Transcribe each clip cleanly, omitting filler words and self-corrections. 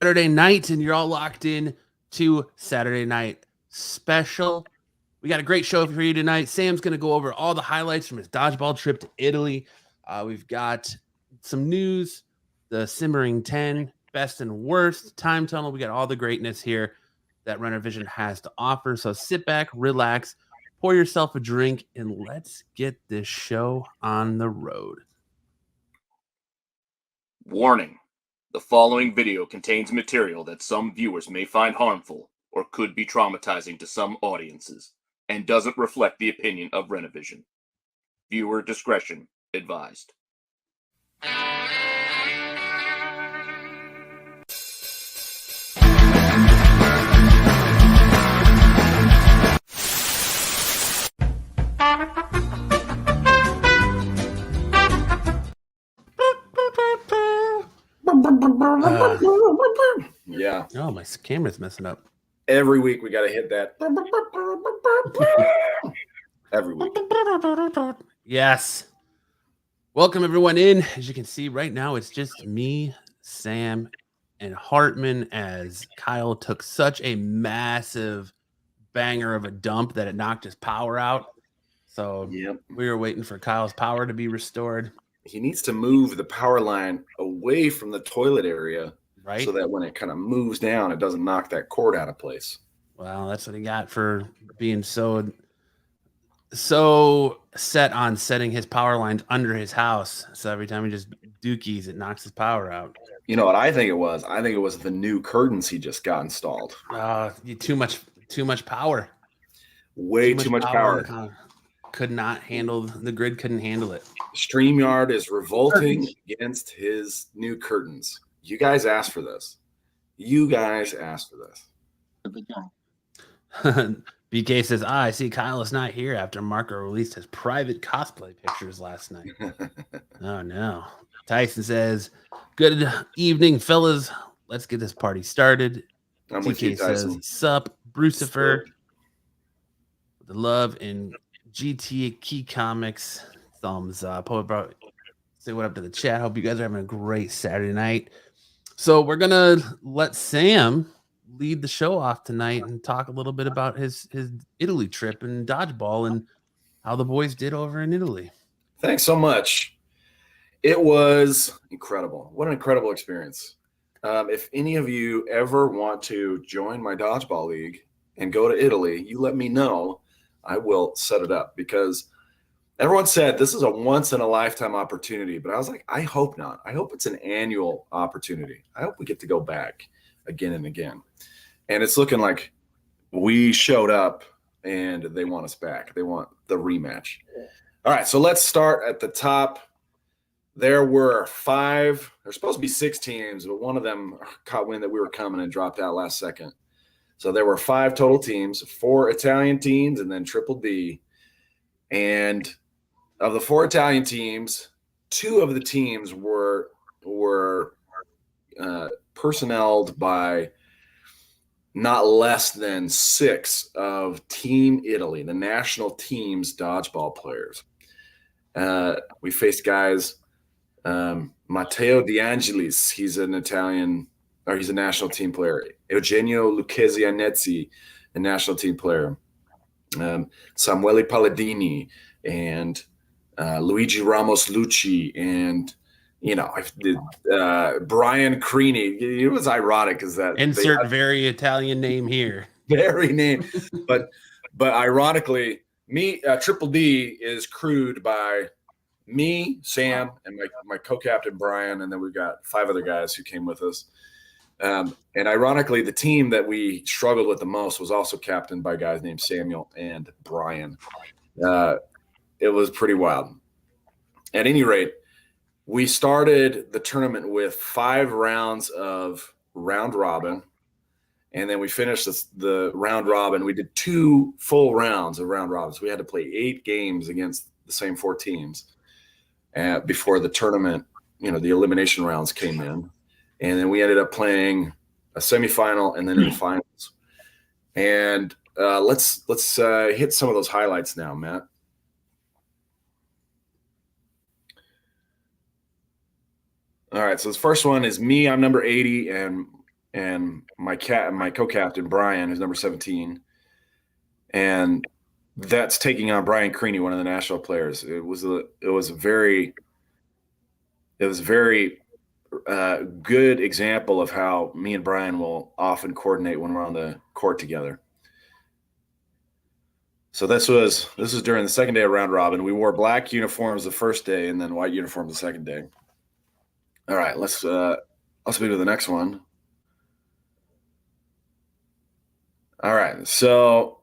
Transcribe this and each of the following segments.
Saturday night, and you're all locked in to Saturday Night Special. We got a great show for you tonight. Sam's going to go over all the highlights from his dodgeball trip to Italy. We've got some news, the Simmering 10, best and worst, time tunnel. We got all the greatness here that Runner Vision has to offer. So sit back, relax, pour yourself a drink, and let's get this show on the road. Warning. The following video contains material that some viewers may find harmful or could be traumatizing to some audiences and doesn't reflect the opinion of Renovision. Viewer discretion advised. Yeah. Oh, my camera's messing up. Every week we got to hit that. Every week. Yes. Welcome everyone in. As you can see right now, it's just me, Sam, and Hartman as Kyle took such a massive banger of a dump that it knocked his power out. So Yep. we were waiting for Kyle's power to be restored. He needs to move the power line away from the toilet area, right? So that when it kind of moves down, it doesn't knock that cord out of place. Well, that's what he got for being so set on setting his power lines under his house. So every time he just dookies, it knocks his power out. You know what I think it was? I think it was the new curtains he just got installed. Too much power. Way too much power. Could not handle, the grid couldn't handle it. StreamYard is revolting against his new curtains. You guys asked for this. BK says, I see Kyle is not here after Marco released his private cosplay pictures last night. Oh, no. Tyson says, good evening, fellas. Let's get this party started. I'm with you, Tyson. Says, sup, Brucifer. The love in GT Key Comics. Thumbs up. Say what up to the chat. Hope you guys are having a great Saturday night. So we're going to let Sam lead the show off tonight and talk a little bit about his Italy trip and dodgeball and how the boys did over in Italy. Thanks so much. It was incredible. What an incredible experience. If any of you ever want to join my dodgeball league and go to Italy, you let me know. I will set it up because everyone said this is a once in a lifetime opportunity, but I was like, I hope not. I hope it's an annual opportunity. I hope we get to go back again and again. And it's looking like we showed up and they want us back. They want the rematch. All right, so let's start at the top. There were 5, there's supposed to be 6 teams, but one of them caught wind that we were coming and dropped out last second. So there were 5 total teams, 4 Italian teams, and then Triple D. And of the 4 Italian teams, 2 of the teams were personneled by not less than 6 of Team Italy, the national team's dodgeball players. We faced guys, Matteo De Angelis, he's a national team player. Eugenio Lucchesi, a national team player. Samuele Palladini and Luigi Ramos Lucci and Brian Creaney. It was ironic is that insert very Italian name here. Very name, but ironically, Triple D is crewed by me, Sam, and my co-captain Brian, and then we've got 5 other guys who came with us. And ironically, the team that we struggled with the most was also captained by guys named Samuel and Brian. It was pretty wild. At any rate, we started the tournament with 5 rounds of round robin, and then we finished the round robin. We did 2 full rounds of round robins. We had to play 8 games against the same 4 teams before the tournament, the elimination rounds came in. And then we ended up playing a semifinal and then in the finals. And let's hit some of those highlights now, Matt. All right, so this first one is me. I'm number 80, and and my co-captain Brian, who's number 17, and that's taking on Brian Creaney, one of the national players. It was very good example of how me and Brian will often coordinate when we're on the court together. So this was during the second day of round robin. We wore black uniforms the first day and then white uniforms the second day. All right, let's move to the next one. All right, so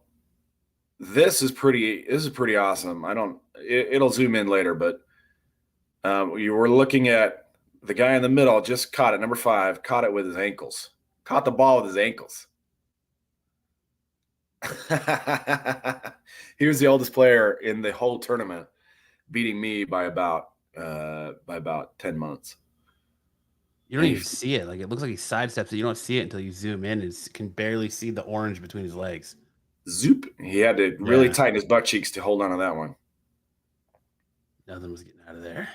this is pretty awesome. It'll zoom in later, but you were looking at the guy in the middle, just caught it, number 5, caught it with his ankles. Caught the ball with his ankles. He was the oldest player in the whole tournament, beating me by about 10 months. You don't even see it. Like, it looks like he sidesteps it. You don't see it until you zoom in and can barely see the orange between his legs. Zoop. He had to really tighten his butt cheeks to hold on to that one. Nothing was getting out of there.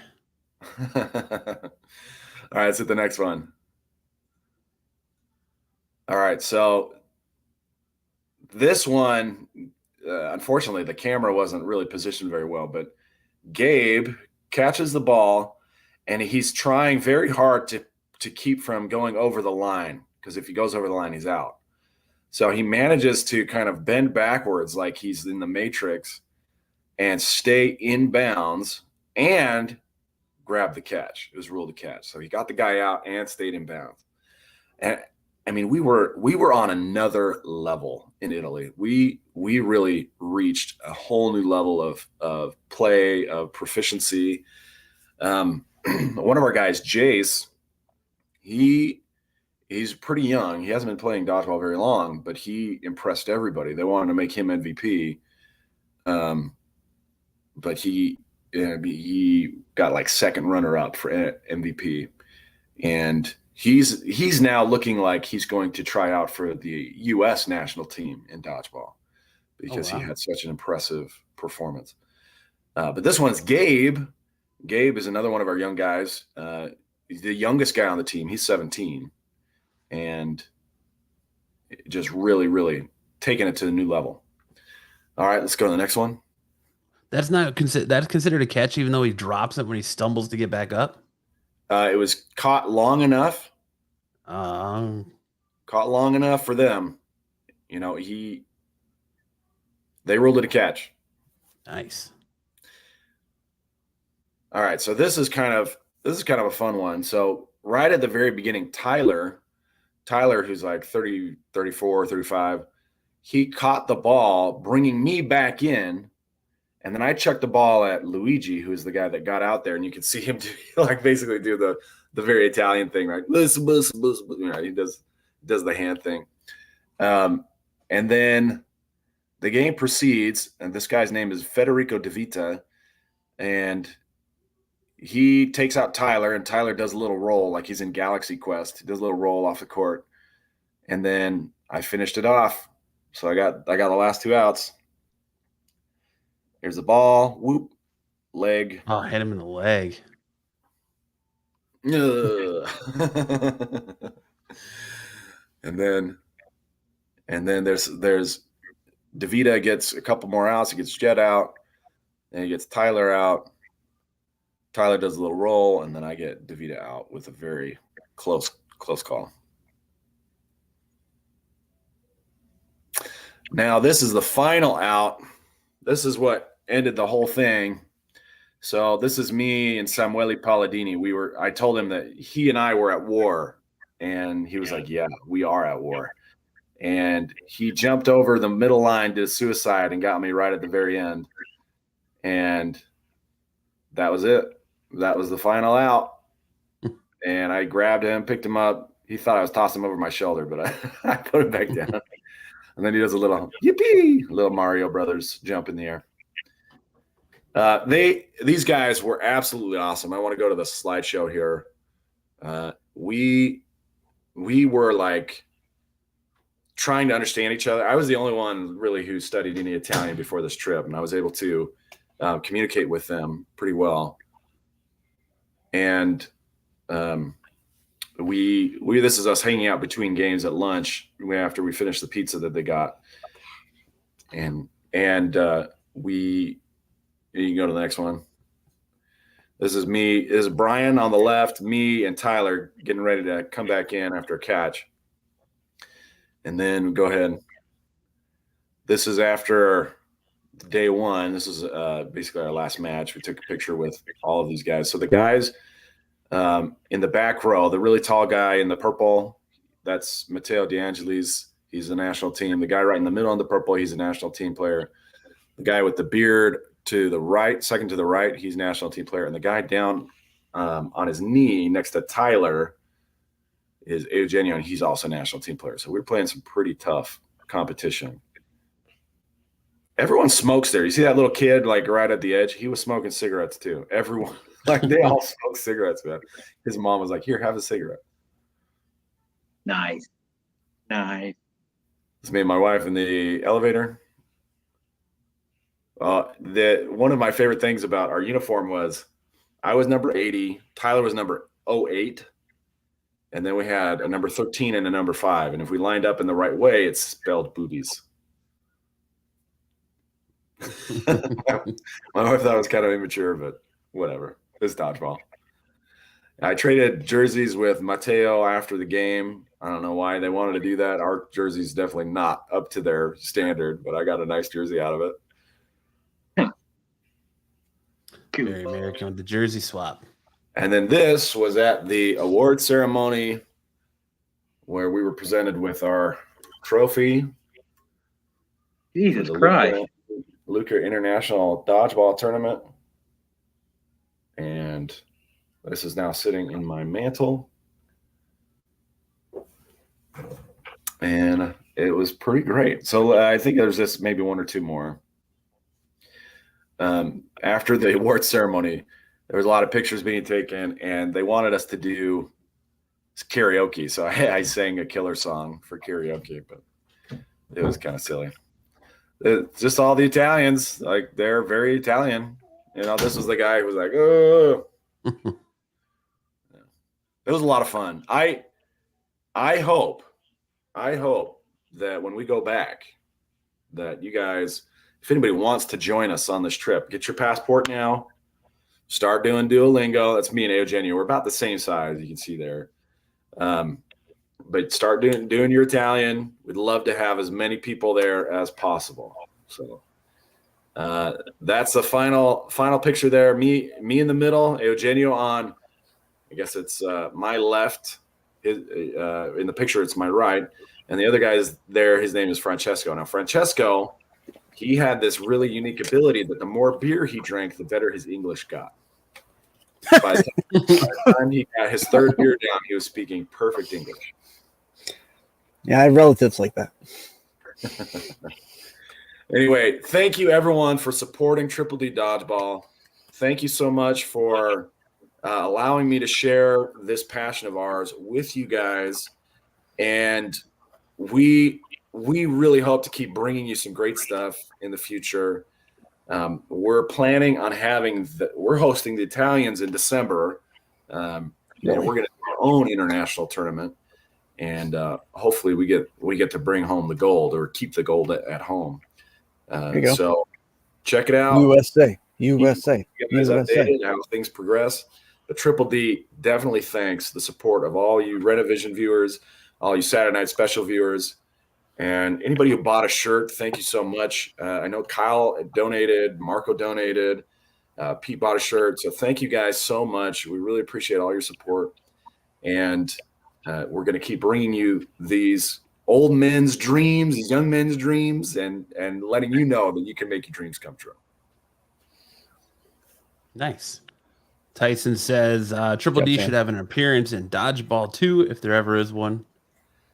All right, let's hit the next one. All right, so this one, unfortunately, the camera wasn't really positioned very well, but Gabe catches the ball, and he's trying very hard to keep from going over the line, because if he goes over the line, he's out. So he manages to kind of bend backwards like he's in the Matrix and stay in bounds and grab the catch. It was ruled a catch. So he got the guy out and stayed in bounds. And I mean, we were on another level in Italy. We really reached a whole new level of play, of proficiency. One of our guys, Jace, he's pretty young. He hasn't been playing dodgeball very long, but he impressed everybody. They wanted to make him MVP. But he got like second runner up for MVP. And he's now looking like he's going to try out for the U.S. national team in dodgeball because he had such an impressive performance. But this one's Gabe. Gabe is another one of our young guys. He's the youngest guy on the team. He's 17. And just really, really taking it to a new level. All right, let's go to the next one. That's considered a catch, even though he drops it when he stumbles to get back up. It was caught long enough. Caught long enough for them. You know, they ruled it a catch. Nice. All right, so this is kind of a fun one. So right at the very beginning, Tyler, who's like 30, 34, 35, he caught the ball, bringing me back in. And then I chucked the ball at Luigi, who's the guy that got out there, and you can see him basically do the very Italian thing, right? You know, he does the hand thing. And then the game proceeds, and this guy's name is Federico De Vita, and he takes out Tyler, and Tyler does a little roll like he's in Galaxy Quest. He does a little roll off the court, and then I finished it off. So I got the last 2 outs. Here's the ball. Whoop. Leg. Oh, hit him in the leg. and then there's DeVita gets a couple more outs. He gets Jet out. And he gets Tyler out. Tyler does a little roll, and then I get DeVita out with a very close call. Now, this is the final out. This is what ended the whole thing. So this is me and Samuele Palladini. I told him that he and I were at war, and he was like, yeah, we are at war. And he jumped over the middle line, did suicide, and got me right at the very end. And that was it. That was the final out. And I grabbed him, picked him up. He thought I was tossing him over my shoulder, but I put him back down. And then he does a little yippee, little Mario Brothers jump in the air. These guys were absolutely awesome. I want to go to the slideshow here. We were like trying to understand each other. I was the only one really who studied any Italian before this trip, and I was able to communicate with them pretty well. And this is us hanging out between games at lunch after we finished the pizza that they got. And you can go to the next one. This is me. This is Brian on the left, me and Tyler getting ready to come back in after a catch. And then go ahead. This is after day one. This is basically our last match. We took a picture with all of these guys. So the guys in the back row, the really tall guy in the purple, that's Matteo DeAngelis. He's the national team. The guy right in the middle in the purple, he's a national team player. The guy with the beard to the right, second to the right, he's a national team player. And the guy down on his knee next to Tyler is Eugenio, and he's also a national team player. So we're playing some pretty tough competition. Everyone smokes there. You see that little kid like right at the edge? He was smoking cigarettes too. Everyone, like they all smoke cigarettes, man. His mom was like, "Here, have a cigarette." Nice. It's me and my wife in the elevator. One of my favorite things about our uniform was I was number 80, Tyler was number 08, and then we had a number 13 and a number 5. And if we lined up in the right way, it spelled boobies. My wife thought it was kind of immature, but whatever. It's dodgeball. I traded jerseys with Matteo after the game. I don't know why they wanted to do that. Our jersey's definitely not up to their standard, but I got a nice jersey out of it. Cool. Very American with the jersey swap. And then this was at the award ceremony where we were presented with our trophy. Jesus Christ. Luca International Dodgeball Tournament. And this is now sitting in my mantle. And it was pretty great. So I think there's just maybe one or two more. After the award ceremony, there was a lot of pictures being taken, and they wanted us to do karaoke. So I sang a killer song for karaoke, but it was kind of silly. It's just all the Italians, like they're very Italian. You know, this was the guy who was like, "Oh." It was a lot of fun. I hope that when we go back, that you guys, if anybody wants to join us on this trip, get your passport now. Start doing Duolingo. That's me and Eugenio. We're about the same size, you can see there. But start doing your Italian. We'd love to have as many people there as possible. So that's the final picture there. Me in the middle, Eugenio on, I guess it's my left. In the picture, it's my right. And the other guy is there. His name is Francesco. Now, Francesco, he had this really unique ability that the more beer he drank, the better his English got. By the time he got his third beer down, he was speaking perfect English. Yeah, I have relatives like that. Anyway, thank you, everyone, for supporting Triple D Dodgeball. Thank you so much for allowing me to share this passion of ours with you guys. And we really hope to keep bringing you some great stuff in the future. We're planning on we're hosting the Italians in December. And we're going to do our own international tournament. And hopefully we get to bring home the gold or keep the gold at home. So check it out. USA. You guys updated how things progress. But Triple D definitely thanks the support of all you Renovision viewers, all you Saturday Night Special viewers, and anybody who bought a shirt. Thank you so much. I know Kyle donated, Marco donated, Pete bought a shirt. So thank you guys so much. We really appreciate all your support. And we're going to keep bringing you these old men's dreams, these young men's dreams, and letting you know that you can make your dreams come true. Nice. Tyson says Triple D should have an appearance in Dodgeball 2 if there ever is one.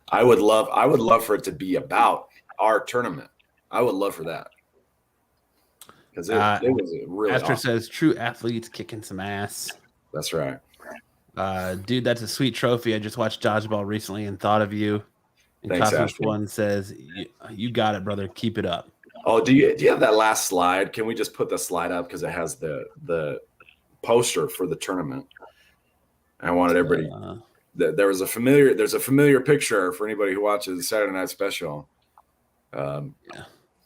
I would love for it to be about our tournament. I would love for that. Because it was really Astro awesome. says true athletes kicking some ass. That's right. Dude, that's a sweet trophy. I just watched Dodgeball recently and thought of you. And Thanks, Cosmos Astro. One says, you got it, brother. Keep it up. Oh, do you have that last slide? Can we just put the slide up because it has the poster for the tournament? I wanted everybody. there's a familiar picture for anybody who watches Saturday Night Special.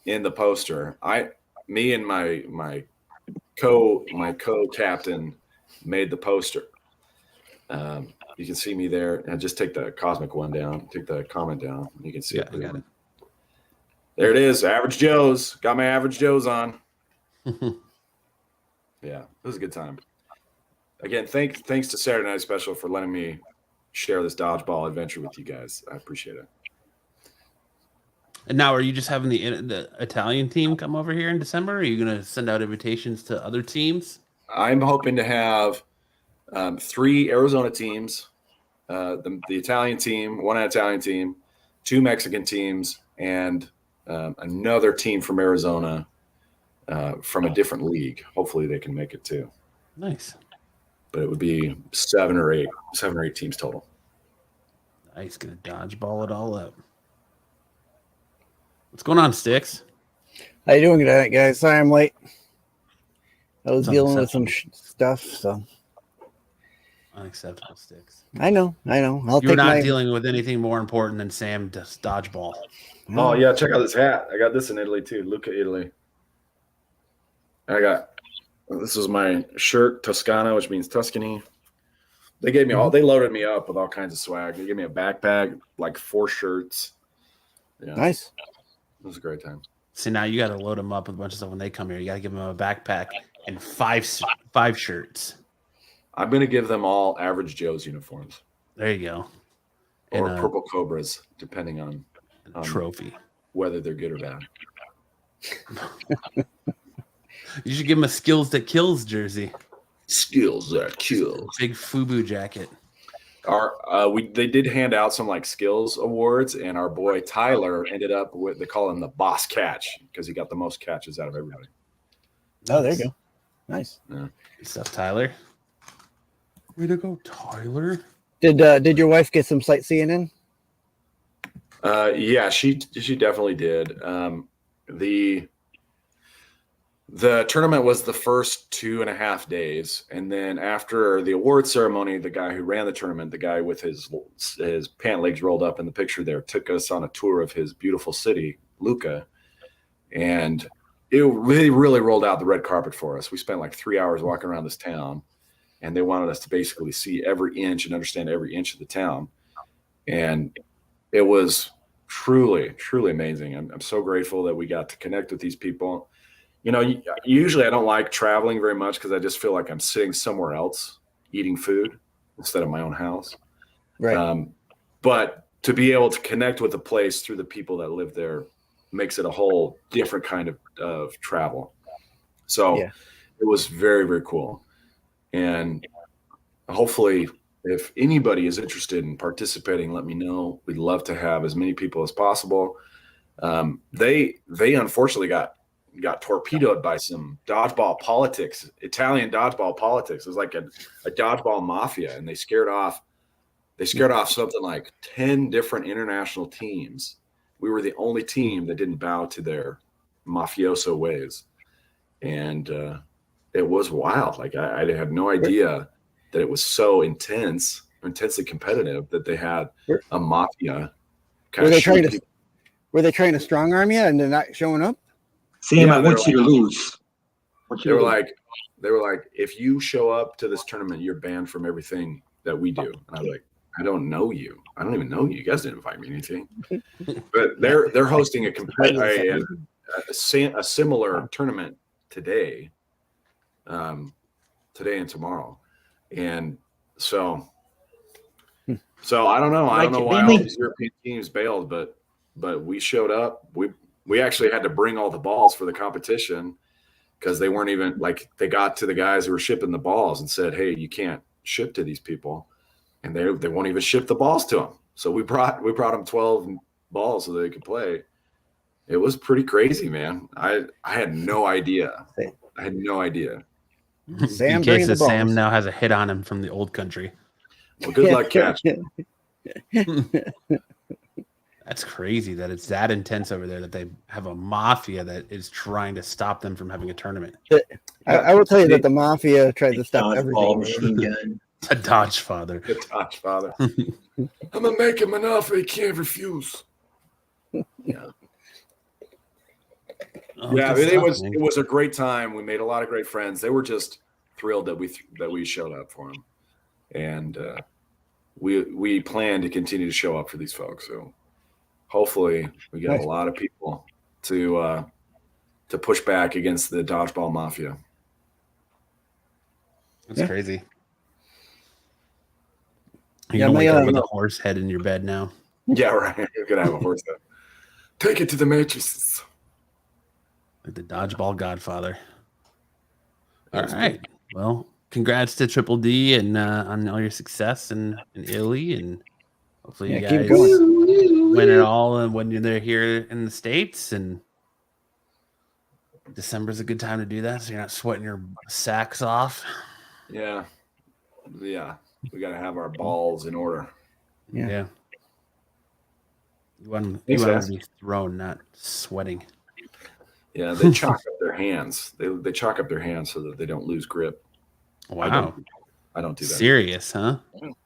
In the poster, me and my co-captain made the poster. You can see me there, and just take the cosmic one down, take the comment down. You can see it. I got it. There it is. Average Joe's. Got my Average Joe's on. Yeah, it was a good time. Again, thanks to Saturday Night Special for letting me share this dodgeball adventure with you guys. I appreciate it. And now, are you just having the Italian team come over here in December? Or are you going to send out invitations to other teams? I'm hoping to have 3 Arizona teams, the Italian team, one Italian team, 2 Mexican teams, and another team from Arizona from a different league. Hopefully they can make it too. Nice. But it would be 7 or 8 teams total. Nice. Going to dodgeball it all up. What's going on, Sticks? How you doing tonight, guys? Sorry I'm late. I was It's dealing with some unacceptable. stuff, so Unacceptable, Sticks. I know. I'll You're take not my. dealing with anything more important than Sam does dodgeball. Oh yeah, check out this hat. I got this in Italy too. Luca, Italy. This is my shirt, Toscana, which means Tuscany. They gave me they loaded me up with all kinds of swag. They gave me a backpack, like 4 shirts. Yeah. Nice. It was a great time. See, now you got to load them up with a bunch of stuff when they come here. You got to give them a backpack and 5 shirts. I'm going to give them all Average Joe's uniforms There you go. or And a Purple Cobras, depending on trophy. whether they're good or bad. You should give them a Skills That Kills jersey. Skills that kill. Big FUBU jacket. They did hand out some like skills awards, and our boy Tyler ended up with, they call him the boss catch because he got the most catches out of everybody. Oh, there you go. Nice. Yeah. Good stuff, Tyler. Way to go, Tyler. Did your wife get some sightseeing in? Yeah, she definitely did. The tournament was the first 2.5 days, and then after the award ceremony, the guy who ran the tournament, the guy with his pant legs rolled up in the picture there, took us on a tour of his beautiful city, Lucca, and it really rolled out the red carpet for us. We spent like 3 hours walking around this town, and they wanted us to basically see every inch and understand every inch of the town, and it was truly amazing. I'm so grateful that we got to connect with these people. You know, usually I don't like traveling very much because I just feel like I'm sitting somewhere else eating food instead of my own house. Right. But to be able to connect with the place through the people that live there makes it a whole different kind of travel. So Yeah. It was very, very cool. And hopefully if anybody is interested in participating, let me know. We'd love to have as many people as possible. They unfortunately got torpedoed by some dodgeball politics, Italian dodgeball politics. It was like a dodgeball mafia, and they scared off something like 10 different international teams. We were the only team that didn't bow to their mafioso ways. And it was wild. Like I had no idea that it was so intensely competitive that they had a mafia. Were they trying to strong arm you and they're not showing up? Sam, Yeah, I want you to lose. They were like, if you show up to this tournament, you're banned from everything that we do. And I was like, I don't know you. I don't even know you. You guys didn't invite me to anything. But they're hosting a similar tournament today, today and tomorrow, and so I don't know. I don't know why all these European teams bailed, but we showed up. We actually had to bring all the balls for the competition because they weren't even like, they got to the guys who were shipping the balls and said, hey, you can't ship to these people. And they won't even ship the balls to them. So we brought them 12 balls so they could play. It was pretty crazy, man. I had no idea. Sam, in case Sam now has a hit on him from the old country. Well, good luck catching. That's crazy that it's that intense over there that they have a mafia that is trying to stop them from having a tournament. I will tell you that the mafia tries to stop Dodgeball everything. machine gun. A Dodge father. The Dodge father. I'm gonna make him an offer he can't refuse. Yeah. Oh, Yeah, good stuff, it man. was a great time. We made a lot of great friends. They were just thrilled that we showed up for them, and we plan to continue to show up for these folks. So hopefully we get Nice. a lot of people to push back against the dodgeball mafia. That's crazy. You Yeah, don't my, wake up with a horse head in your bed now. Yeah, right. You're gonna have a horse head. Take it to the matrices. Like the dodgeball godfather. All That's right. Well, congrats to Triple D and on all your success in Italy, and hopefully you keep guys going. win it all and when they're here in the States. And December's a good time to do that, so you're not sweating your sacks off. Yeah. We gotta have our balls in order. Yeah. You want Thanks, them guys. to be thrown, not sweating. Yeah, they chalk up their hands. They chalk up their hands so that they don't lose grip. Wow. I don't do that. Serious, huh?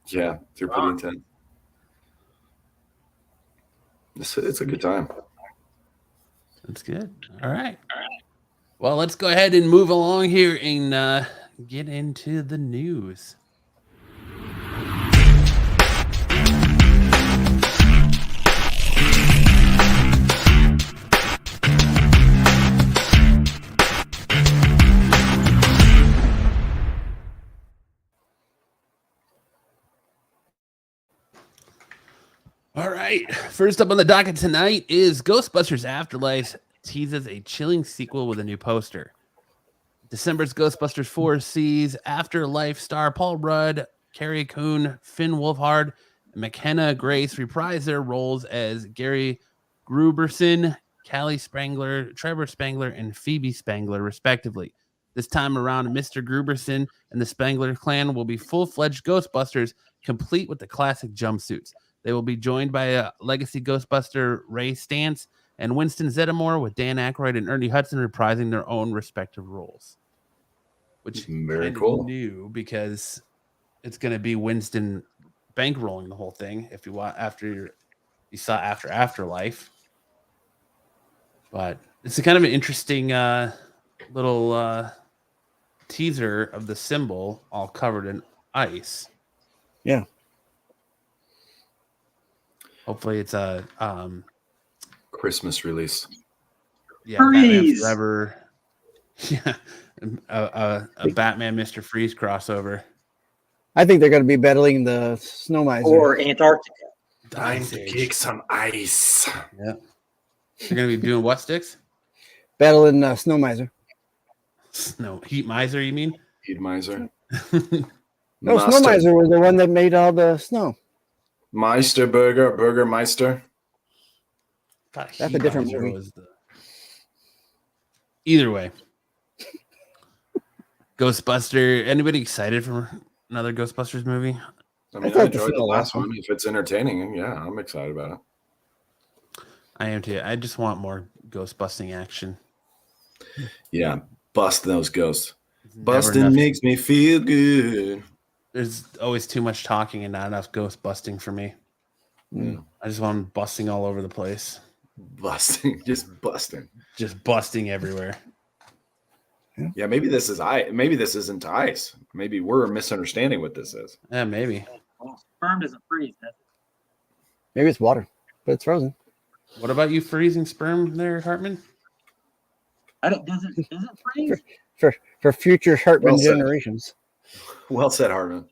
Yeah, they're pretty intense. It's a good time. That's good. All right. Well, let's go ahead and move along here and get into the news. All right. First up on the docket tonight is Ghostbusters Afterlife teases a chilling sequel with a new poster. December's Ghostbusters 4 sees Afterlife star Paul Rudd, Carrie Coon, Finn Wolfhard, and McKenna Grace reprise their roles as Gary Gruberson, Callie Spangler, Trevor Spangler, and Phoebe Spangler, respectively. This time around, Mr. Gruberson and the Spangler clan will be full-fledged Ghostbusters, complete with the classic jumpsuits. They will be joined by a legacy Ghostbuster Ray Stantz and Winston Zeddemore, with Dan Aykroyd and Ernie Hudson reprising their own respective roles. Which Very kind cool. of new, because it's going to be Winston bankrolling the whole thing if you want after Afterlife. But it's a kind of an interesting little teaser of the symbol all covered in ice. Yeah. Hopefully it's a Christmas release. yeah, Batman Freeze. Forever. Yeah, a Batman Mr. Freeze crossover. I think they're going to be battling the Snow Miser. Or Antarctica. Time to kick some ice. Yeah, they're gonna be doing what sticks? Battling Snow Miser. Snow Heat Miser, you mean? Heat miser. No, Snow Miser was the one that made all the snow. Meister Burger Meister. That's a different movie. Either way, Ghostbuster. Anybody excited for another Ghostbusters movie? I mean, I'd I like to see enjoyed the the last last one. one. If it's entertaining, yeah, I'm excited about it. I am too. I just want more ghost busting action. Yeah, bust those ghosts. There's never Busting enough- makes me feel good. There's always too much talking and not enough ghost busting for me. Yeah. I just want them busting all over the place, Busting, just busting. just busting everywhere. Yeah, maybe this is maybe this isn't ice. Maybe we're misunderstanding what this is. Yeah, maybe. Well, sperm doesn't freeze, does it? Maybe it's water, but it's frozen. What about you freezing sperm there, Hartman? Does it freeze? For future Hartman Well said. generations. Well said, Hartman.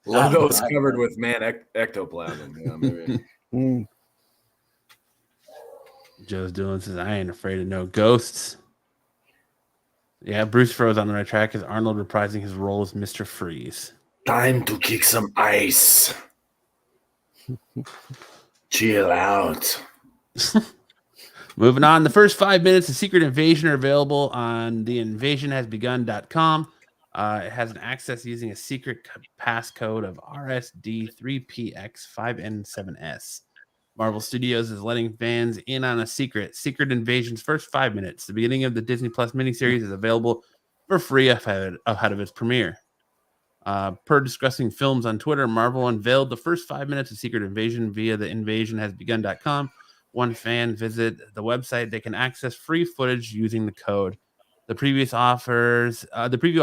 Logos covered with ectoplasm. Yeah, maybe. Mm. Joe's Doolin says, I ain't afraid of no ghosts. Yeah, Bruce froze on the right track as Arnold reprising his role as Mr. Freeze. Time to kick some ice. Chill out. Moving on, the first 5 minutes of Secret Invasion are available on theinvasionhasbegun.com. It has an access using a secret passcode of RSD3PX5N7S. Marvel Studios is letting fans in on a secret. Secret Invasion's first 5 minutes. The beginning of the Disney Plus miniseries is available for free ahead of its premiere. Per discussing films on Twitter, Marvel unveiled the first 5 minutes of Secret Invasion via the invasionhasbegun.com. One fan visit the website, they can access free footage using the code. The preview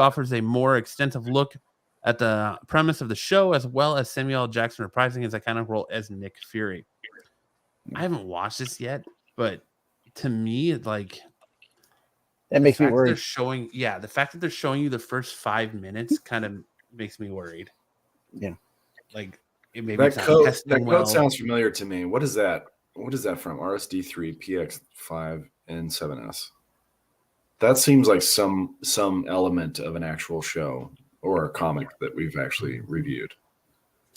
offers a more extensive look at the premise of the show, as well as Samuel L. Jackson reprising his iconic role as Nick Fury. I haven't watched this yet, but to me, like, That makes me they're worried. showing, the fact that they're showing you the first 5 minutes kind of makes me worried. Yeah, like maybe That it's not code, testing that code well. sounds familiar to me. What is that? What is that from? RSD3, PX5, and 7S. That seems like some element of an actual show or a comic that we've actually reviewed.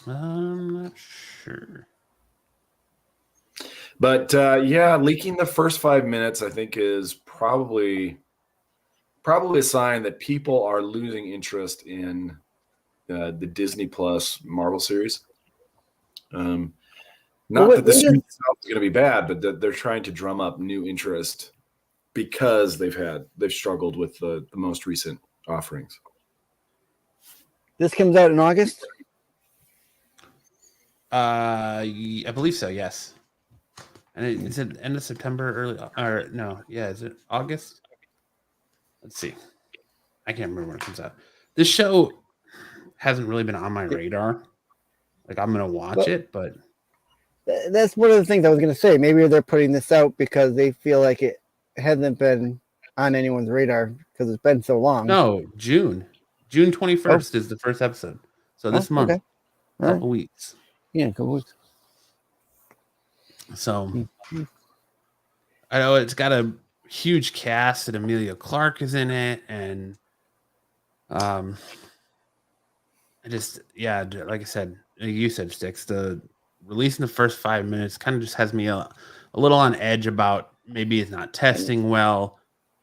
I'm not sure. But leaking the first 5 minutes, I think, is probably a sign that people are losing interest in the Disney Plus Marvel series. Not that the series itself is going to be bad, but that they're trying to drum up new interest because they've struggled with the most recent offerings. This comes out in August. I believe so. Yes. And is it end of September, early or no? Yeah, is it August? Let's see. I can't remember when it comes out. This show hasn't really been on my radar. Like, I'm gonna watch it, but That's one of the things I was going to say. Maybe they're putting this out because they feel like it hasn't been on anyone's radar because it's been so long. no, June 21st is the first episode. So this month, okay. couple weeks. Yeah, a couple weeks. So I know it's got a huge cast, and Emilia Clarke is in it, and I just like I said, you said, Sticks, the releasing the first 5 minutes kind of just has me a little on edge about maybe it's not testing well,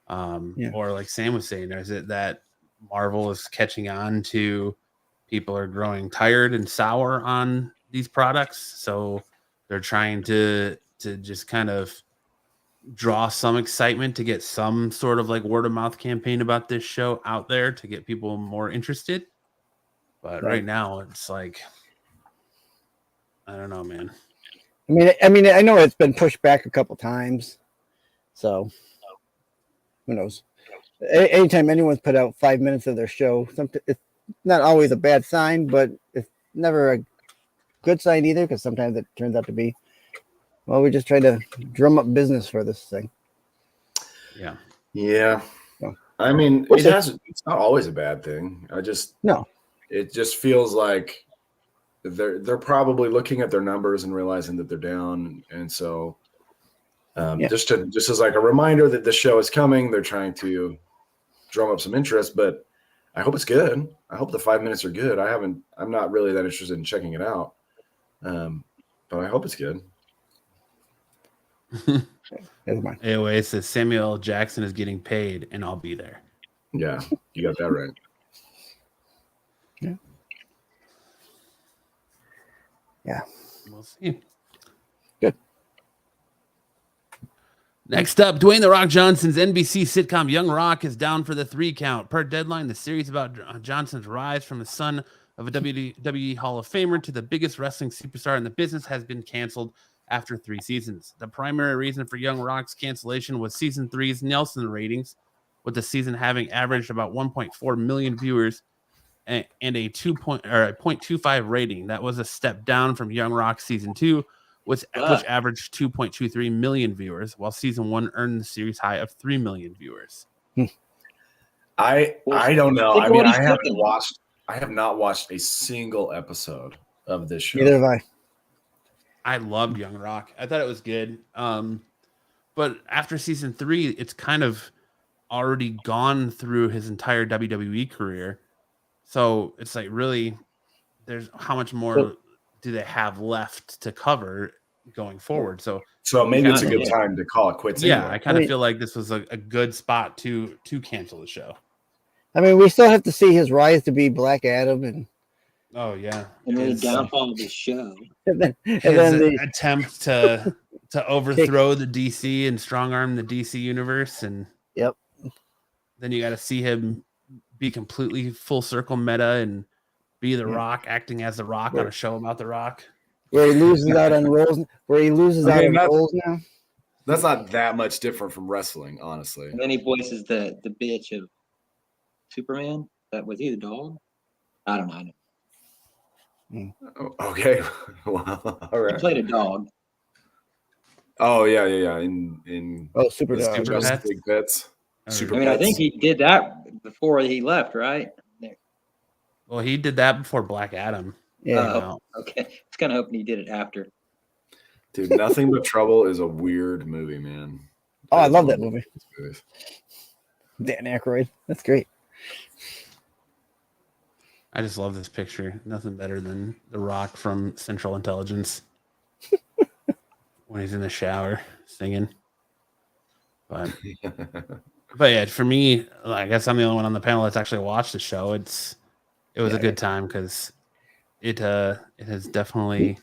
or like Sam was saying, is it that Marvel is catching on to people are growing tired and sour on these products, so they're trying to just kind of draw some excitement to get some sort of like word of mouth campaign about this show out there to get people more interested. But right now it's like, I don't know, man. I mean, I know it's been pushed back a couple times, so who knows? Anytime anyone's put out 5 minutes of their show, it's not always a bad sign, but it's never a good sign either, because sometimes it turns out to be, well, we're just trying to drum up business for this thing. Yeah. So, I mean, it's not always a bad thing. It just feels like they're probably looking at their numbers and realizing that they're down, and so just as like a reminder that the show is coming, they're trying to drum up some interest. But I hope it's good. I hope the 5 minutes are good. I'm not really that interested in checking it out, but I hope it's good. AOA says Samuel L. Jackson is getting paid, and I'll be there. Yeah, you got that right. Yeah. We'll see. Good. Next up, Dwayne "The Rock" Johnson's NBC sitcom Young Rock is down for the 3 count. Per Deadline, the series about Johnson's rise from the son of a WWE Hall of Famer to the biggest wrestling superstar in the business has been canceled after 3 seasons. The primary reason for Young Rock's cancellation was season 3's Nielsen ratings, with the season having averaged about 1.4 million viewers and a 0.25 rating. That was a step down from Young Rock season 2, which averaged 2.23 million viewers, while season 1 earned the series high of 3 million viewers. I don't know. I mean, I have not watched a single episode of this show. Neither have I. I loved Young Rock. I thought it was good. But after season 3, it's kind of already gone through his entire WWE career. So it's like, really, there's how much more do they have left to cover going forward? So maybe it's a good time to call it quits. Yeah, anyway. I kind of feel like this was a good spot to cancel the show. I mean, we still have to see his rise to be Black Adam, and and then the downfall of the show, and then the attempt to overthrow the DC and strong arm the DC universe, and then you got to see him be completely full circle meta and be the Rock acting as the Rock on a show about the Rock. Where he loses out on roles. Where he loses out on roles now. That's not that much different from wrestling, honestly. And then he voices the bitch of Superman. Was he the dog? I don't know. Okay. Well, all right. He played a dog. Oh yeah. In Super Dog. Super Pets? Big Pets. Super I mean, I Pets. think he did that before he left, right? Well, he did that before Black Adam. Yeah. Okay. I was kind of hoping he did it after. Dude, Nothing But Trouble is a weird movie, man. Oh, I love that movie. Dan Aykroyd. That's great. I just love this picture. Nothing better than the Rock from Central Intelligence when he's in the shower singing. But yeah, for me, I guess I'm the only one on the panel that's actually watched the show. It was a good time because it has definitely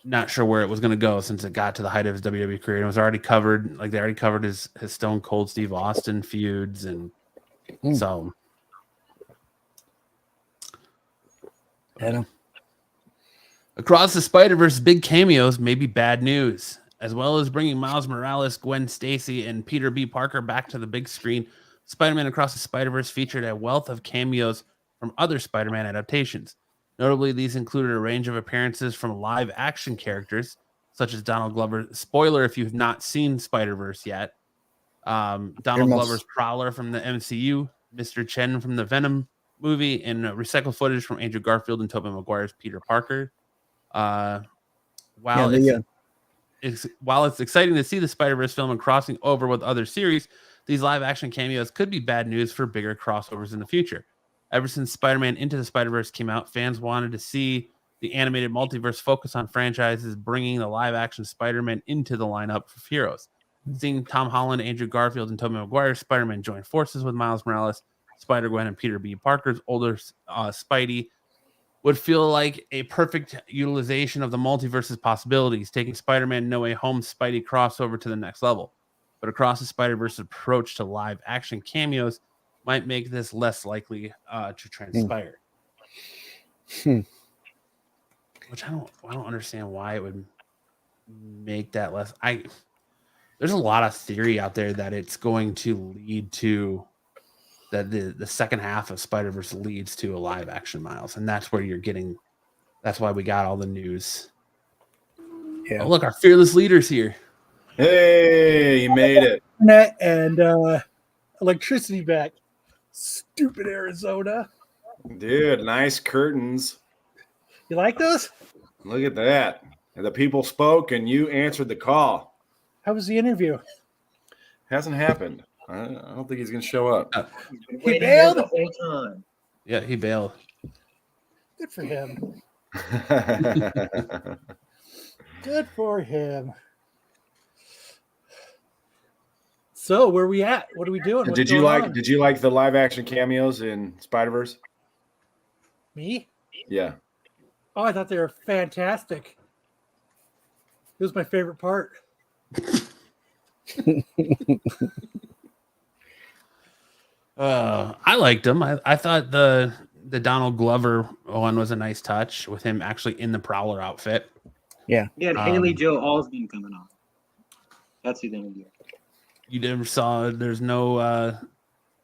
not sure where it was going to go since it got to the height of his WWE career. And it was already covered. Like they already covered his Stone Cold Steve Austin feuds. And so. Across the Spider-Verse, big cameos may be bad news. As well as bringing Miles Morales, Gwen Stacy, and Peter B. Parker back to the big screen, Spider-Man Across the Spider-Verse featured a wealth of cameos from other Spider-Man adaptations. Notably, these included a range of appearances from live-action characters, such as Donald Glover. Spoiler if you've not seen Spider-Verse yet. Donald Glover's Prowler from the MCU, Mr. Chen from the Venom movie, and recycled footage from Andrew Garfield and Tobey Maguire's Peter Parker. While it's exciting to see the Spider-Verse film and crossing over with other series, these live-action cameos could be bad news for bigger crossovers in the future. Ever since Spider-Man Into the Spider-Verse came out, fans wanted to see the animated multiverse focus on franchises bringing the live-action Spider-Man into the lineup of heroes. Seeing Tom Holland, Andrew Garfield, and Tobey Maguire's Spider-Man join forces with Miles Morales, Spider-Gwen, and Peter B. Parker's older Spidey would feel like a perfect utilization of the multiverse's possibilities, taking Spider-Man No Way Home Spidey crossover to the next level. But Across the Spider-Verse approach to live-action cameos might make this less likely to transpire. Which I don't understand why it would make that less. There's a lot of theory out there that it's going to lead to that the second half of Spider-Verse leads to a live action Miles, and that's where you're getting. That's why we got all the news. Yeah. Oh, look, our fearless leader's here. Hey, you made it. And electricity back. Stupid Arizona. Dude, nice curtains. You like those? Look at that. And the people spoke and you answered the call. How was the interview? Hasn't happened. I don't think he's going to show up. He bailed the whole time. Yeah, he bailed. Good for him. Good for him. So where are we at? What are we doing? Did you like the live action cameos in Spider-Verse? Me? Yeah. Oh, I thought they were fantastic. It was my favorite part. I liked them. I thought the Donald Glover one was a nice touch with him actually in the Prowler outfit. Yeah. He had Haley Joel Osment coming on. That's who they would do. You never saw. There's no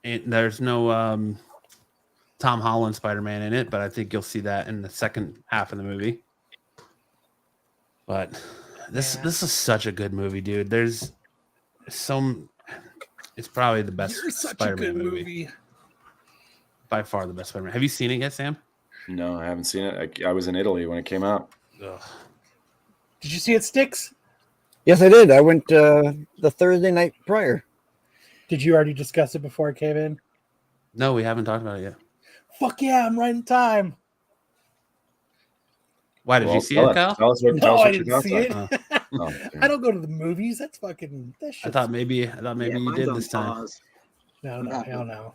Tom Holland Spider-Man in it, but I think you'll see that in the second half of the movie. But this is such a good movie, dude. There's some. It's probably the best Spider-Man movie. By far the best Spider-Man. Have you seen it yet, Sam? No, I haven't seen it. I was in Italy when it came out. Ugh. Did you see it, Sticks? Yes, I did. I went the Thursday night prior. Did you already discuss it before I came in? No, we haven't talked about it yet. Fuck yeah, I'm right in time. Why did you see it, Kyle? Tell us what I your didn't thoughts see are. it. I don't go to the movies. That's fucking. That I thought maybe you did this time. No, hell no.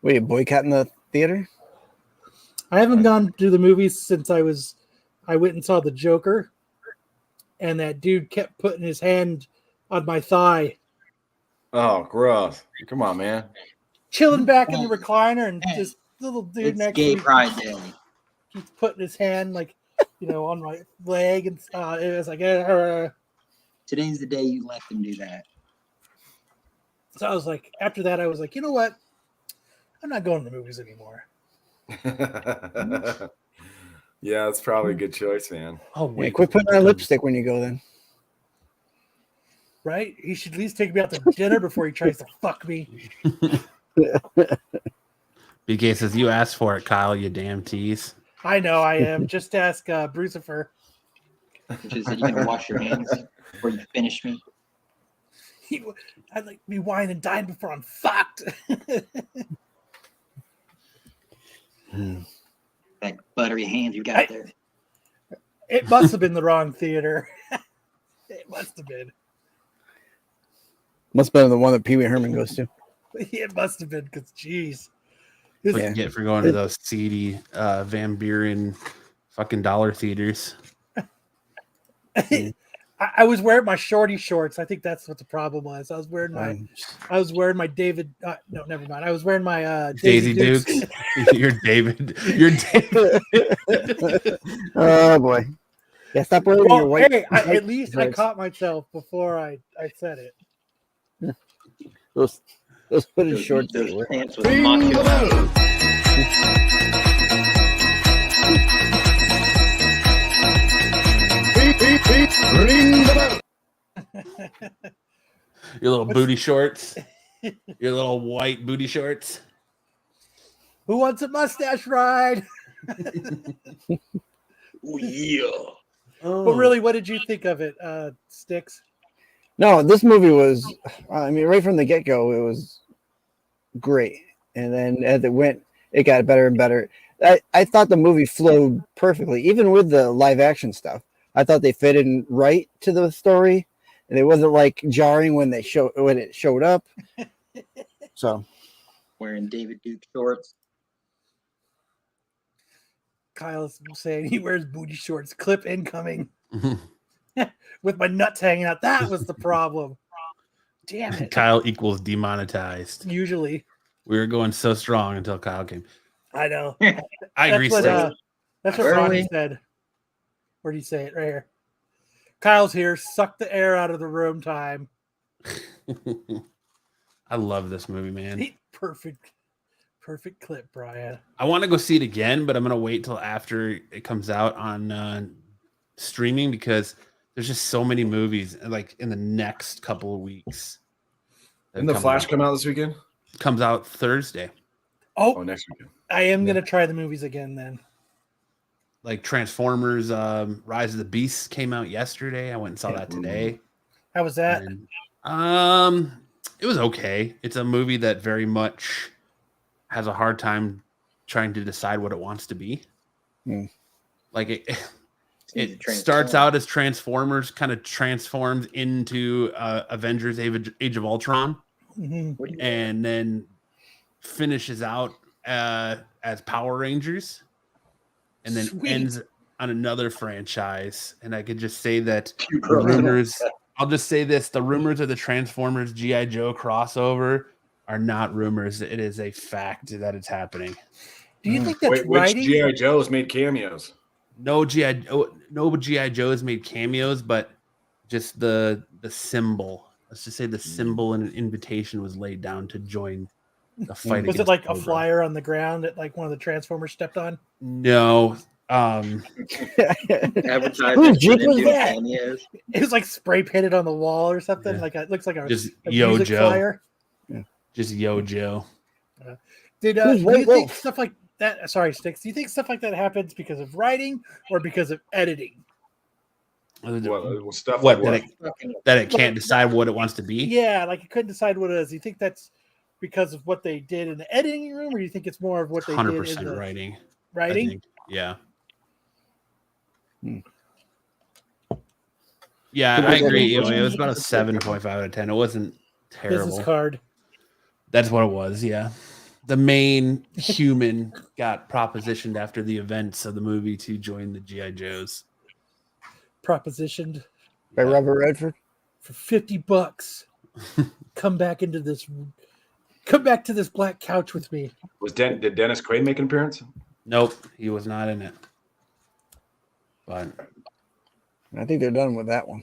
Wait, boycotting the theater? I haven't gone to the movies since I went and saw The Joker, and that dude kept putting his hand on my thigh Oh, gross! Come on, man. Chilling back in the recliner, and this little dude It's next Gay to me Pride Day. keeps putting his hand on my leg, and it was like. Today's the day you let them do that. So I was like, after that, I was like, you know what? I'm not going to the movies anymore. Yeah, that's probably a good choice, man. Oh Yeah, wait, quit putting on lipstick when you go then. Right? He should at least take me out to dinner before he tries to fuck me. BK says you asked for it, Kyle. You damn tease. I know I am. Just ask Brucifer. Which is, are you going to wash your hands before you finish me? I'd like to be wine and dine before I'm fucked. That buttery hand you got there. It must have been the wrong theater. It must have been. Must have been the one that Pee Wee Herman goes to. It must have been because, geez. What you get for going to those seedy Van Buren fucking dollar theaters. I was wearing my shorty shorts. I think that's what the problem was. I was wearing my David. No, never mind. I was wearing my Daisy Dukes. You're David. You're David. Oh boy. Yeah, stop wearing your white. Hey, at least I caught myself before I said it. Those hooded shorts. Those pants with macho. Your little booty shorts. Your little white booty shorts. Who wants a mustache ride? Oh, yeah. But really, what did you think of it, Sticks? No, this movie was, I mean, right from the get-go, it was great. And then as it went, it got better and better. I thought the movie flowed perfectly, even with the live action stuff. I thought they fit in right to the story, and it wasn't like jarring when it showed up. So, Wearing David Duke shorts. Kyle's saying he wears booty shorts. Clip incoming. With my nuts hanging out. That was the problem. Damn it. Kyle equals demonetized. Usually. We were going so strong until Kyle came. I know. I agree. That's what Where are Ronnie we? said. Where do you say it? Right here. Kyle's here. Suck the air out of the room time. I love this movie, man. Perfect clip, Brian. I want to go see it again, but I'm going to wait till after it comes out on streaming because there's just so many movies like in the next couple of weeks. Didn't The Flash come out this weekend? Comes out Thursday. Oh, next weekend. I am going to try the movies again then. Like Transformers Rise of the Beasts came out yesterday. I went and saw that today. How was that? And, it was okay. It's a movie that very much has a hard time trying to decide what it wants to be. Like it starts out as Transformers, kind of transforms into Avengers Age of Ultron, and then finishes out as Power Rangers, and then ends on another franchise. And I could just say that the rumors, I'll just say this, the rumors of the Transformers G.I. Joe crossover are not rumors. It is a fact that it's happening. Do you think that's which writing? G.I. Joe's made cameos? No G.I. Joe's made cameos, but just the symbol. Let's just say the symbol and an invitation was laid down to join the fight. Was it like a flyer on the ground that like one of the Transformers stepped on? No. Advertising. Jeep was that? Cameos. It was like spray painted on the wall or something. Yeah. Like it looks like a Just a Yo music Joe. flyer. Just Yo Joe. Do you think stuff like that? Sorry, Sticks. Do you think stuff like that happens because of writing or because of editing? Stuff What like that it can't decide what it wants to be? Yeah, like it couldn't decide what it is. Do you think that's because of what they did in the editing room, or do you think it's more of what they did in 100% the writing. writing? I think. Yeah. Yeah, I agree. It was about a 7.5 out of 10. It wasn't terrible. Business card. That's what it was, yeah. The main human got propositioned after the events of the movie to join the G.I. Joes. Propositioned by Robert Redford for $50. come back to this black couch with me. Did Dennis Quaid make an appearance? Nope, he was not in it. But I think they're done with that one.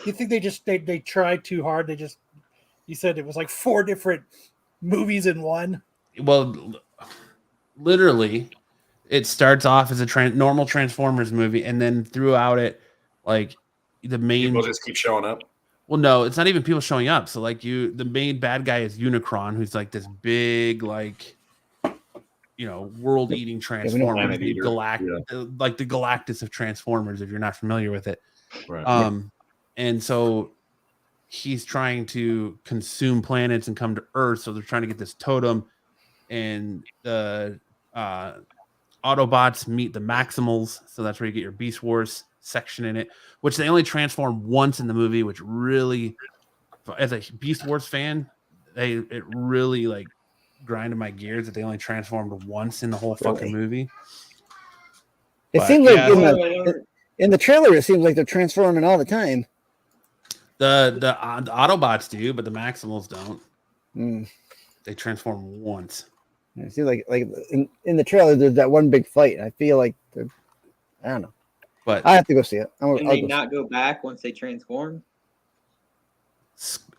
You think they tried too hard? You said it was like 4 different movies in one. well, literally, it starts off as a normal Transformers movie, and then throughout it, like the main People just keep showing up. Well, no, it's not even people showing up. So like the main bad guy is Unicron, who's like this big, like, world-eating Transformer, Planet eater. like the Galactus of Transformers, if you're not familiar with it. Right. And so he's trying to consume planets and come to Earth. So they're trying to get this totem, and the Autobots meet the Maximals. So that's where you get your Beast Wars section in it, which they only transform once in the movie, which really, as a Beast Wars fan, it really like grinded my gears that they only transformed once in the whole fucking movie. It seems like in the trailer, it seems like they're transforming all the time. The Autobots do, but the Maximals don't. Mm. They transform once. It seems like in the trailer, there's that one big fight. I feel like I don't know. But I have to go see it. Can they not go back once they transform?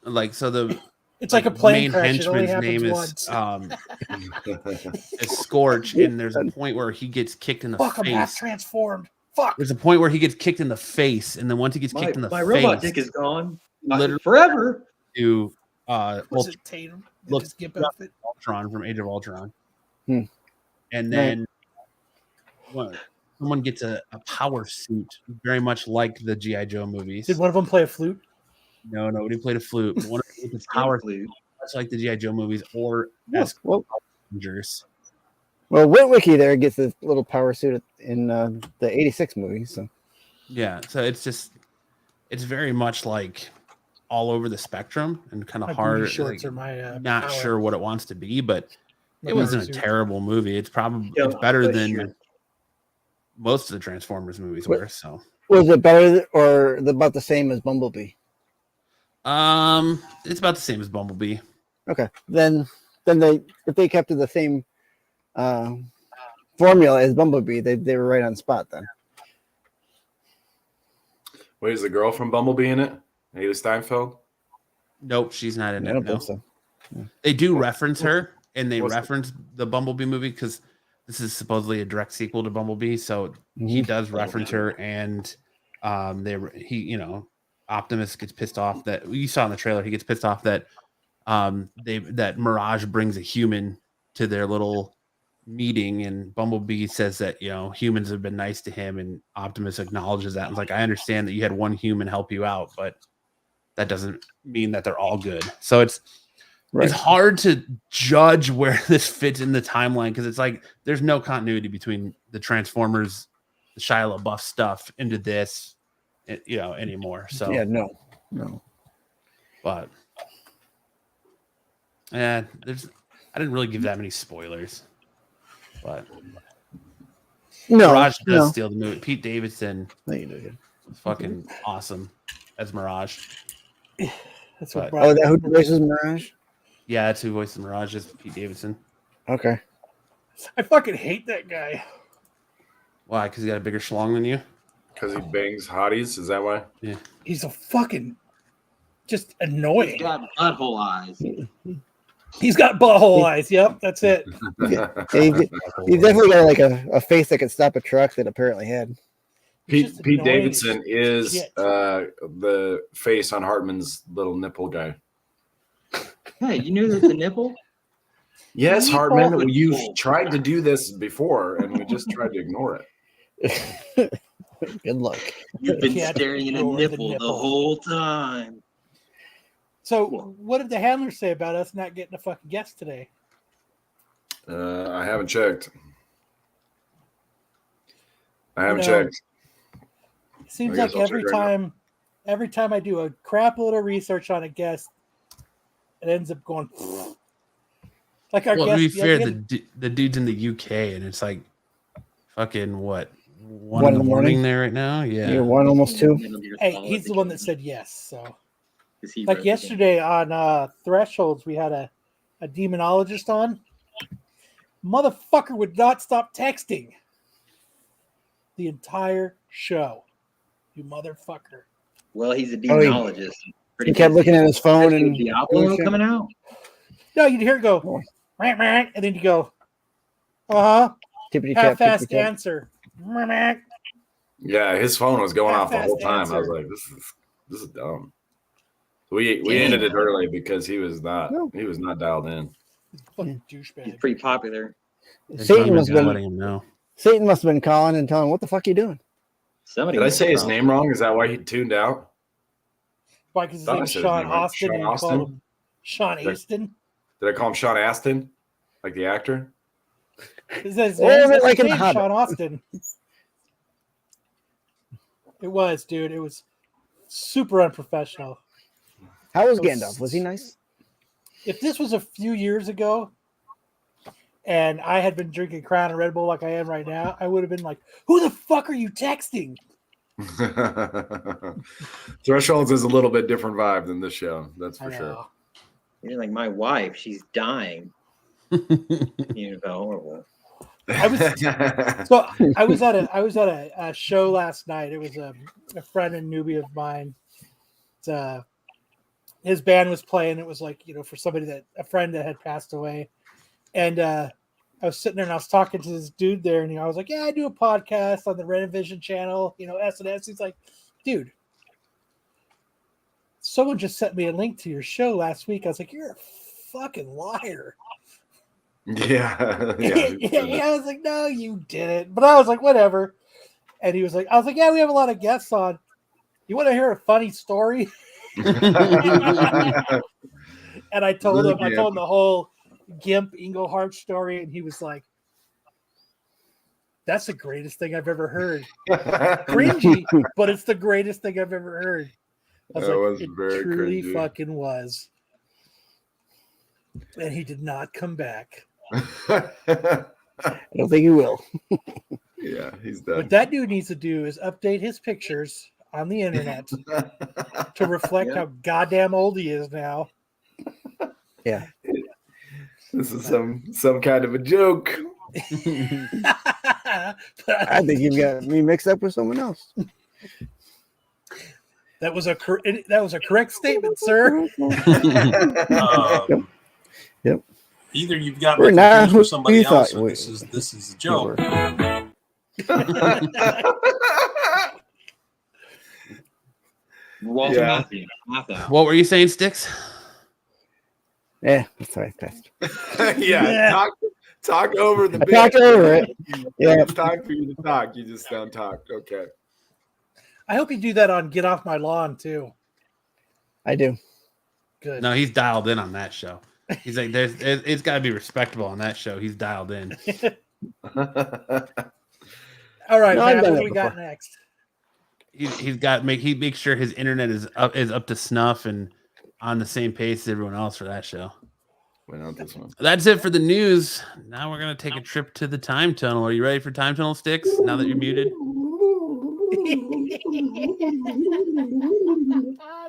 Like, so it's like a plane main crash. It only henchman's happens name once. is Scorch, and there's a point where he gets kicked in the Fuck, I'm half face. transformed. Fuck. There's a point where he gets kicked in the face, and then once he gets kicked in the my face, robot dick is gone. Literally Forever. to Was it Tatum? look, His gimp outfit? Ultron from Age of Ultron. Hmm. And then someone gets a power suit, very much like the G.I. Joe movies. Did one of them play a flute? No, nobody played a flute. But one of them gets a power suit, much like the G.I. Joe movies, or as Avengers. Well, Witwicky there gets a little power suit in the 86 movie. So yeah, so it's very much like all over the spectrum and kind of My hard. booty shorts like, are my not power. sure what it wants to be, but My it wasn't a power suit. terrible movie. It's probably it's better than most of the Transformers movies were. So was it better or about the same as Bumblebee? it's about the same as Bumblebee. Okay, then if they kept to the same formula as Bumblebee, they were right on spot then. Wait, is the girl from Bumblebee in it? Ada Steinfeld? Nope, she's not in I it. don't No. think so. They do reference her, and they what's reference the Bumblebee movie because this is supposedly a direct sequel to Bumblebee. So he does reference her, and Optimus gets pissed off that you saw in the trailer. He gets pissed off that that Mirage brings a human to their little meeting, and Bumblebee says that humans have been nice to him, and Optimus acknowledges that and is like, I understand that you had one human help you out, but that doesn't mean that they're all good. So it's hard to judge where this fits in the timeline because it's like there's no continuity between the Transformers, the Shia LaBeouf stuff into this, anymore. So Yeah, no. but I didn't really give that many spoilers, but Mirage does steal the movie. Pete Davidson is fucking awesome as Mirage. That's what Oh, that who voices Mirage? Yeah, that's who voices Mirage is Pete Davidson. Okay. I fucking hate that guy. Why? Because he got a bigger schlong than you? Because he bangs hotties? Is that why? Yeah. He's a fucking just annoying. He's got butthole eyes. He's got butthole eyes. Yep, that's it. He definitely got like a face that could stop a truck that apparently had. Pete Davidson is the face on Hartman's little nipple guy. Hey, you knew there's a nipple? Yes, Nipple. Hartman. You've tried to do this before, and we just tried to ignore it. Good luck. You've been Can't staring at a ignore the nipple the nipple. whole time. So, what did the handlers say about us not getting a fucking guest today? I haven't checked. I haven't checked. It seems I like guess I'll check right every time I do a crap load of research on a guest, it ends up going like our Well, guest. to be fair, the dude's in the UK, and it's like fucking what 1 in the morning there right now. Yeah, You're 1, almost 2. Hey, he's the one that said yes. So Like yesterday on Thresholds, we had a demonologist on. Motherfucker would not stop texting the entire show. You motherfucker. Well, he's a demonologist. He kept looking at his phone and Diablo coming out. No, you'd hear it go, "Meow, meow," and then you go, tippity tap, half-assed tippity tap. answer. Meow, meow. Yeah, his phone was going off the whole Half-assed time. I was answer. like, this is dumb. We ended it early because he was not dialed in. Fucking He's douchebag. pretty popular. Satan must have letting been him know. Satan must have been calling and telling him, what the fuck you doing? Somebody Did I was say his wrong. name wrong? Is that why he tuned out? Why? Because his Thought I name's said his Sean name right. Austin. Sean and you call Austin? him Sean Aston. Did I call him Sean Astin? Like the actor? Is that his Oh, name? That's like his in The name, Hobbit. Sean Austin. It was, dude. It was super unprofessional. How was Gandalf? Was he nice? If this was a few years ago and I had been drinking Crown and Red Bull like I am right now, I would have been like, who the fuck are you texting? Thresholds is a little bit different vibe than this show. That's I for sure. know. You're like my wife. She's dying. You know, horrible. I was at a show last night. It was a friend and newbie of mine. His band was playing. It was like, for a friend that had passed away. And I was sitting there and I was talking to this dude there, and I was like, yeah, I do a podcast on the Renovision channel, SNS. He's like, dude, someone just sent me a link to your show last week. I was like, you're a fucking liar. Yeah. I was like, no, you didn't. But I was like, whatever. And he was like, I was like, yeah, we have a lot of guests on. You want to hear a funny story? And I told him the whole Gimp Englehart story, and he was like, that's the greatest thing I've ever heard. Cringy, but it's the greatest thing I've ever heard. I was like, it very truly cringy. fucking was. And he did not come back. I don't think he will. Yeah, he's done. What that dude needs to do is update his pictures on the internet to reflect how goddamn old he is now. Yeah. This is some kind of a joke. I think you've got me mixed up with someone else. That was a correct statement, sir. Yep. Either you've got We're me not confused with who somebody you else, thought or we- this is a joke. Walter Yeah. Matthew. What were you saying, Sticks? Yeah, that's right. Best. Yeah. Talk over the bit. Talk over it. Yeah. It's time for you to talk. You just don't talk. Okay. I hope you do that on Get Off My Lawn too. I do. Good. No, he's dialed in on that show. He's like, it's got to be respectable on that show. He's dialed in. All right, No, I've Matt, done what it do we got before. next? He makes sure his internet is up to snuff and on the same pace as everyone else for that show. Wait out this one. That's it for the news. Now we're gonna take a trip to the time tunnel. Are you ready for time tunnel, Sticks? Now that you're muted. I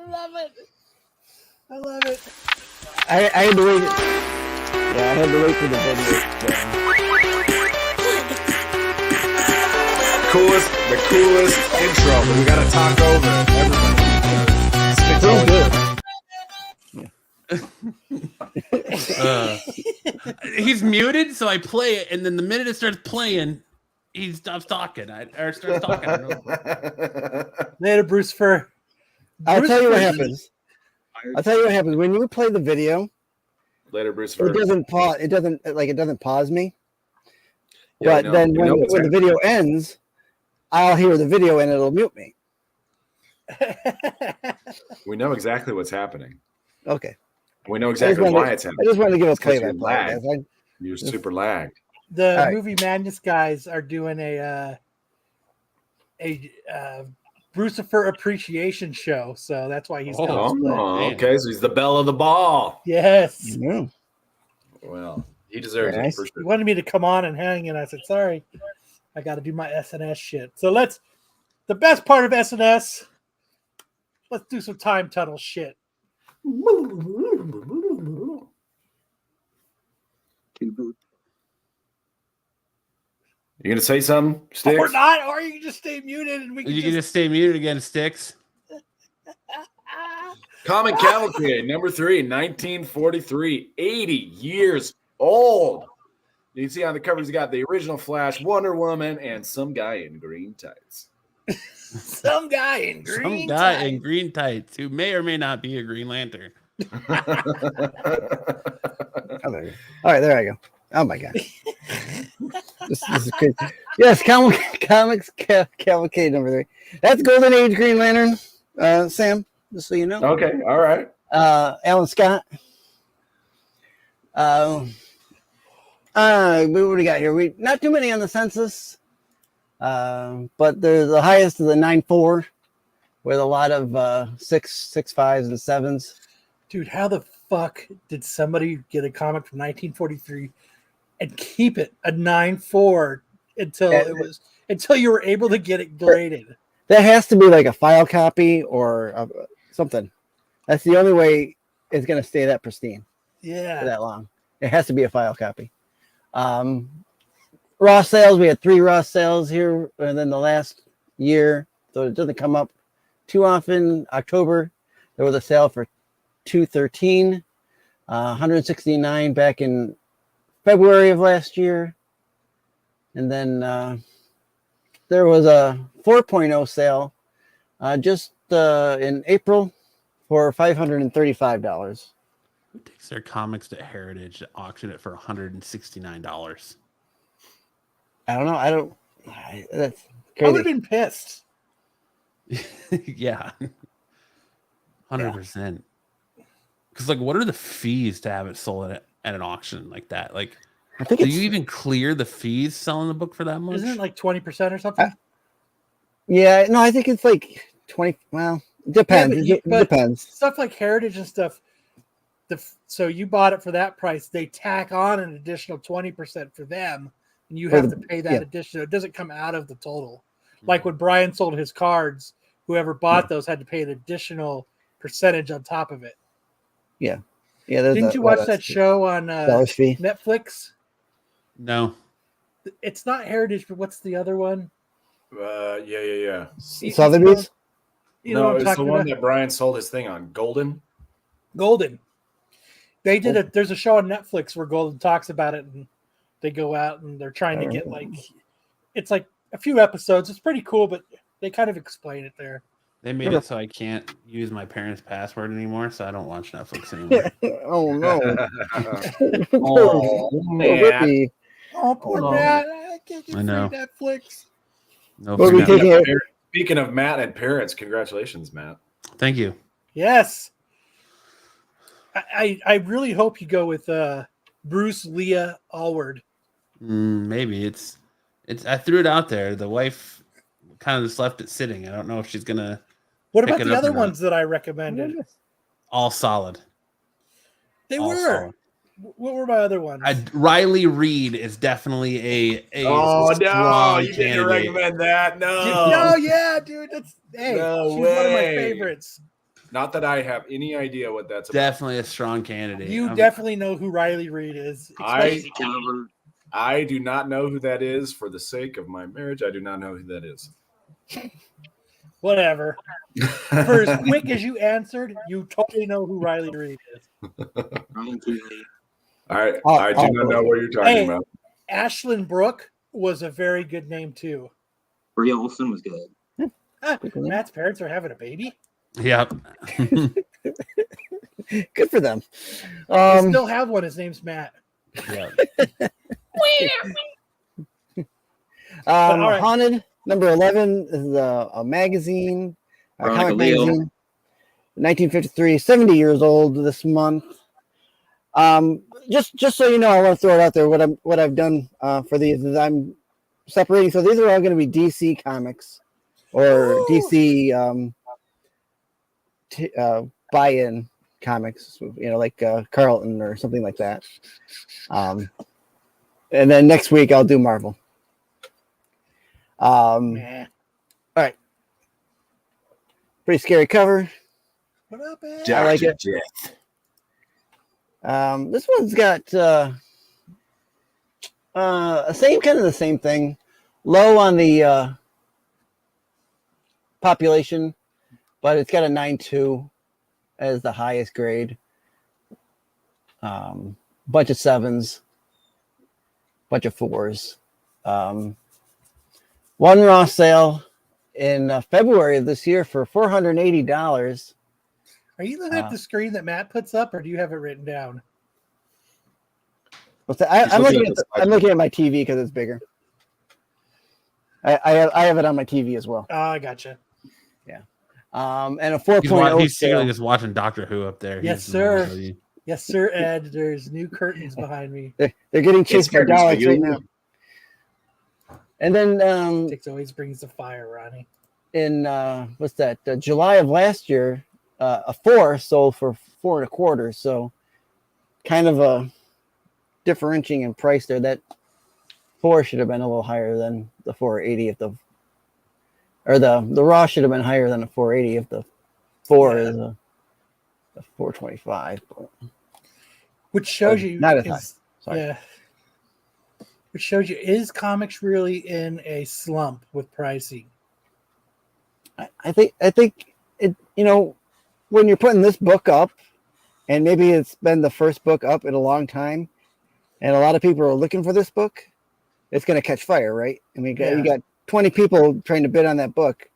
love it. I love it. I had to wait. Yeah, I had to wait for the The coolest intro, but we gotta talk over it. Everybody. He's muted, so I play it, and then the minute it starts playing, he stops talking. Starts talking. I don't know. Later, Bruce Fur. I'll Bruce tell you what Fur- happens. When you play the video. Later, Bruce. It doesn't pause. It doesn't pause me. Yeah, But then when the video ends, I'll hear the video and it'll mute me. We know exactly what's happening. Okay. We know exactly why it's I happening. just wanted to give a It's 'cause play you're lagged. You're super lagged. The All right. Movie Madness guys are doing a Brucifer appreciation show, so that's why he's Oh. split. Oh, okay. So he's the belle of the ball. Yes. Yeah. Well, he deserves Very it for He sure. wanted me to come on and hang, and I said, sorry, I got to do my SNS shit. So the best part of SNS, let's do some time tunnel shit. You gonna say something, Sticks? Or not, or you can just stay muted and we can You can just stay muted again, Sticks. Comic Cavalcade, number 3, 1943, 80 years old. You can see on the cover he's got the original Flash, Wonder Woman, and some guy in green tights. Some guy in green tights. Green tights who may or may not be a Green Lantern. Oh, there you go. All right, there I go. Oh my god, this is crazy. Yes, comics cavalcade number 3. That's Golden Age Green Lantern. Sam, just so you know. Okay, all right. Alan Scott. What do we got here? We not too many on the census, but the highest is the 9.4, with a lot of 6.5s and 7s. Dude, how the fuck did somebody get a comic from 1943 and keep it a 9.4 until you were able to get it graded? That has to be like a file copy or something. That's the only way it's going to stay that pristine for Yeah. that long. It has to be a file copy. Raw sales, we had 3 raw sales here within the last year, so it doesn't come up too often. October, there was a sale for $213, 169 back in February of last year, and then there was a 4.0 sale just in April for $535. Who takes their comics to Heritage to auction it for $169? I don't know. That's I would crazy. have been pissed. Yeah. 100%. Because, like, what are the fees to have it sold at an auction like that? Like, I think do it's you even clear the fees selling the book for that much? Isn't it like 20% or something? yeah. No, I think it's like 20. Well, it depends. Yeah, It depends. Stuff like Heritage and stuff. So you bought it for that price. They tack on an additional 20% for them, and you have to pay that additional. It doesn't come out of the total. Like when Brian sold his cards, whoever bought those had to pay an additional percentage on top of it. Yeah. Didn't you watch that show on fee? Netflix? No. It's not Heritage, but what's the other one? Yeah. Sotheby's? You know No, what I'm it's the talking one about? that Brian sold his thing on. Golden. They did it. There's a show on Netflix where Golden talks about it, and they go out and they're trying to get it's like a few episodes. It's pretty cool, but they kind of explain it there. They made it so I can't use my parents' password anymore, so I don't watch Netflix anymore. Oh no! Oh, man. Rippy. Oh, poor Oh. Matt! I can't get I know. free Netflix. No, What are we free taking Netflix. it? Speaking of Matt and parents, congratulations, Matt. Thank you. Yes. I really hope you go with Bruce Leah Allward. Maybe it's. I threw it out there. The wife kind of just left it sitting. I don't know if she's gonna. What Pick about it the up other or not. ones that I recommended? All solid. They All were. solid. What were my other ones? Riley Reed is definitely a Oh no, strong you didn't candidate. recommend that. No, yeah, dude. That's No she's one of my way. favorites. Not that I have any idea what that's about. Definitely a strong candidate. You I'm- definitely know who Riley Reed is. I do not know who that is. For the sake of my marriage, I do not know who that is. Whatever. For as quick as you answered, you totally know who Riley Reed is. I do not know what you're talking about. Ashlyn Brooke was a very good name too. Brie Olson was good. Matt's parents are having a baby. Yep. Good for them. They still have one. His name's Matt. Yeah. all right. Haunted number 11 is a magazine, a Veronica comic Leo. magazine. 1953, 70 years old this month. Just so you know, I want to throw it out there. What I've done for these is I'm separating. So these are all going to be DC comics or DC buy-in comics. You know, like Carlton or something like that. And then next week I'll do Marvel. Nah. All right. Pretty scary cover. What up, Ed? I like it. Death. This one's got the same thing. Low on the population, but it's got a 9.2 as the highest grade. Bunch of 7s, bunch of 4s. One raw sale in February of this year for $480. Are you looking at the screen that Matt puts up, or do you have it written down? What's that? I'm looking at my TV because it's bigger. I have it on my TV as well. Oh, I gotcha. Yeah. And a 4.0. He's secretly just watching Doctor Who up there. Yes, sir. Yes, sir, Ed. There's new curtains behind me. They're getting chased by dogs right now. And then Dix always brings the fire, Ronnie. in July of last year, a 4 sold for $4.25. So kind of a differentiating in price there. That 4 should have been a little higher than the 480 if the raw should have been higher than the 480 if the 4 is a 425. But, which shows you not as high. Sorry. Yeah. Which shows you, is comics really in a slump with pricing? I think it, when you're putting this book up, and maybe it's been the first book up in a long time, and a lot of people are looking for this book, it's going to catch fire, right? I mean, you got 20 people trying to bid on that book,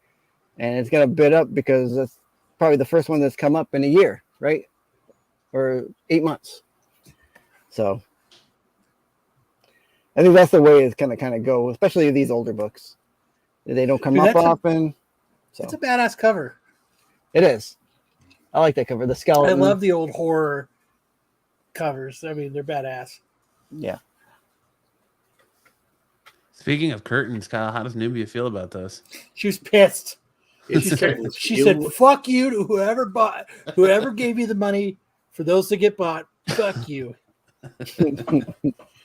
and it's going to bid up because that's probably the first one that's come up in a year, right? Or 8 months. So I think that's the way it's going to kind of go, especially these older books. They don't come up often. So it's a badass cover. It is. I like that cover. The skeleton. I love the old horror covers. I mean, they're badass. Yeah. Speaking of curtains, Kyle, how does Nubia feel about this? She was pissed. She said, "Fuck you to whoever gave you the money for those to get bought. Fuck you."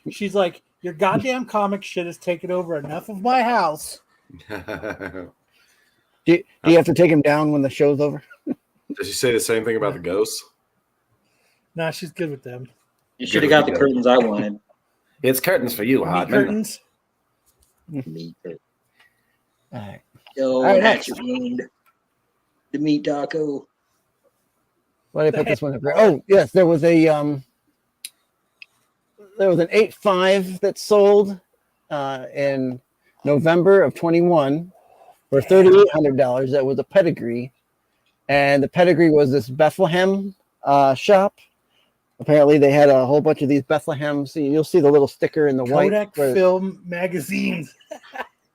She's like, "Your goddamn comic shit has taken over enough of my house." Do you have to take him down when the show's over? Does she say the same thing about the ghosts? Nah, she's good with them. You should have got the curtains I wanted. It's curtains for you, Meat Hodman. curtains. Meat curtains. All right. Yo, All right, that's next. ruined. The meat taco. Why did I put this one up there? Oh, yes, there was an 8.5 that sold in November of 21 for $3,800. That was a pedigree, and the pedigree was this Bethlehem shop. Apparently, they had a whole bunch of these Bethlehems. You'll see the little sticker in the Kodak white. film magazines.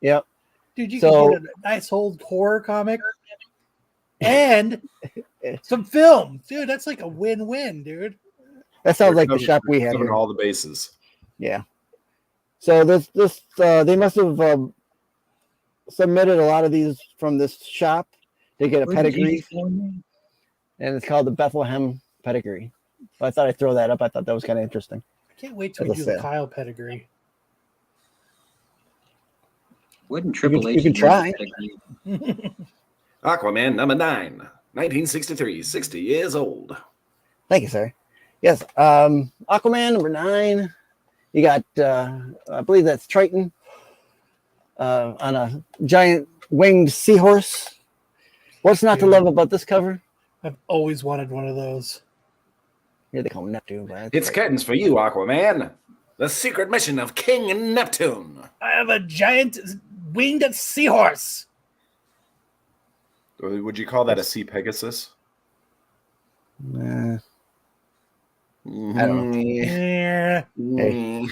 Yep. Dude, you can get a nice old horror comic and some film. Dude, that's like a win-win, dude. That sounds like the shop we had. Covering all the bases. Yeah. So this they must have submitted a lot of these from this shop to get a pedigree, and it's called the Bethlehem pedigree. So I thought I'd throw that up. I thought that was kind of interesting. I can't wait till we do the Kyle pedigree. Wouldn't Triple H? You can try. Aquaman number 9, 1963, 60 years old. Thank you, sir. Yes, Aquaman number 9. You got, I believe that's Triton on a giant winged seahorse. What's not to love about this cover? I've always wanted one of those. Here they call him Neptune. But It's curtains for you, Aquaman. The secret mission of King Neptune. I have a giant winged seahorse. Would you call that a sea Pegasus? Nah. I don't know. Yeah. Hey.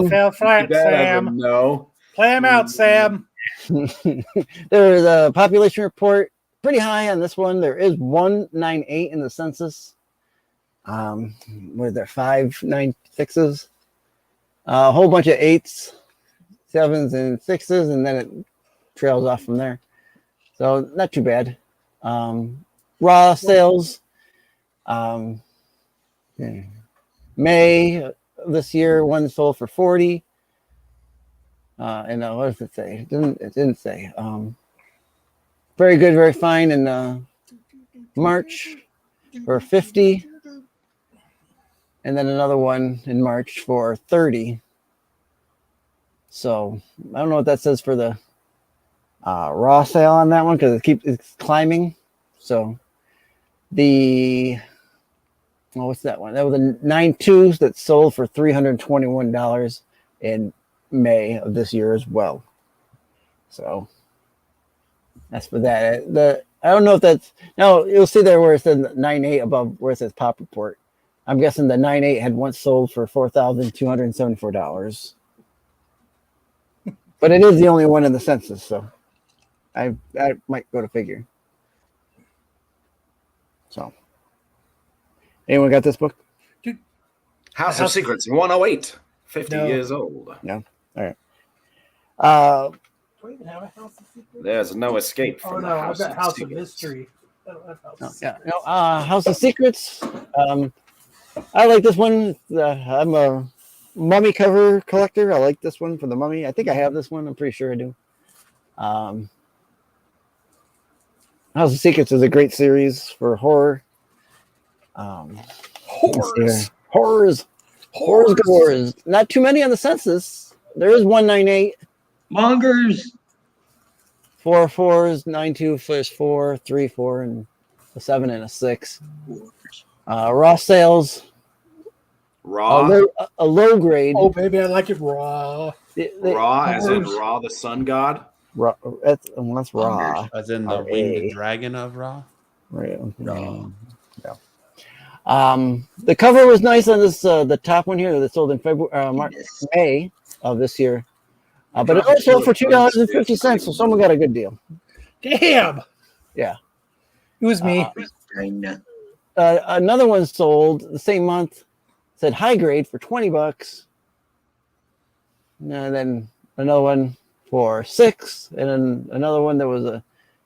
Fell flat, Sam. No. Play him out, Sam. There's a population report pretty high on this one. There is 198 in the census. Were there 596s? A whole bunch of 8s, 7s, and 6s, and then it trails off from there. So not too bad. Raw sales. May this year, one sold for 40. And what does it say? It didn't say. Very good, very fine, and March for 50. And then another one in March for 30. So I don't know what that says for the raw sale on that one because it's climbing. So what's that one? That was a 9.2s that sold for $321 in May of this year as well. So that's for that. I don't know if that's no. You'll see there where it says 9.8 above where it says Pop Report. I'm guessing the 9.8 had once sold for $4,274. But it is the only one in the census, so I might go to figure. So, anyone got this book? Dude, House of Secrets 108, 50 years old. No. All right. Do I even have a House of Secrets? There's no escape Oh from no, the I've House got of House of Secrets. Mystery. I don't have House of Yeah. Secrets. No. House of Secrets. I like this one. I'm a mummy cover collector. I like this one for the mummy. I think I have this one. I'm pretty sure I do. House of Secrets is a great series for horror. Horrors. Not too many on the census. There is 198. Mongers. 4 4s, 9.2, fish 4, 3 4, and a 7 and a 6. Raw sales. Raw. A low grade. Oh baby, I like it raw. Raw, as in Ra, the sun god. Raw. That's raw. As in the winged dragon of Ra. Right. Yeah. The cover was nice on this. The top one here that sold in May of this year. But it also sold for $2.50, so someone got a good deal. Damn. Yeah. It was me. Another one sold the same month. Said high grade for $20. And then another one for $6, and then another one that was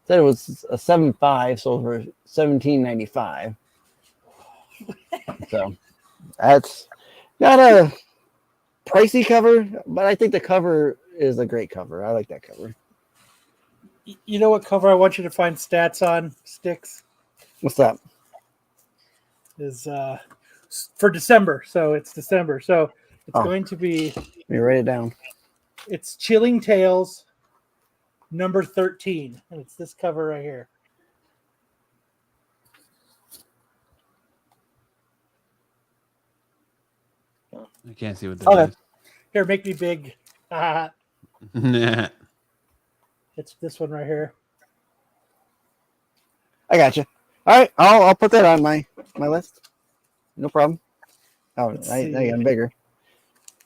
said it was a 7.5 sold for $17.95. So that's not a pricey cover, but I think the cover is a great cover. I like that cover. You know what cover I want you to find stats on, Sticks? What's that? Is for December. So it's December. So it's going to be. Let me write it down. It's Chilling Tales, number 13, and it's this cover right here. I can't see what that is. Here, make me big. Nah. It's this one right here. I got you. All right, I'll put that on my list. No problem. Oh, I'm bigger.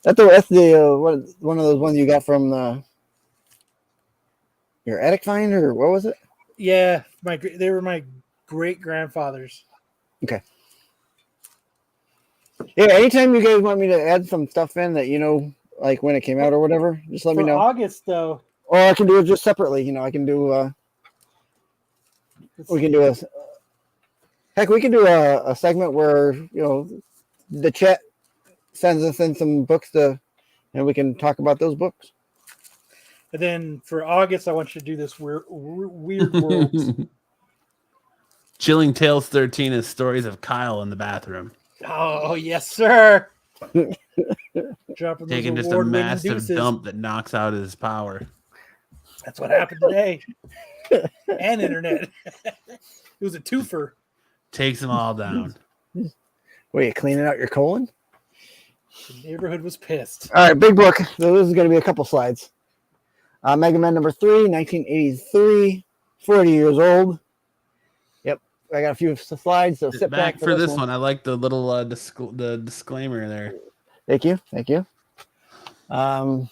That's the one of those ones you got from your attic find, or what was it? Yeah, they were my great grandfathers. Okay. Yeah, anytime you guys want me to add some stuff in that like when it came out or whatever, just let me know. August though. Or I can do it just separately. I can do. We can do we can do a segment where the chat sends us in some books and we can talk about those books. And then for August, I want you to do this weird worlds. Chilling Tales 13 is stories of Kyle in the bathroom. Oh yes, sir. Taking just a massive dump that knocks out his power. That's what happened today. And internet. It was a twofer. Takes them all down. Were you cleaning out your colon? The neighborhood was pissed. All right, big book. So this is going to be a couple slides. Mega Man number 3, 1983, 40 years old. Yep, I got a few slides. So sit back for this one. I like the little the disclaimer there. Thank you. All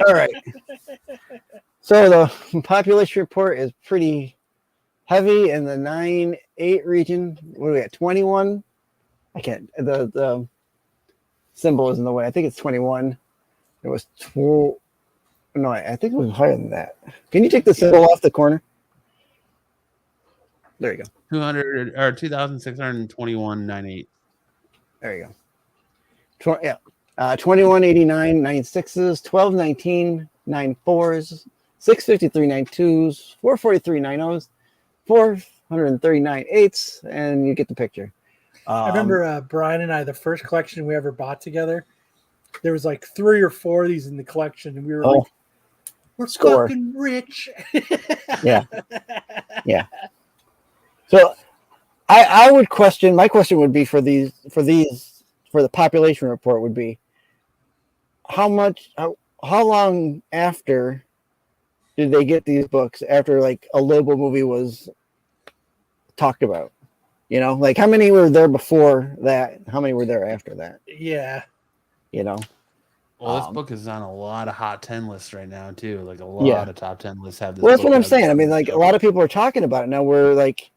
right. So the population report is pretty heavy in the 9-8 region. What do we got? 21. I can't. The symbol is in the way. I think it's 21. It was 2. No, I think it was higher than that. Can you take the symbol off the corner? There you go. 200 or 2,621.98. There you go. 2189 96s, 1219 94s, 653 92s, 443 90s, 139/8, and you get the picture. I remember Brian and I, the first collection we ever bought together, there was like 3 or 4 of these in the collection, and we were like, we're score. fucking rich. Yeah. Yeah. So I would question, my question would be for the population report would be, how long after did they get these books after like a Lobo movie was talked about? You know, like how many were there before that? How many were there after that? Yeah. You know? Well, this book is on a lot of hot 10 lists right now, too. Like a lot Yeah. of top 10 lists have this. Well, that's book what I'm out saying. I before mean, the like show. a lot of people are talking about it now. We're like,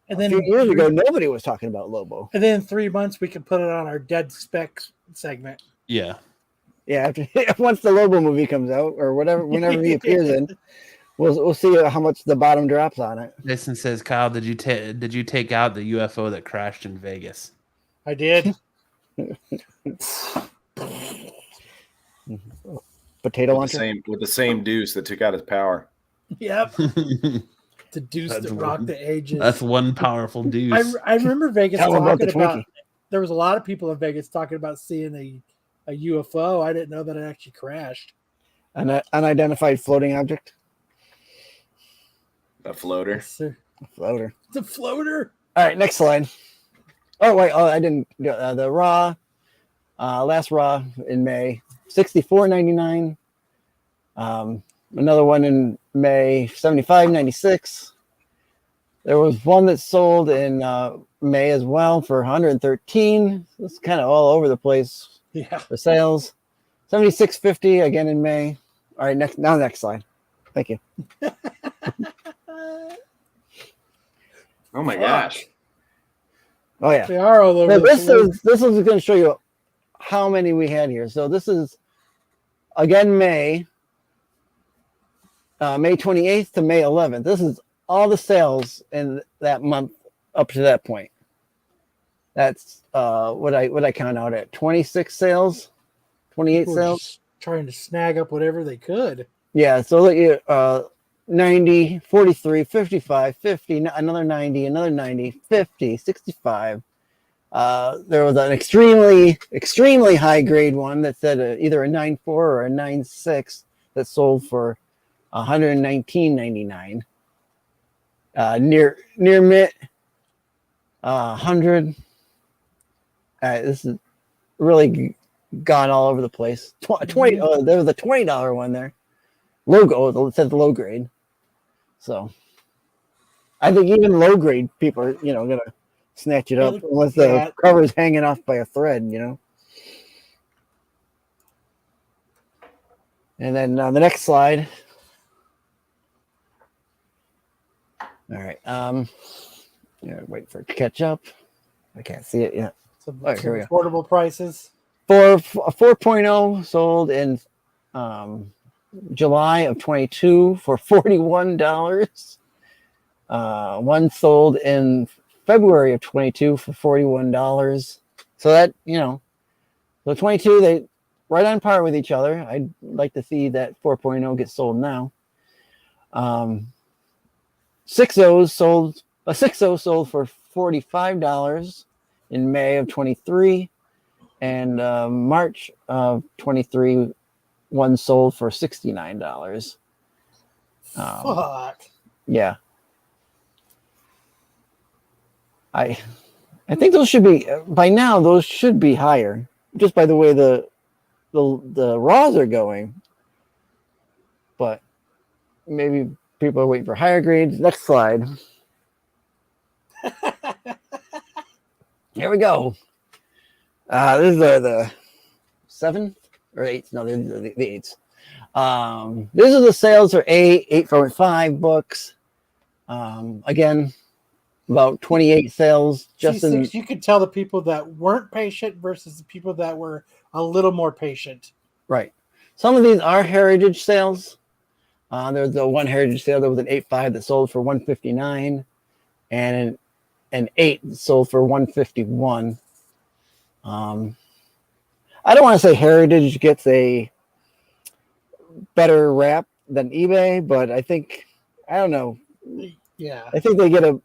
And a then few years ago, nobody was talking about Lobo. And then in 3 months, we can put it on our dead specs segment. Yeah. Yeah, after once the Lobo movie comes out or whatever, whenever he appears in, we'll see how much the bottom drops on it. Jason says, Kyle, did you take out the UFO that crashed in Vegas? I did. Potato with launcher. the same deuce that took out his power. Yep. The deuce That's that rocked the ages. That's one powerful deuce. I remember Vegas Tell 'em about talking the about. Twinkie. There was a lot of people in Vegas talking about seeing a UFO. I didn't know that it actually crashed. An unidentified floating object. A floater. Yes, sir. A floater. It's a floater. All right, next slide. Oh wait, I didn't. The Raw, last Raw in May, $64.99. Another one in May, $75.96. There was one that sold in May as well for $113. It's kind of all over the place. Yeah. For sales. $76.50 again in May. All right, next slide. Thank you. Oh my gosh. Oh yeah. They are all over. Now, the this place. is going to show you how many we had here. So this is again May 28th to May 11th. This is all the sales in that month up to that point. That's what I count out at 26 sales, 28 People were sales. just trying to snag up whatever they could. Yeah, so you 90, 43, 55, 50, another 90, another 90, 50, 65. There was an extremely high grade one that said either a 9.4 or a 9.6 that sold for $119.99. Near mint 100. This is really gone all over the place. 20. There was a $20 one there. Logo. It says low grade. So I think even low grade people are gonna snatch it up unless the cover's hanging off by a thread. And then the next slide. All right. Wait for it to catch up. I can't see it yet. Some here we go. affordable prices. For 4.0 sold in July of 22 for $41. One sold in February of 22 for $41. So that, the 22, they right on par with each other. I'd like to see that 4.0 get sold now. 6.0 sold for $45 in May of 23, and March of 23, one sold for $69. Fuck. Yeah. I think those should be by now. Those should be higher, just by the way the raws are going. But maybe people are waiting for higher grades. Next slide. Here we go. These are the 7 or 8. No, they're the 8s. These are the sales for 8.5 books. Again, about 28 sales. G6, you could tell the people that weren't patient versus the people that were a little more patient. Right. Some of these are heritage sales. There's the one heritage sale that was an 8.5 that sold for $159, and an 8 that sold for $151. I don't want to say heritage gets a better rap than eBay, but I think, I don't know. Yeah. I think they get a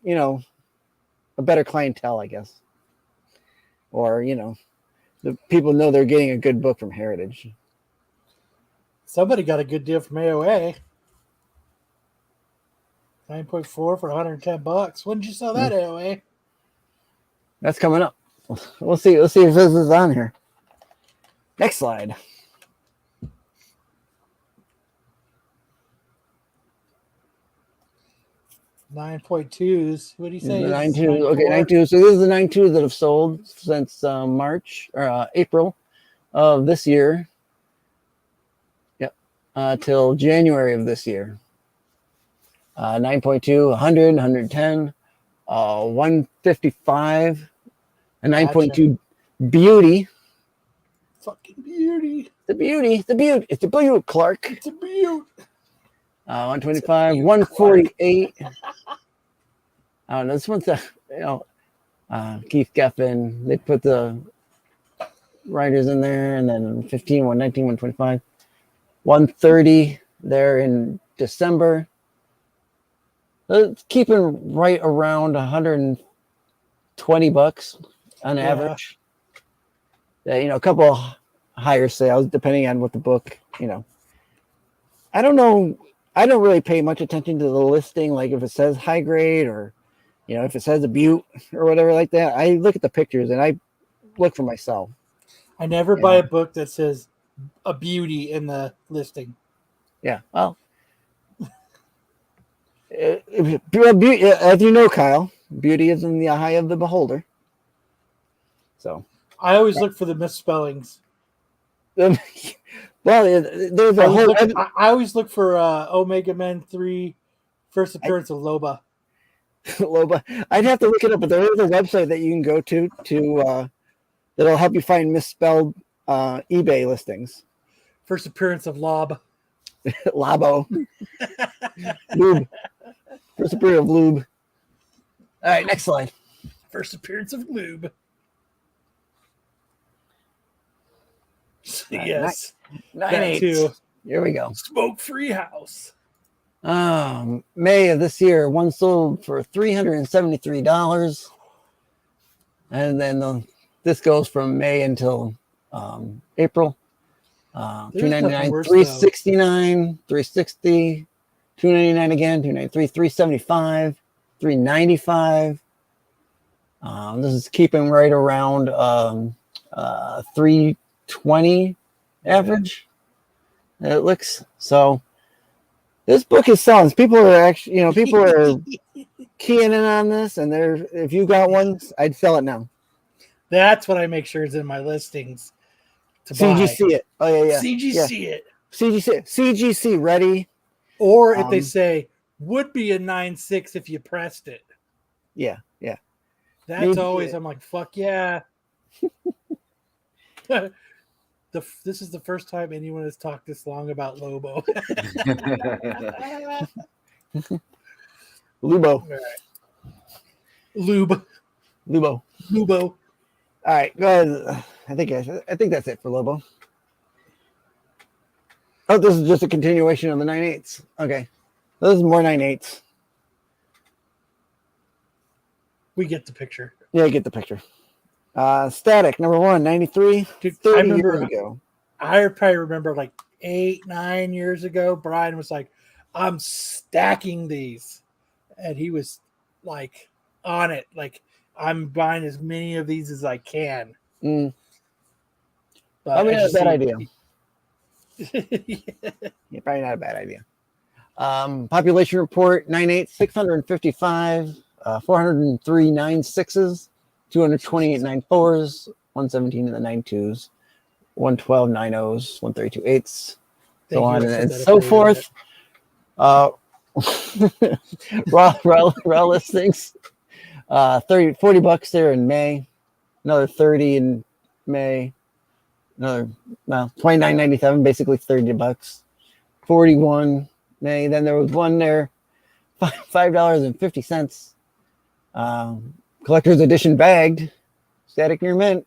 better clientele, I guess, or the people know they're getting a good book from Heritage. Somebody got a good deal from AOA. 9.4 for $110. When did you sell that, AOA? That's coming up. We'll see. Let's see if this is on here. Next slide. Nine point twos. What do you say? The This is 9.2. Okay, 9.4? 9.2. So this is the 9.2 that have sold since March or April of this year. Yep. Till January of this year. 9.2, 100, 110, 155, a 9.2 beauty. Fucking beauty. The beauty. It's a beaut, Clark. It's a beaut. 125, 148. I don't know. This one's Keith Geffen. They put the writers in there, and then 15, 119, 125, 130 there in December. It's keeping right around $120 on average. A couple higher sales depending on what the book. I don't know. I don't really pay much attention to the listing, like if it says high grade or if it says a butte or whatever like that. I look at the pictures and I look for myself. I never buy a book that says a beauty in the listing. Yeah. Well, beauty, as you know, Kyle, beauty is in the eye of the beholder. So I always look for the misspellings. well, there's a whole. I always look for Omega Men 3 first appearance of Loba. Loba. I'd have to look it up, but there is a website that you can go to that'll help you find misspelled eBay listings. First appearance of Lob. Labo. Lube. First appearance of lube. All right, next slide. First appearance of lube. Yes. 9.8. Here we go. Smoke-free house. May of this year, one sold for $373. And then this goes from May until April. $299, $369, $360, $299 again, $293, $375, $395. This is keeping right around $320 average. It looks so. This book is selling. People are actually, people are keying in on this, and if you got one, I'd sell it now. That's what I make sure is in my listings. CGC it. Oh yeah. CGC it. CGC ready. Or if they say would be a 9.6 if you pressed it. Yeah. That's always. I'm like, fuck yeah. This is the first time anyone has talked this long about Lobo. Lubo. Right. Lubo. All right, go ahead. I think that's it for Lobo. Oh, this is just a continuation of the 9.8s. Okay, this is more 9.8s. We get the picture. Yeah, get the picture. Static number 1, 93. Dude, 30 I remember years ago. I probably remember like 8-9 years ago. Brian was like, "I'm stacking these," and he was like on it. Like, I'm buying as many of these as I can. Probably not a bad idea. Yeah, probably not a bad idea. Population report 9.8, 655, 403 9.6s, 228 9.4s, 117 in the 9.2s, 112 9.0s, 132 8s, so on and so forth. Raw listings. $40 there in May, another 30 in May, another $29.97, basically $30. 41 May. Then there was one there, $5.50. Collector's edition bagged, static near mint,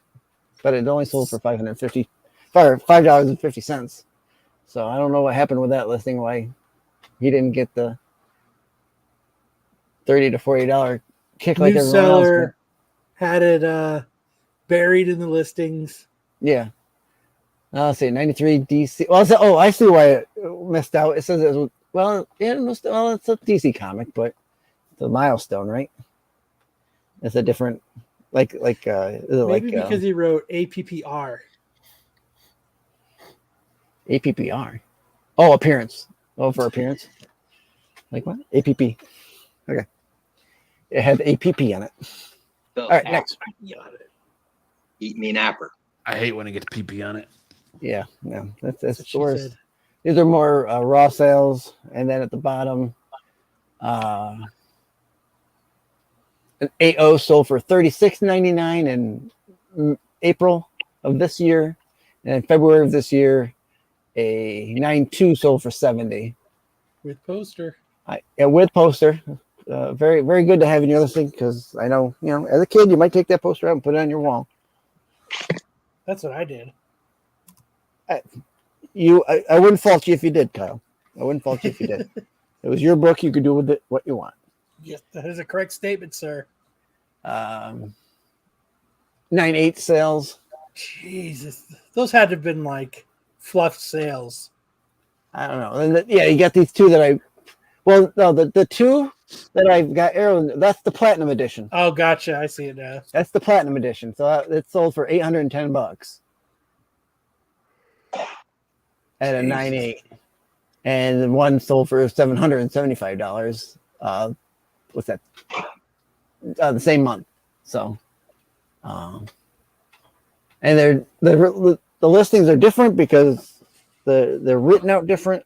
but it only sold for $5.50. So I don't know what happened with that listing. Why he didn't get the $30 to $40 kick New like everyone seller else. had it buried in the listings. Yeah. I'll say 93 DC. Well, I see why it missed out. It says it was, it's a DC comic, but it's a milestone, right? It's a different, is it Maybe because he wrote APPR. APPR. Oh, appearance. Oh, for appearance. Like what? APP. Okay. It had APP on it. So, All right, next. Eat me an apper. I hate when it gets PP on it. Yeah, no, that's That's the what she worst. said. These are more raw sales, and then at the bottom, an 8.0 sold for $36.99 in April of this year, and in February of this year, a 9.2 sold for $70 With poster. with poster. Very, very good to have in your listing because I know, as a kid, you might take that poster out and put it on your wall. That's what I did. I wouldn't fault you if you did, Kyle. I wouldn't fault you if you did. It was your book. You could do with it what you want. Yes, that is a correct statement, sir. 9.8 sales. Jesus. Those had to have been like fluff sales. I don't know. And you got these two that the two that I've got arrow. That's the platinum edition. Oh, gotcha. I see it now. That's the platinum edition. So it sold for $810 at a 9.8, and one sold for $775. What's that? The same month. So, and the listings are different because they're written out different.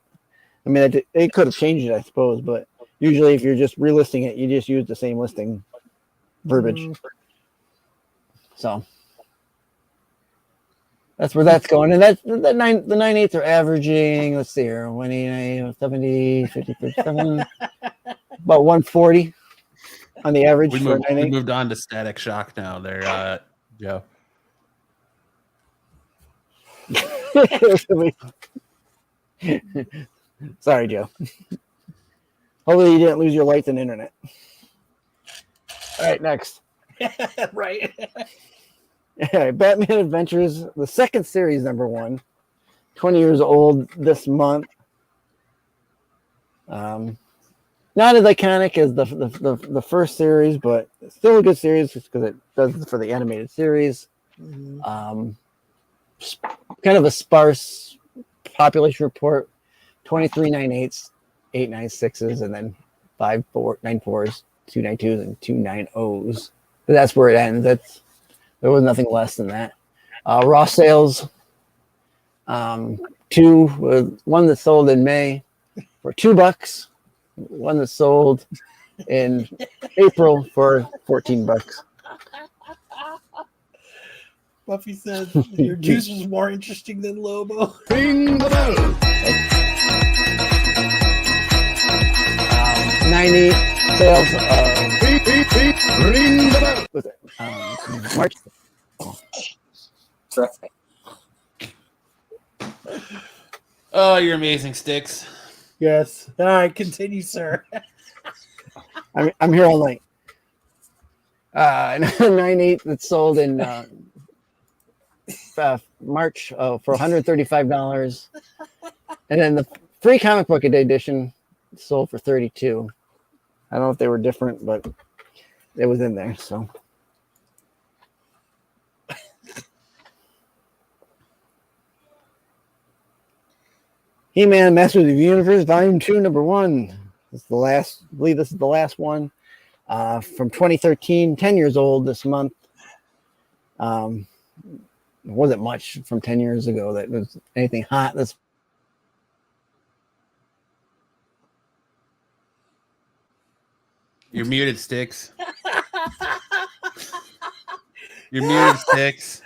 I mean, they could have changed it, I suppose, but usually if you're just relisting it, you just use the same listing verbiage. So that's where that's going. And the 9.8s are averaging, let's see here, 189, 70, 50, 57, about 140 on the average. We moved on to Static Shock now there, Joe. Sorry, Joe. Hopefully you didn't lose your lights and internet. All right, next. Right. All right, Batman Adventures, the second series, #1, 20 years old this month. Not as iconic as the first series, but still a good series because it does it for the animated series. Kind of a sparse population report: 23 9.8s, 8 9.6s, and then 5 9.4s, 2 9.2s, and 2 9.0s. But that's where it ends. There was nothing less than that. Raw sales, one that sold in May for $2, one that sold in April for $14. Buffy said your juice was more interesting than Lobo. Ring the bell. 98 sales. Ring the bell. What's it? March. Oh, you're amazing, Sticks. Yes. All right, continue, sir. I'm here all night. 98 that sold in March for $135, and then the free comic book edition sold for $32. I don't know if they were different, but it was in there. So, He-Man Masters of the Universe, Volume 2, #1. This is the last. I believe this is the last one from 2013. 10 years old this month. It wasn't much from 10 years ago that was anything hot. You're muted, Sticks. You're muted, Sticks.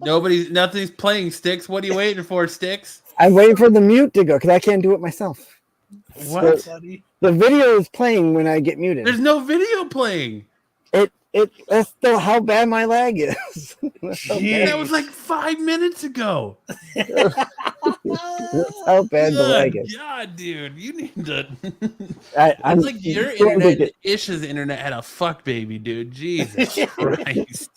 Nothing's playing, Sticks. What are you waiting for, Sticks? I'm waiting for the mute to go because I can't do it myself. What, buddy? The video is playing when I get muted. There's no video playing. It That's still how bad my leg is. That's how bad- That was like 5 minutes ago. that's how bad the leg Good is. God, dude, you need to. I'm It's like your going to internet, get- Ish's internet had a fuck baby, dude. Jesus Christ.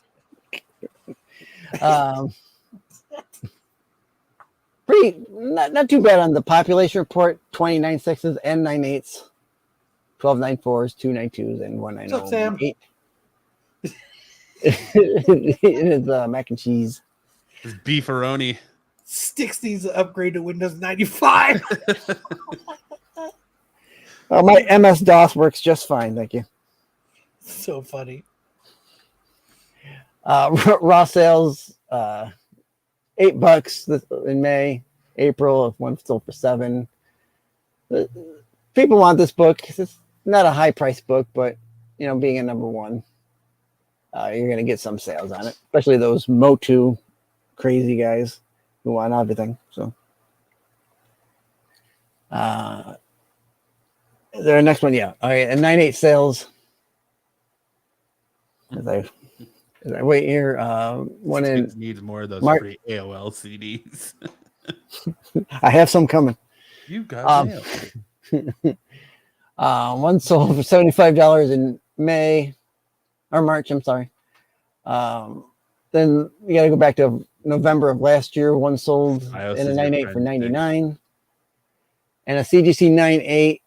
Pretty not too bad on the population report. 29 sixes and 9 eights, 12 9 4s, 2 9 2s, and 1 9 What's up, Sam? 8. It is mac and cheese. It's beefaroni. Sticks needs to upgrade to Windows 95. My MS DOS works just fine, thank you. So funny. Raw sales, $8 in May, April, one sold for $7. People want this book. It's not a high price book, but being a number one, you're going to get some sales on it, especially those Motu crazy guys who want everything. So, their next one, yeah. All right, and 9.8 sales. As I wait here, one in needs more of those free AOL CDs. I have some coming. You got mail. One sold for $75 in May or March. I'm sorry. Then you got to go back to November of last year. One sold in a 9.8 for $99, and a CGC 9.8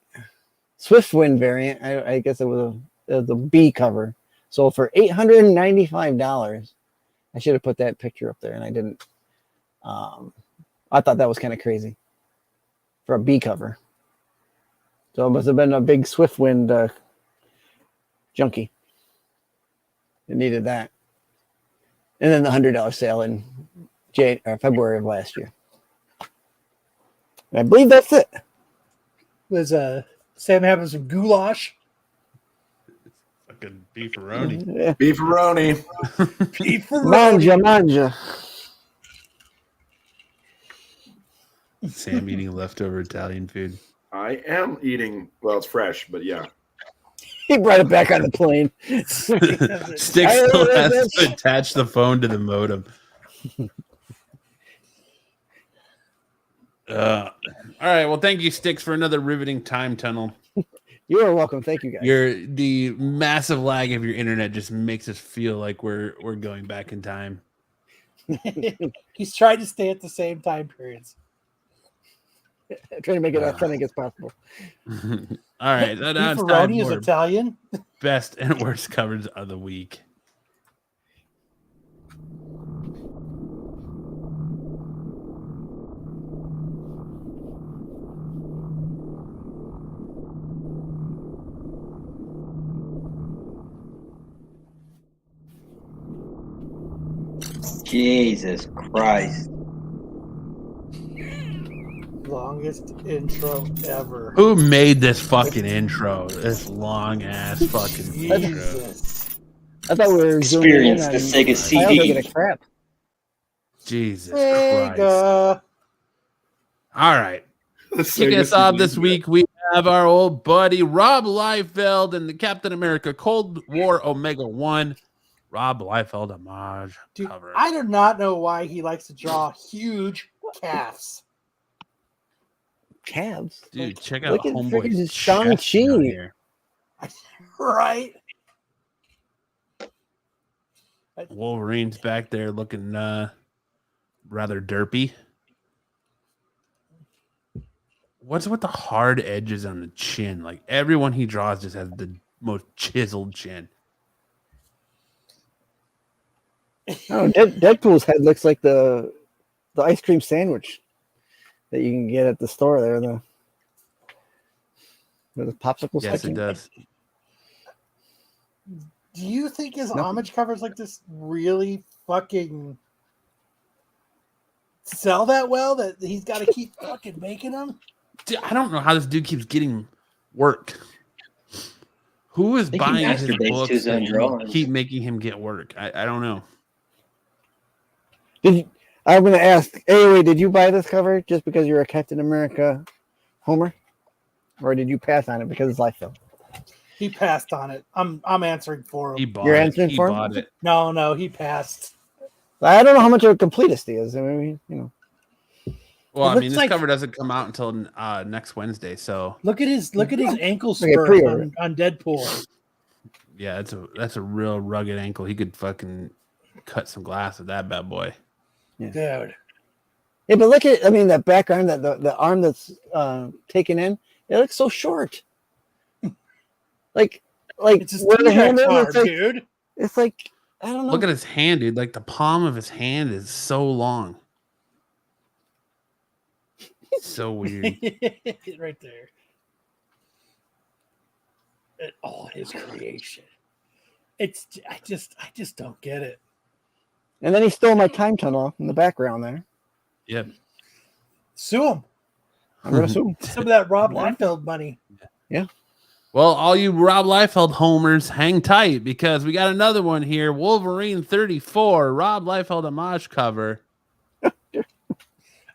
Swiftwind variant. I guess it was a B cover. Sold for $895. I should have put that picture up there, and I didn't. I thought that was kind of crazy for a B cover. So it must have been a big Swiftwind junkie. It needed that. And then the $100 sale in February of last year. And I believe that's it. Was Sam having some goulash? Fucking beefaroni. Yeah. Beefaroni. Manja. Sam eating leftover Italian food. I am eating. Well, it's fresh, but yeah. He brought it back on the plane. Sticks still has to attach the phone to the modem. All right. Well, thank you, Sticks, for another riveting time tunnel. You are welcome. Thank you, guys. The massive lag of your internet just makes us feel like we're going back in time. He's trying to stay at the same time periods. Trying to make it authentic as possible. All right. Now it's time Beefaroni is for Italian. best and worst coverage of the week. Jesus Christ. Longest intro ever. Who made this fucking intro? This long ass fucking intro. Jesus. I thought we were Experience the Sega CD. Get a crap. Jesus Christ. Sega. All right. Kicking us off this week, we have our old buddy Rob Liefeld and the Captain America Cold War Omega 1. Rob Liefeld homage cover. I do not know why he likes to draw huge calves. Calves? Dude, check out Look at Homeboy's freaking chest Shang-Chi. down here. Right? Wolverine's back there looking rather derpy. What's with the hard edges on the chin? Like everyone he draws just has the most chiseled chin. Oh, Deadpool's head looks like the ice cream sandwich that you can get at the store there. The popsicle. Yes, sticking. it does. Do you think his No. homage covers like this really fucking sell that well that he's got to keep fucking making them? Dude, I don't know how this dude keeps getting work. Who is think he buying his masturbates to books his own and drawings. keep making him get work? I don't know. I'm going to ask, anyway, did you buy this cover just because you're a Captain America homer? Or did you pass on it because it's Liefeld? He passed on it. I'm answering for him. He bought You're it. answering He for him? bought it. No, he passed. I don't know how much of a completist he is. I mean, Well, It I mean, looks this like- cover doesn't come out until next Wednesday, so Look at his ankle Okay, spur pre-order. on Deadpool. yeah, that's a real rugged ankle. He could fucking cut some glass with that bad boy. Dude. yeah, but look at, I mean, that background, that the arm that's taken in, it looks so short. Like It's his where the hand is, arm, it's like, dude. it's like, I don't know. Look at his hand, dude. Like the palm of his hand is so long. So weird. Right there. And all his creation. It's I just don't get it. And then he stole my time tunnel in the background there. Yep. Sue him. I'm gonna assume. Some of that Rob Liefeld money. Well, all you Rob Liefeld homers, hang tight because we got another one here. Wolverine 34, Rob Liefeld homage cover.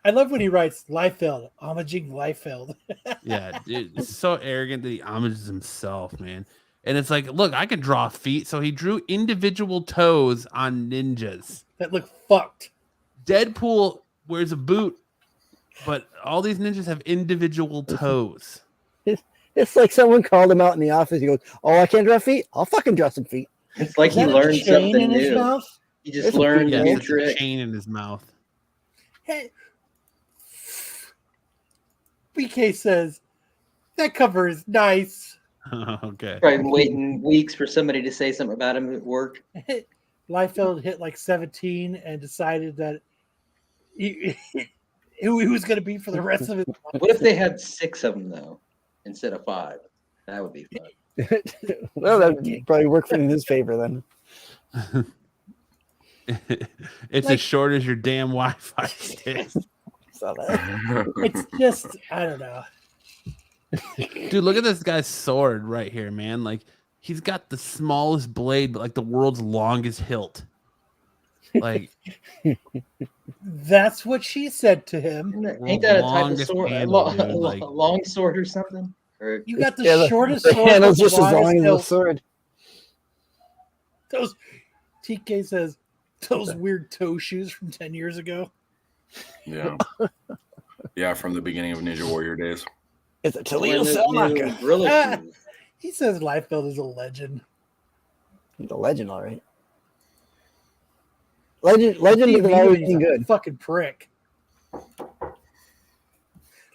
I love when he writes Liefeld, homaging Liefeld. Yeah, dude, it's so arrogant that he homages himself, man. And it's like, look, I can draw feet. So he drew individual toes on ninjas. That look fucked. Deadpool wears a boot, but all these ninjas have individual toes. It's like someone called him out in the office. He goes, "Oh, I can't draw feet. I'll fucking draw some feet." It's like Is he that a learned chain something in his new. mouth? He just It's a learned Yeah, a new it's a trick. chain in his mouth. Hey, BK says that cover is nice. Okay. Probably been waiting weeks for somebody to say something about him at work. Liefeld hit like 17 and decided that who he was going to be for the rest of his life. What if they had 6 of them though, instead of 5? That would be fun. Well, that would probably work in his favor then. It's Like- as short as your damn Wi-Fi stick. Saw that. It's just, I don't know. Dude, look at this guy's sword right here, man. Like he's got the smallest blade, but like the world's longest hilt. Like That's what she said to him. Ain't that a type of Longest sword? handle, dude, like- A long sword or something? Or You got the Yeah, shortest the sword. handle's with just as longest long as the hilt. sword. Those TK says those weird toe shoes from 10 years ago. Yeah. Yeah, from the beginning of Ninja Warrior days. It's a one Toledo of those Salamaca. new gorilla shoes. He says Liefeld is a legend. He's a legend, all right. Legend Steve doesn't always Eaton's mean a good. fucking prick.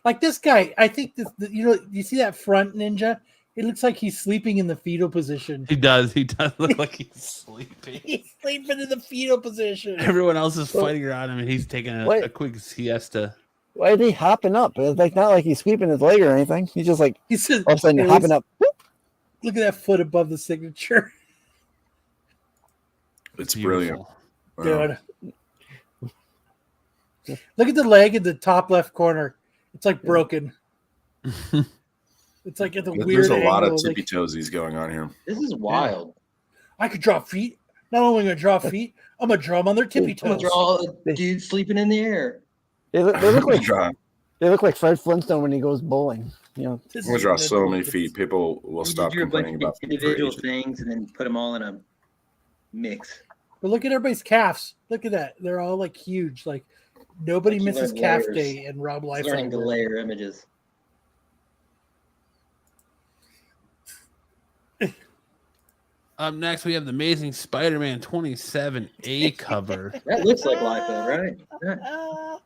Like this guy, I think this. You see that front ninja? It looks like he's sleeping in the fetal position. he does look like he's sleeping. He's sleeping in the fetal position. Everyone else is fighting around him, and he's taking Wait. a quick siesta. Why is he hopping up? It's like not like he's sweeping his leg or anything. He's just like He says, all of a sudden "Hey, hopping up. Look at that foot above the signature, It's brilliant. Beautiful. dude. Look at the leg in the top left corner. It's like broken. It's like at the weird There's a lot of angle, like, tippy toesies going on here. This is wild. I could draw feet. Not only gonna draw feet, I'm gonna draw them on their tippy I'm gonna toes. draw a dude sleeping in the air. They look like I'm they look like Fred Flintstone when he goes bowling. You know, This gonna is draw what so it many is. feet. People will You stop drew a bunch complaining of about feet for individual ages. things and then put them all in a mix. But look at everybody's calves. Look at that. They're all like huge. Like nobody Like you misses learn calf layers. day in Rob It's learning to Liefeld. layer images. Up next, we have the Amazing Spider-Man 27A cover. That looks like Liefeld, right? Yeah.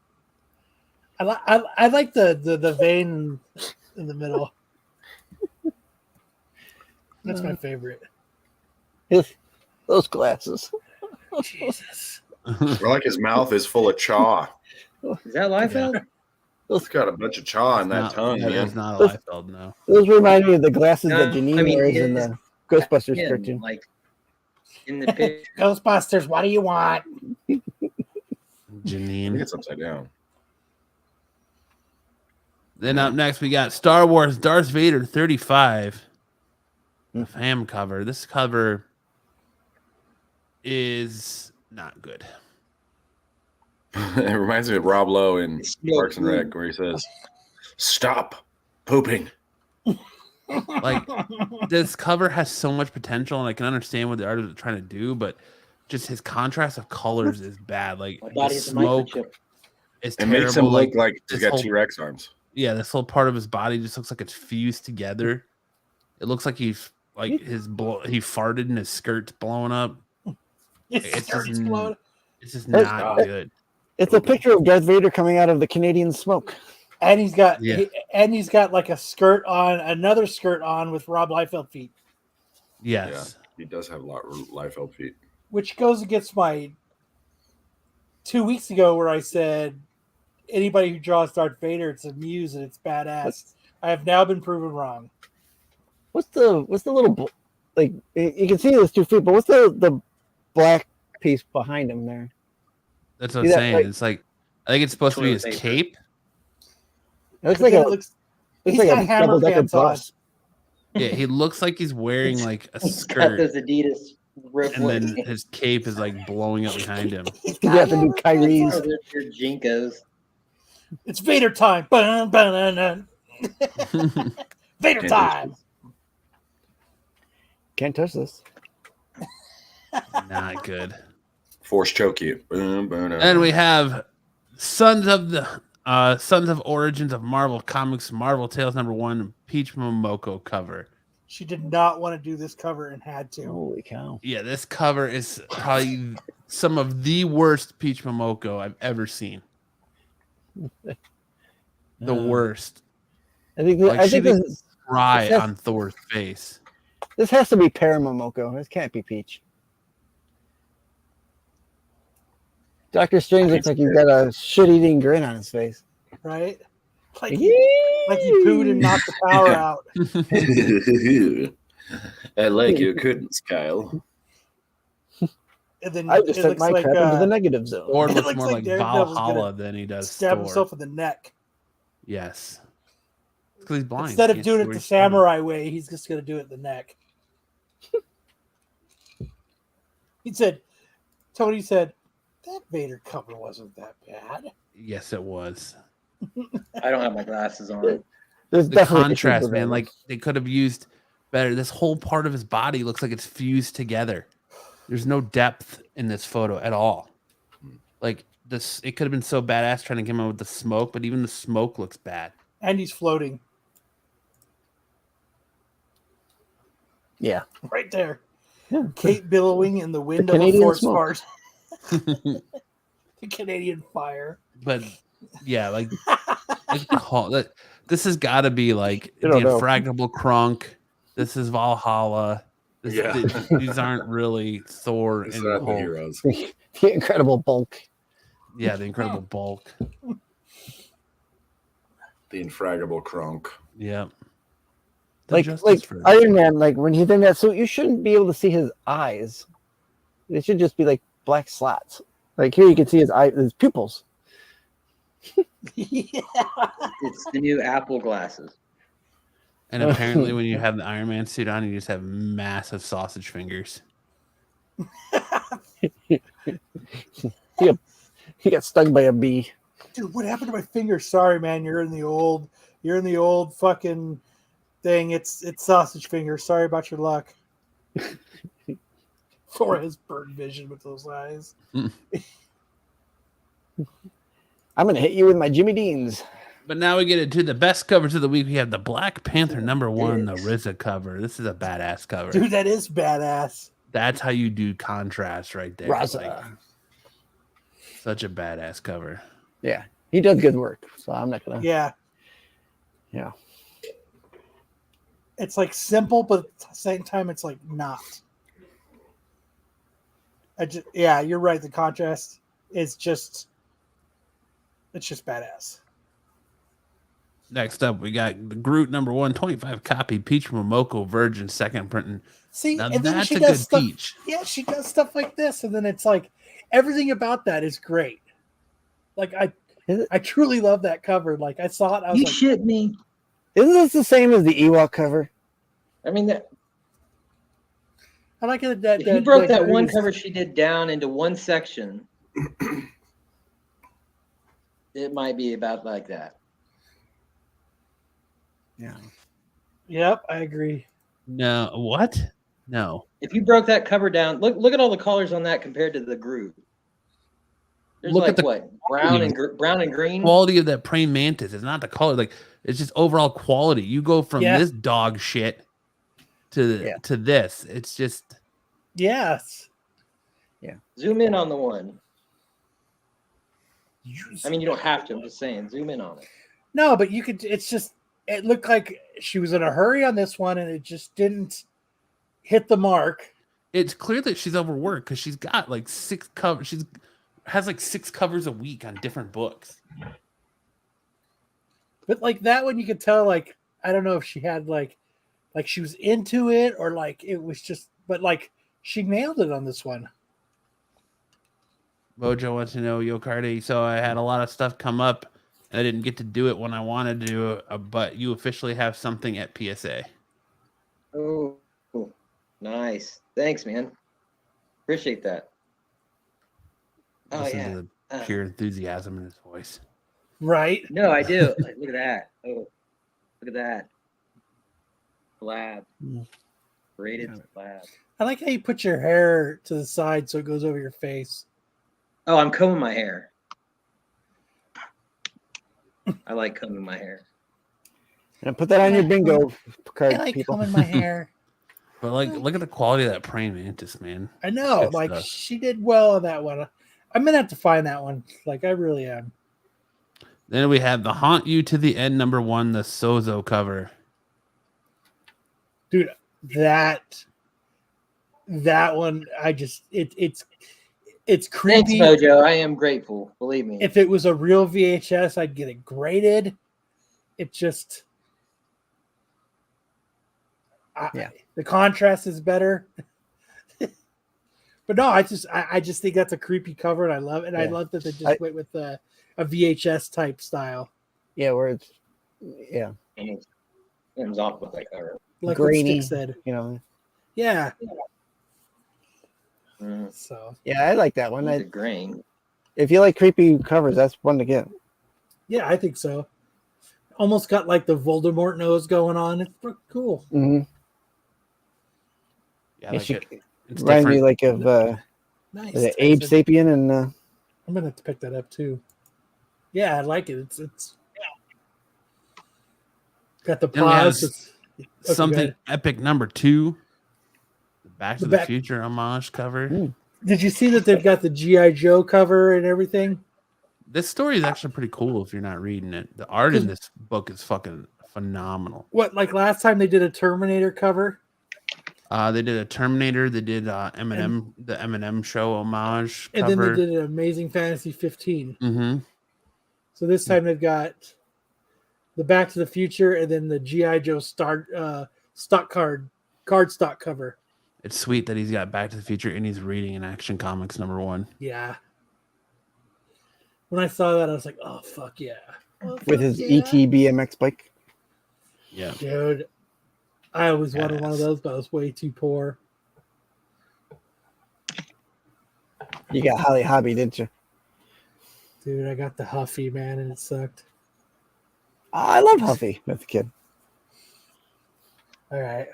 I like the vein in the middle. That's my favorite. those glasses. Jesus. Or like his mouth is full of chaw. Is that Liefeld? It's got a bunch of chaw in that Not- tongue, that man. is not a Liefeld, no. Those remind me of the glasses No, that Janine I mean, wears in his- the Ghostbusters Him, cartoon. like in the picture. Ghostbusters, what do you want? I think Janine. it's upside down. Then up next, we got Star Wars Darth Vader 35. The fam cover. This cover is not good. It reminds me of Rob Lowe in It's no Parks and good. Rec, where he says, "Stop pooping." Like this cover has so much potential, and I can understand what the artist is trying to do, but just his contrast of colors is bad. Like My the body is a smoke microchip. is It terrible. makes him look like he's this got whole- T-Rex arms. Yeah, this whole part of his body just looks like it's fused together. It looks like he's like he farted and his skirt's blowing up. It's just explode. it's just It's- not good. It's a picture of Darth Vader coming out of the Canadian smoke. And he's got Yeah. he's got like a skirt on, another skirt on with Rob Liefeld feet, Yes. He does have a lot of Liefeld feet. which goes against my 2 weeks ago where I said anybody who draws Darth Vader, it's a muse and it's badass. I have now been proven wrong. What's the little like? You can see his 2 feet, but what's the black piece behind him there? That's what I'm See that, saying. like- It's like I think it's supposed to be his Toilet paper. cape. It looks But like then a it looks, looks he's like got a hammer double-decker pants on. bus. Yeah, he looks like he's wearing like a He's got skirt, those Adidas rip and then his cape is like blowing up behind him. You have to do Kyrie's. Your Jinkos. It's Vader time. Bun, bun, bun, bun. Vader Can't time. Can't touch this. Not good. Force choke you. Boom, boom, boom. And we have Sons of Origins of Marvel Comics, Marvel Tales #1, Peach Momoko cover. She did not want to do this cover and had to. Holy cow! Yeah, this cover is probably some of the worst Peach Momoko I've ever seen. The worst. I think Like, I she think thinks cry Yes. on Thor's face. this has to be Paramomoko. This can't be Peach. Doctor Strange looks like he's got a shit-eating grin on his face. Right? Like he pooed and knocked the power out. I like your curtains, Kyle. And then I just it sent looks my like crap into the negative zone. Thor It looks looks more like like Daredevil's gonna Valhalla than he does stab Thor. himself in the neck. Yes. Because he's blind. Instead of Can't doing see it where the he's stabbing. samurai way, he's just going to do it in the neck. Tony said, that Vader cover wasn't that bad. Yes, it was. I don't have my glasses on. There's The definitely contrast, issues with man. that. Like they could have used better. This whole part of his body looks like it's fused together. There's no depth in this photo at all. Like this, it could have been so badass trying to get him with the smoke, but even the smoke looks bad. And he's floating yeah, right there. Yeah. Kate billowing in the wind of a Canadian forest smoke. fart. The Canadian fire. But yeah, like this has got to be like I the don't know. Infragable Krunk. This is Valhalla. Yeah. These aren't really Thor It's and not the Hulk. heroes. the Incredible Bulk. Yeah, the Incredible Bulk. The infragable Kronk. Yeah. Like Iron Man, like when he's in that suit, you shouldn't be able to see his eyes. It should just be like black slots. Like here, you can see his pupils. Yeah. It's the new Apple glasses. And apparently, when you have the Iron Man suit on, you just have massive sausage fingers. He got stung by a bee. Dude, what happened to my finger? Sorry, man. You're in the old fucking thing. It's sausage finger. Sorry about your luck. Thor has bird vision with those eyes. I'm gonna hit you with my Jimmy Deans. But now we get into the best covers of the week. We have the Black Panther #1, the RZA cover. This is a badass cover. Dude, that is badass. That's how you do contrast right there. Raza. Like, such a badass cover. Yeah, he does good work. So I'm not gonna. Yeah. Yeah. It's like simple, but at the same time, it's like not. Yeah, you're right. The contrast is just, it's just badass. Next up, we got the Groot #1, 25 copy Peach Momoko Virgin second printing. See, Now and then that's she a does good stuff. peach. Yeah, she does stuff like this, and then it's like everything about that is great. Like I truly love that cover. Like I saw it, I was You like, shit me. Isn't this the same as the Ewok cover? I mean, I like it that if you broke that Groot one is- cover she did down into one section, it might be about like that. Yeah. Yep, I agree. No, what? No. If you broke that cover down, look at all the colors on that compared to the groove. There's Look like at the what brown and green. quality of that praying mantis. It's not the color. Like it's just overall quality. You go from Yeah. this dog shit to this. It's just Yes. Zoom in on the one. I mean, you don't have to. I'm just saying, zoom in on it. No, but you could. It's just. It looked like she was in a hurry on this one, and it just didn't hit the mark. it's clear that she's overworked because she's got like 6 covers. She's has like 6 covers a week on different books. But like that one, you could tell. Like I don't know if she had like she was into it or like it was just. But like she nailed it on this one. Mojo wants to know, Yo Cardi. So I had a lot of stuff come up. I didn't get to do it when I wanted to do it, but you officially have something at PSA. Oh, nice. Thanks, man. Appreciate that. Oh, Listen yeah. to the pure enthusiasm in his voice. Right. No, I do. Like, look at that. Oh, look at that. Slab. Braided slab. I like how you put your hair to the side so it goes over your face. Oh, I'm combing my hair. I like combing my hair. And put that on your bingo card, I like people. combing my hair. But like, look at the quality of that praying mantis, man. I know. Good Like stuff. she did well on that one. I'm gonna have to find that one. Like I really am. Then we have the Haunt You to the End #1, the Sozo cover. Dude, that one, I just it's Thanks, creepy. Mojo. I am grateful. Believe me. If it was a real VHS, I'd get it graded. It just the contrast is better. But no, I just think that's a creepy cover, and I love it. And I love that they just went with a VHS type style. Yeah, where it's Ends off with that cover. Like grainy, what Stick said. you know. Yeah. Mm. So Yeah, I like that one. The grain. If you like creepy covers, that's one to get. yeah, I think so. Almost got like the Voldemort nose going on. It's pretty cool. Mm-hmm. Yeah, I like it. It's Remind me different. like of Nice. the Abe Sapien and I'm gonna have to pick that up too. Yeah, I like it. It's got the Then we have pause. something epic #2, the Back to the Back- Future homage cover. Did you see that they've got the G.I. Joe cover and everything? This story is actually pretty cool if you're not reading it. The art in this book is fucking phenomenal. What, like last time they did a Terminator cover? They did a Terminator. They did Eminem, the Eminem show homage And cover. then they did an Amazing Fantasy 15. Mm-hmm. So this time they've got the Back to the Future and then the G.I. Joe stock card stock cover. It's sweet that he's got Back to the Future and he's reading an Action Comics #1. Yeah. When I saw that, I was like, oh, fuck yeah. Oh, with his fuck yeah. ET BMX bike. Yeah. Dude, I always wanted one of those, but I was way too poor. You got Holly Hobby, didn't you? Dude, I got the Huffy, man, and it sucked. I love Huffy as a kid. All right.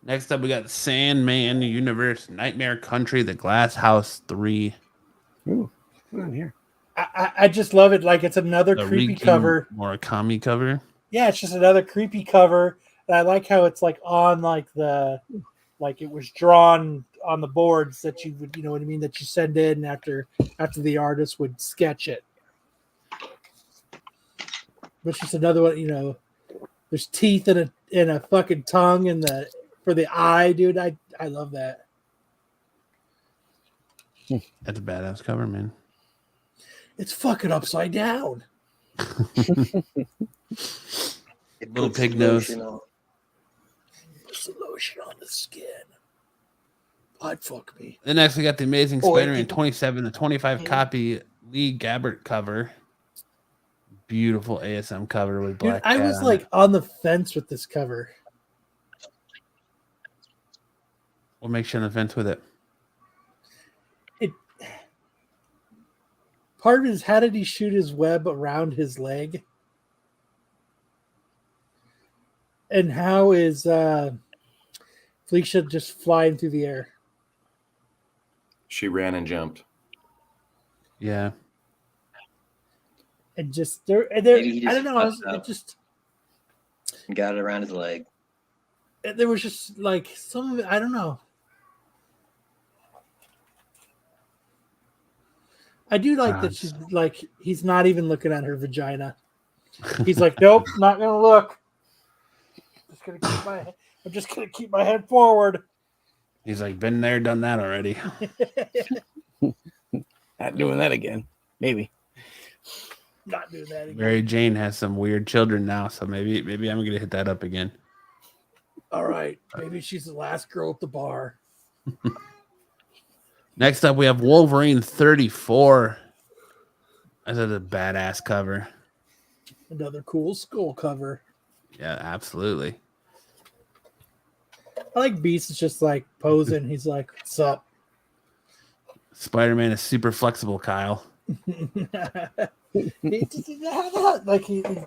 Next up, we got Sandman Universe, Nightmare Country, The Glass House 3. Ooh, what's on here? I just love it. Like it's another The creepy Riki cover. Murakami cover. Yeah, it's just another creepy cover. And I like how it's like on like it was drawn on the boards that you would, you know what I mean, that you send in after the artist would sketch it. But just another one, you know, there's teeth and a fucking tongue for the eye, dude. I love that. That's a badass cover, man. It's fucking upside down. Little pig nose. Puts the lotion on the skin. I'd fuck me. Then next, we got the Amazing Oh, Spider-Man 27, the 25 copy Lee Gabbert cover. Beautiful ASM cover with Dude, black. I cat was on like it. on the fence with this cover. What makes you on the fence with it? Part of it is, how did he shoot his web around his leg? And how is Felicia just flying through the air? She ran and jumped. Yeah. And just Maybe he I just don't know. fucked up. It just And got it around his leg. there was just like some of it. I don't know. I do like that she's like he's not even looking at her vagina. He's like, nope, not gonna look. I'm just gonna keep my head forward. He's like, been there, done that already. Not doing that again. Maybe. Not doing that again. Mary Jane has some weird children now, so maybe I'm gonna hit that up again. All right, maybe she's the last girl at the bar. Next up, we have Wolverine 34. That's a badass cover. Another cool skull cover. Yeah, absolutely. I like Beast is just like posing. He's like, "What's up?" Spider-Man is super flexible, Kyle. He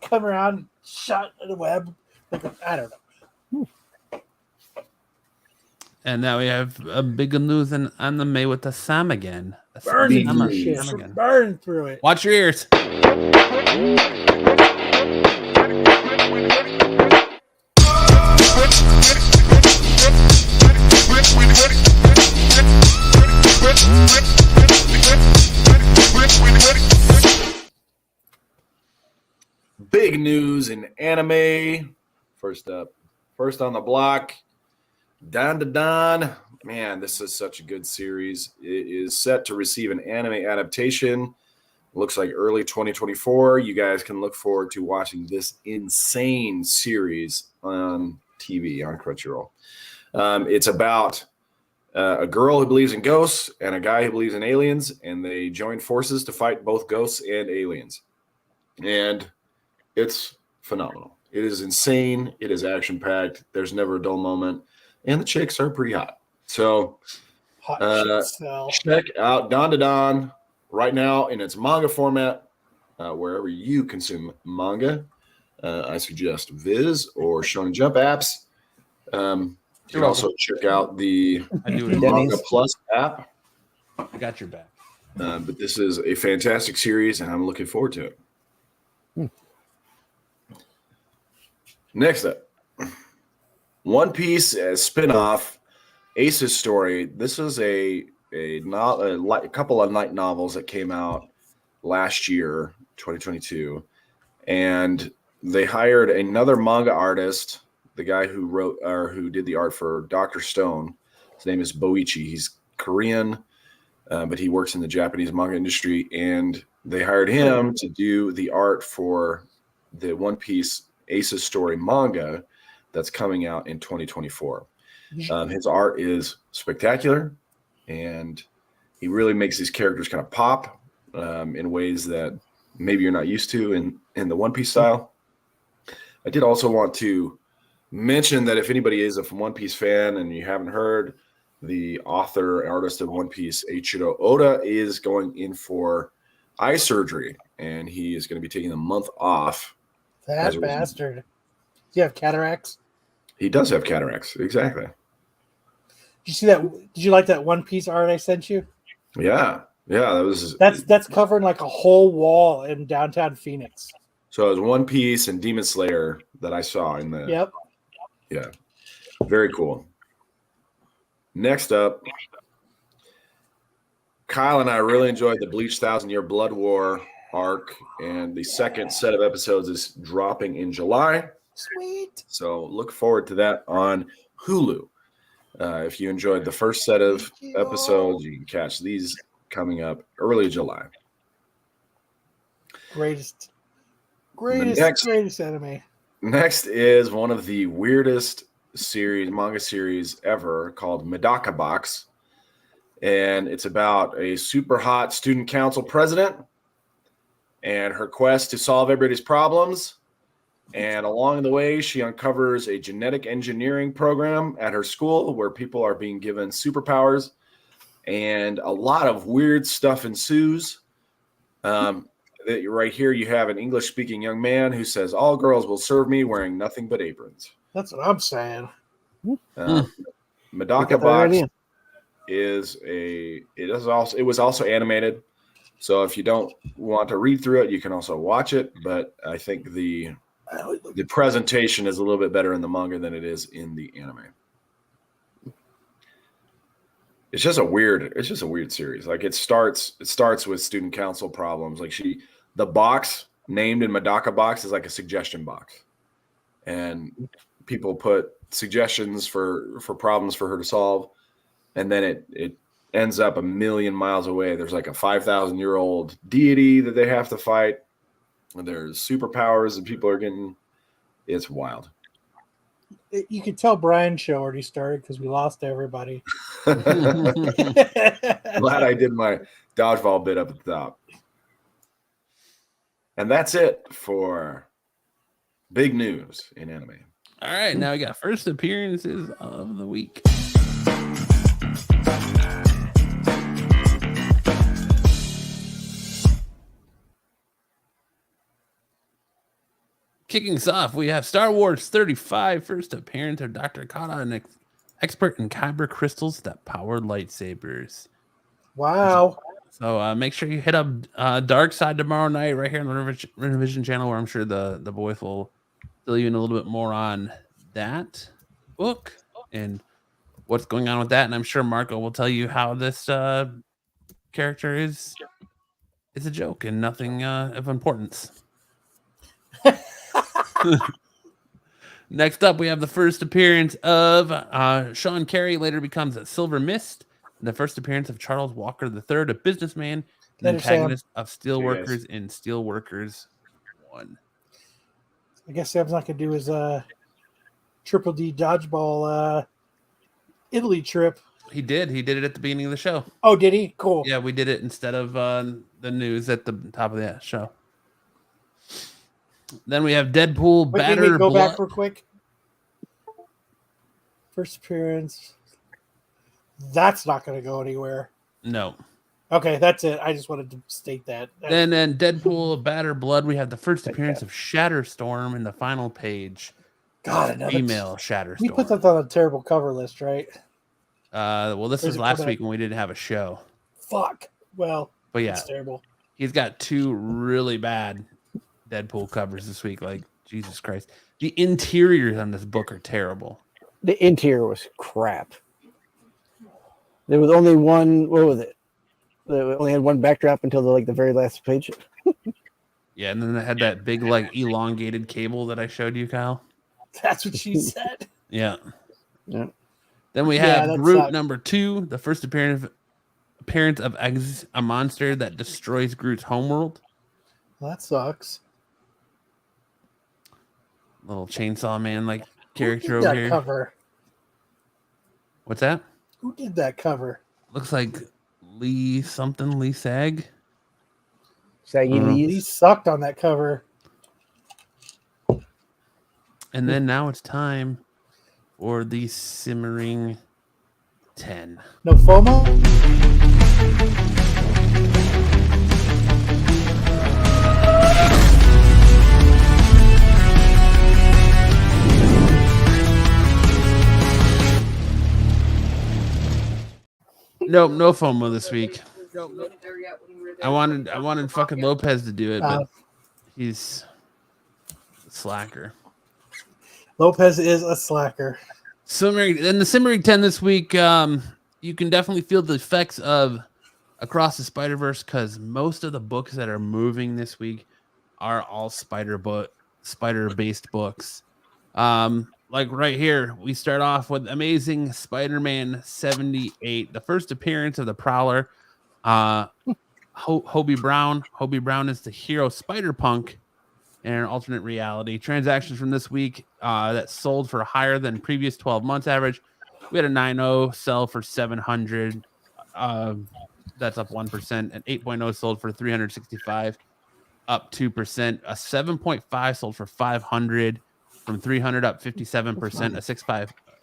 come around, shot at the web. Like, I don't know. And now we have a big news in anime with the Sam again. Burning Sam through shit. again. Burn through it. Watch your ears. Big news in anime. First up, first on the block, Dan to Dan. Man, this is such a good series. It is set to receive an anime adaptation. Looks like early 2024. You guys can look forward to watching this insane series on TV on Crunchyroll. It's about a girl who believes in ghosts and a guy who believes in aliens, and they join forces to fight both ghosts and aliens. And it's phenomenal. It is insane. It is action-packed. There's never a dull moment. And the chicks are pretty hot. So Hot shit cell. check out Don to Don right now in its manga format, wherever you consume manga. I suggest Viz or Shonen Jump apps. You can also check out the Manga Plus app. I got your back. But this is a fantastic series, and I'm looking forward to it. Next up, One Piece as spin-off, Ace's Story. This is a couple of light novels that came out last year, 2022, and they hired another manga artist, the guy who wrote or who did the art for Dr. Stone. His name is Boichi. He's Korean, but he works in the Japanese manga industry, and they hired him to do the art for the One Piece Ace's Story manga that's coming out in 2024. His art is spectacular, and he really makes these characters kind of pop in ways that maybe you're not used to in the One Piece style. I did also want to mention that if anybody is a One Piece fan and you haven't heard, the author, artist of One Piece, Eiichiro Oda, is going in for eye surgery, and he is going to be taking a month off. That bastard. Do you have cataracts? He does have cataracts. Exactly. Did you see that? Did you like that One Piece art I sent you? Yeah. Yeah. That's covering like a whole wall in downtown Phoenix. So it was One Piece and Demon Slayer that I saw in the. Yep. Yeah. Very cool. Next up, Kyle and I really enjoyed the Bleach 1,000-Year Blood War arc, and the second set of episodes is dropping in July. Sweet. So look forward to that on Hulu. If you enjoyed the first set of episodes, you can catch these coming up early July. Greatest anime. Next is one of the weirdest manga series ever called Medaka Box. And it's about a super hot student council president and her quest to solve everybody's problems. And along the way, she uncovers a genetic engineering program at her school where people are being given superpowers, and a lot of weird stuff ensues. Right here, you have an English-speaking young man who says, "All girls will serve me wearing nothing but aprons." That's what I'm saying. Medaka that Box idea. it was also animated. So if you don't want to read through it, you can also watch it. But I think the presentation is a little bit better in the manga than it is in the anime. It's just a weird series. Like it starts with student council problems. Like the box named in Medaka Box is like a suggestion box. And people put suggestions for problems for her to solve. And then it ends up a million miles away. There's like a 5,000-year-old deity that they have to fight. And there's superpowers and people are getting, it's wild. You could tell Brian's show already started because we lost everybody. Glad I did my dodgeball bit up at the top. And that's it for big news in anime. All right, now we got first appearances of the week. Kicking us off, we have Star Wars 35, first appearance of Dr. Kata, an expert in kyber crystals that power lightsabers. Wow. So make sure you hit up Dark Side tomorrow night right here on the Renovision channel, where I'm sure the boys will fill you in a little bit more on that book and what's going on with that. And I'm sure Marco will tell you how this character is a joke and nothing of importance. Next up, we have the first appearance of Sean Carey, later becomes a Silver Mist. The first appearance of Charles Walker III, a businessman, an antagonist of Steelworkers in Steelworkers 1. I guess Sam's not going to do his Triple D dodgeball Italy trip. He did it at the beginning of the show. Oh, did he? Cool. Yeah, we did it instead of the news at the top of the show. Then we have Deadpool Batter Go Blood. back real quick. First appearance. That's not going to go anywhere. No. Okay, that's it. I just wanted to state that. Then Deadpool Batter Blood, we have the first appearance of Shatterstorm in the final page. God, another female Shatterstorm. We put that on a terrible cover list, right? Well, this was last week when we didn't have a show. Fuck. Well, but yeah, it's terrible. He's got two really bad Deadpool covers this week. Like, Jesus Christ. The interiors on this book are terrible. The interior was crap. There was only one. What was it? They only had one backdrop until the very last page. Yeah, and then they had that big elongated cable that I showed you, Kyle. That's what she said. Yeah. Yeah. Then we have Groot number 2, the first appearance of a monster that destroys Groot's homeworld. Well, that sucks. Little chainsaw man character over here. That cover. What's that? Who did that cover? Looks like Lee Sag. Saggy Lee sucked on that cover. And then now it's time for the Simmering 10. No FOMO? Nope, no FOMO this week. I wanted fucking Lopez to do it, but he's a slacker. Lopez is a slacker. In the Simmering 10 this week, you can definitely feel the effects of Across the Spider-Verse, because most of the books that are moving this week are all spider-based books. Like right here, we start off with Amazing Spider-Man 78, the first appearance of the Prowler, Hobie Brown. Hobie Brown is the hero Spider-Punk in an alternate reality. Transactions from this week that sold for higher than previous 12 months average. We had a 9.0 sell for 700. That's up 1%. An 8.0 sold for 365, up 2%. A 7.5 sold for 500. From 300 up 57%, a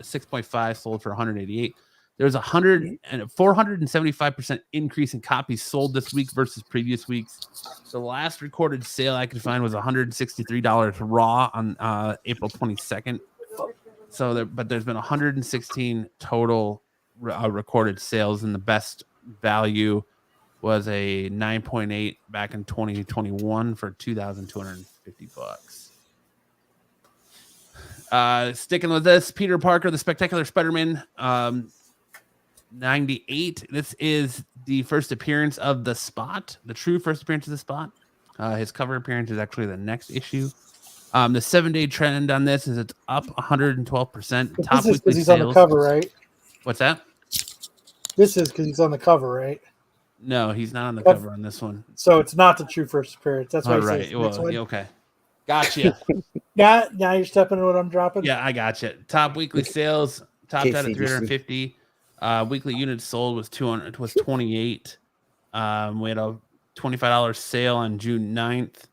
6.5 sold for 188. There's 475% increase in copies sold this week versus previous weeks. The last recorded sale I could find was $163 raw on April 22nd. but there's been 116 total recorded sales, and the best value was a 9.8 back in 2021 for $2,250. Sticking with this, Peter Parker, the Spectacular Spider-Man, 98. This is the first appearance of the Spot, the true first appearance of the Spot. His cover appearance is actually the next issue. The 7-day trend on this is it's up 112%. But Top this is weekly because he's sales. on the cover, right? What's that? This is because he's on the cover, right? No, he's not on the cover on this one. So it's not the true first appearance. That's why All he right. says the Well, next one. yeah, okay. Gotcha. Now you're stepping in what I'm dropping. Yeah, I gotcha. Top weekly sales topped out at 350. Weekly units sold was 200. Was 28. We had a $25 sale on June 9th.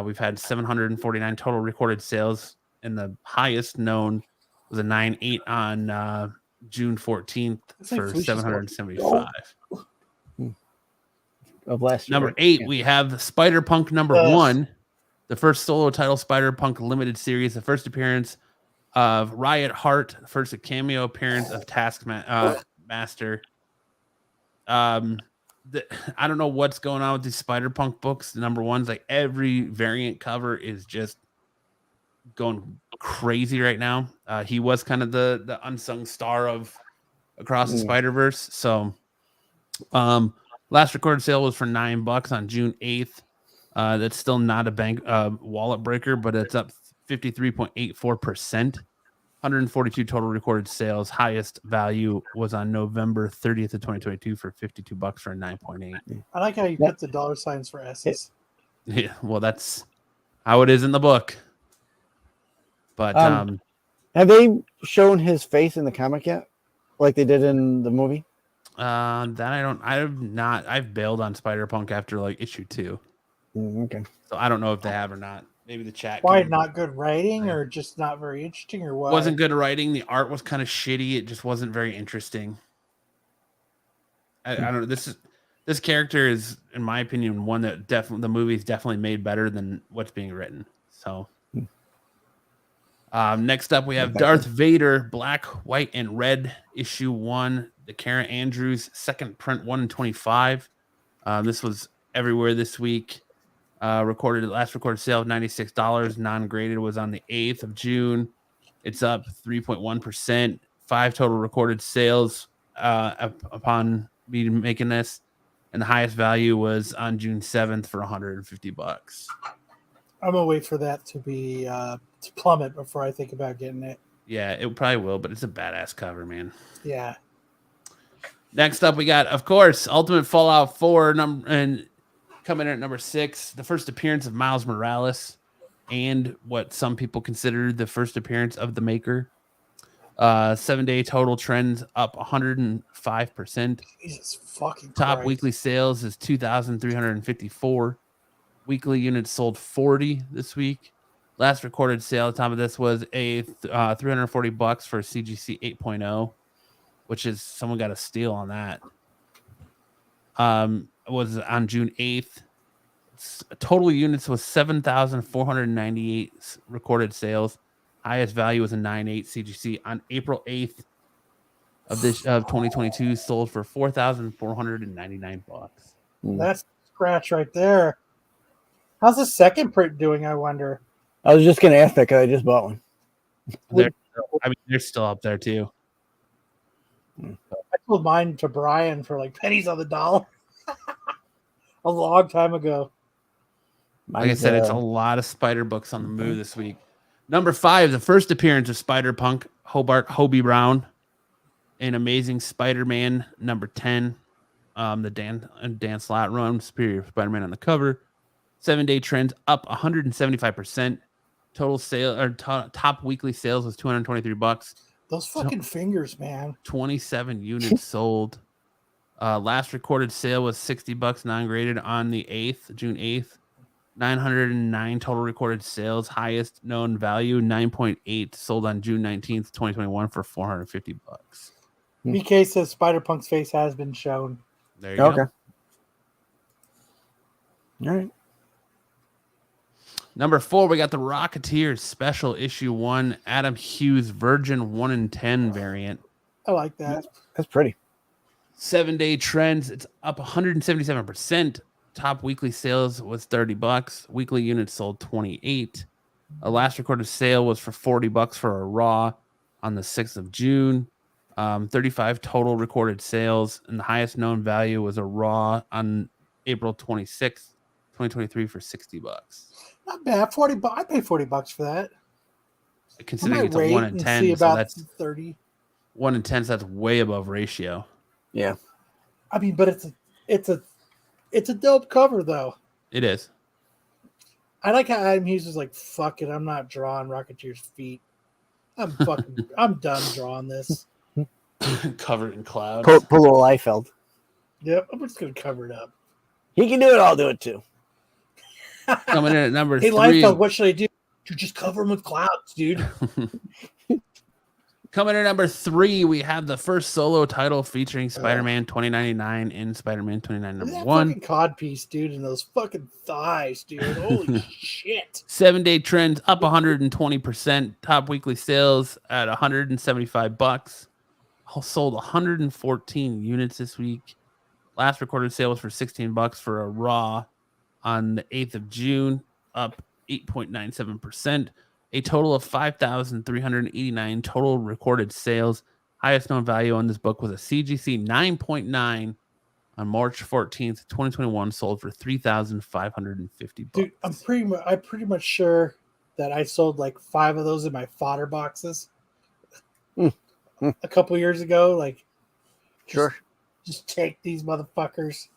We've had 749 total recorded sales, and the highest known was a 9.8 on June 14th for 775. Of last year. Number 8, we have Spider-Punk #1, the first solo title Spider-Punk limited series, the first appearance of Riot Heart, the first cameo appearance of Taskmaster. I don't know what's going on with these Spider-Punk books. The #1's like every variant cover is just going crazy right now. He was kind of the unsung star of Across the Spider-Verse. So last recorded sale was for $9 on June 8th. That's still not a bank wallet breaker, but it's up 53.84%. 142 total recorded sales. Highest value was on November 30th of 2022 for $52 for a 9.8. I like how you put the dollar signs for S's. Yeah, well, that's how it is in the book. But have they shown his face in the comic yet, like they did in the movie? I've bailed on Spider-Punk after like issue 2. Okay. So I don't know if they have or not. Maybe the chat. Why not good writing, or just not very interesting, or what? Wasn't good writing. The art was kind of shitty. It just wasn't very interesting. I don't know. This character is, in my opinion, one that the movie's definitely made better than what's being written. So next up we have Darth Vader, Black, White, and Red, issue 1. The Kara Andrews second print, 1 in 25. This was everywhere this week. Last recorded sale of $96. Non-graded was on the 8th of June. It's up 3.1%. 5 total recorded sales upon me making this, and the highest value was on June 7th for $150. I'm gonna wait for that to be to plummet before I think about getting it. Yeah, it probably will, but it's a badass cover, man. Yeah. Next up, we got, of course, Ultimate Fallout 4 and coming in at number 6, the first appearance of Miles Morales, and what some people consider the first appearance of the Maker. 7-day total trends up 105%. Jesus fucking Top Christ. weekly sales is 2,354. Weekly units sold 40 this week. Last recorded sale at the time of this was a $340 for CGC 8.0, which is someone got a steal on that. Was on June 8th. Total units was 7,498 recorded sales. Highest value was a 9.8 CGC on April 8th of 2022, sold for $4,499. That's a scratch right there. How's the second print doing, I wonder? I was just going to ask that because I just bought one. They're still up there too. I sold mine to Brian for like pennies on the dollar a long time ago. Like I said, it's a lot of spider books on the move this week. Number 5, the first appearance of Spider-Punk, Hobie Brown, an Amazing Spider-Man, number 10. The Dan Slott run, Superior Spider-Man on the cover. 7-day trends up 175%. Total sale or top weekly sales was $223. Those fucking fingers, man. 27 units sold. Last recorded sale was $60 non-graded on the 8th, June 8th. 909 total recorded sales. Highest known value 9.8, sold on June 19th, 2021 for $450. BK says Spider-Punk's face has been shown. There you go. All right. Number 4, we got the Rocketeers Special Issue 1, Adam Hughes Virgin 1 in 10 variant. I like that. That's pretty. 7-day trends, it's up 177%. Top weekly sales was $30. Weekly units sold 28. A last recorded sale was for $40 for a Raw on the 6th of June. 35 total recorded sales, and the highest known value was a Raw on April 26th, 2023 for $60. Not bad. $40. I pay $40 for that. Considering I might it's a rate 1 in and 10, see so about that's 30. 1 in 10, so that's way above ratio. Yeah. I mean, but it's a dope cover though. It is. I like how Adam Hughes is like, fuck it, I'm not drawing Rocketeer's feet. I'm done drawing this. Covered in clouds. Pull a Liefeld. Yep, I'm just gonna cover it up. He can do it. I'll do it too. Coming in at number Hey 3. Liefeld, what should I do? To just cover him with clouds, dude. Coming in at number 3, we have the first solo title featuring Spider-Man 2099 in Spider-Man 2099 Look at number that 1. fucking cod piece, dude, and those fucking thighs, dude. Holy shit. 7-day trends up 120%. Top weekly sales at $175. Sold 114 units this week. Last recorded sale was for $16 for a Raw on the 8th of June, up 8.97%. A total of 5,389 total recorded sales. Highest known value on this book was a CGC 9.9 on March 14th, 2021, sold for $3,550. Dude, I'm pretty much sure that I sold like 5 of those in my fodder boxes a couple years ago. Like, Sure. just take these motherfuckers.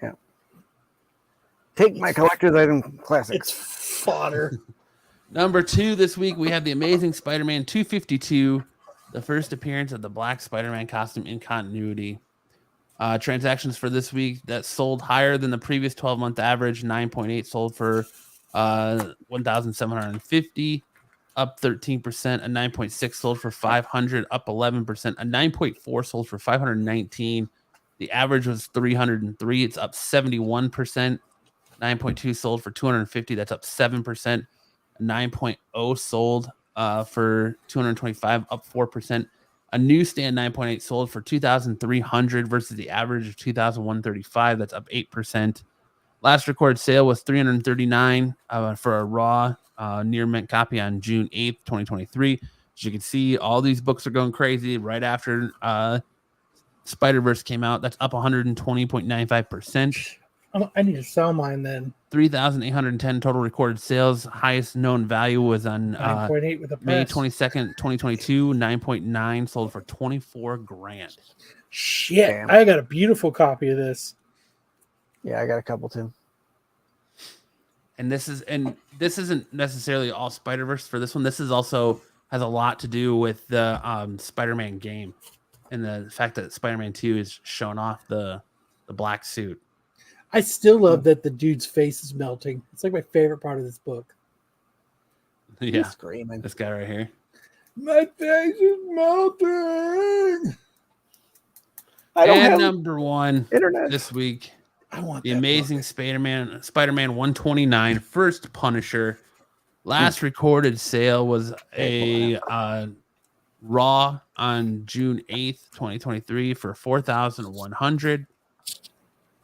Yeah. Take my collector's item classics. It's fodder. Number 2 this week, we have the Amazing Spider-Man 252, the first appearance of the Black Spider-Man costume in continuity. Transactions for this week that sold higher than the previous 12-month average. 9.8 sold for 1,750, up 13%. A 9.6 sold for 500, up 11%. A 9.4 sold for 519. The average was 303. It's up 71%. 9.2 sold for 250. That's up 7%. 9.0 sold for 225, up 4%. A newsstand 9.8 sold for 2,300 versus the average of 2,135. That's up 8%. Last recorded sale was 339 for a Raw near mint copy on June 8th, 2023. As you can see, all these books are going crazy right after Spider-Verse came out. That's up 120.95%. I need to sell mine then. 3,810 total recorded sales. Highest known value was on 9.8 with a May press. 22nd, 2022. 9.9 sold for $24,000. Shit, Damn. I got a beautiful copy of this. Yeah, I got a couple too. And this isn't necessarily all Spider-Verse for this one. This is also has a lot to do with the Spider-Man game and the fact that Spider-Man 2 is showing off the black suit. I still love that the dude's face is melting. It's like my favorite part of this book. Yeah, Screaming. this guy right here. My face is melting. I don't And have number 1 internet. this week, I want the that Amazing book. Spider-Man 129, first Punisher. Last recorded sale was a Raw on June 8th, 2023 for 4,100.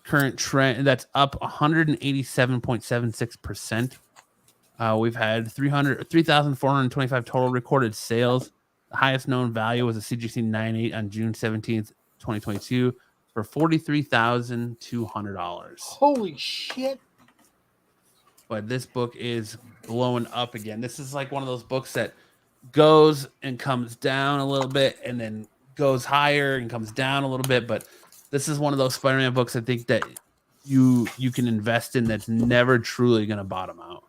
Current trend, that's up 187.76%. We've had 3,425 total recorded sales. The highest known value was a CGC 98 on June 17th, 2022 for $43,200. Holy shit. But this book is blowing up again. This is like one of those books that goes and comes down a little bit and then goes higher and comes down a little bit. But this is one of those Spider-Man books I think that you can invest in that's never truly going to bottom out.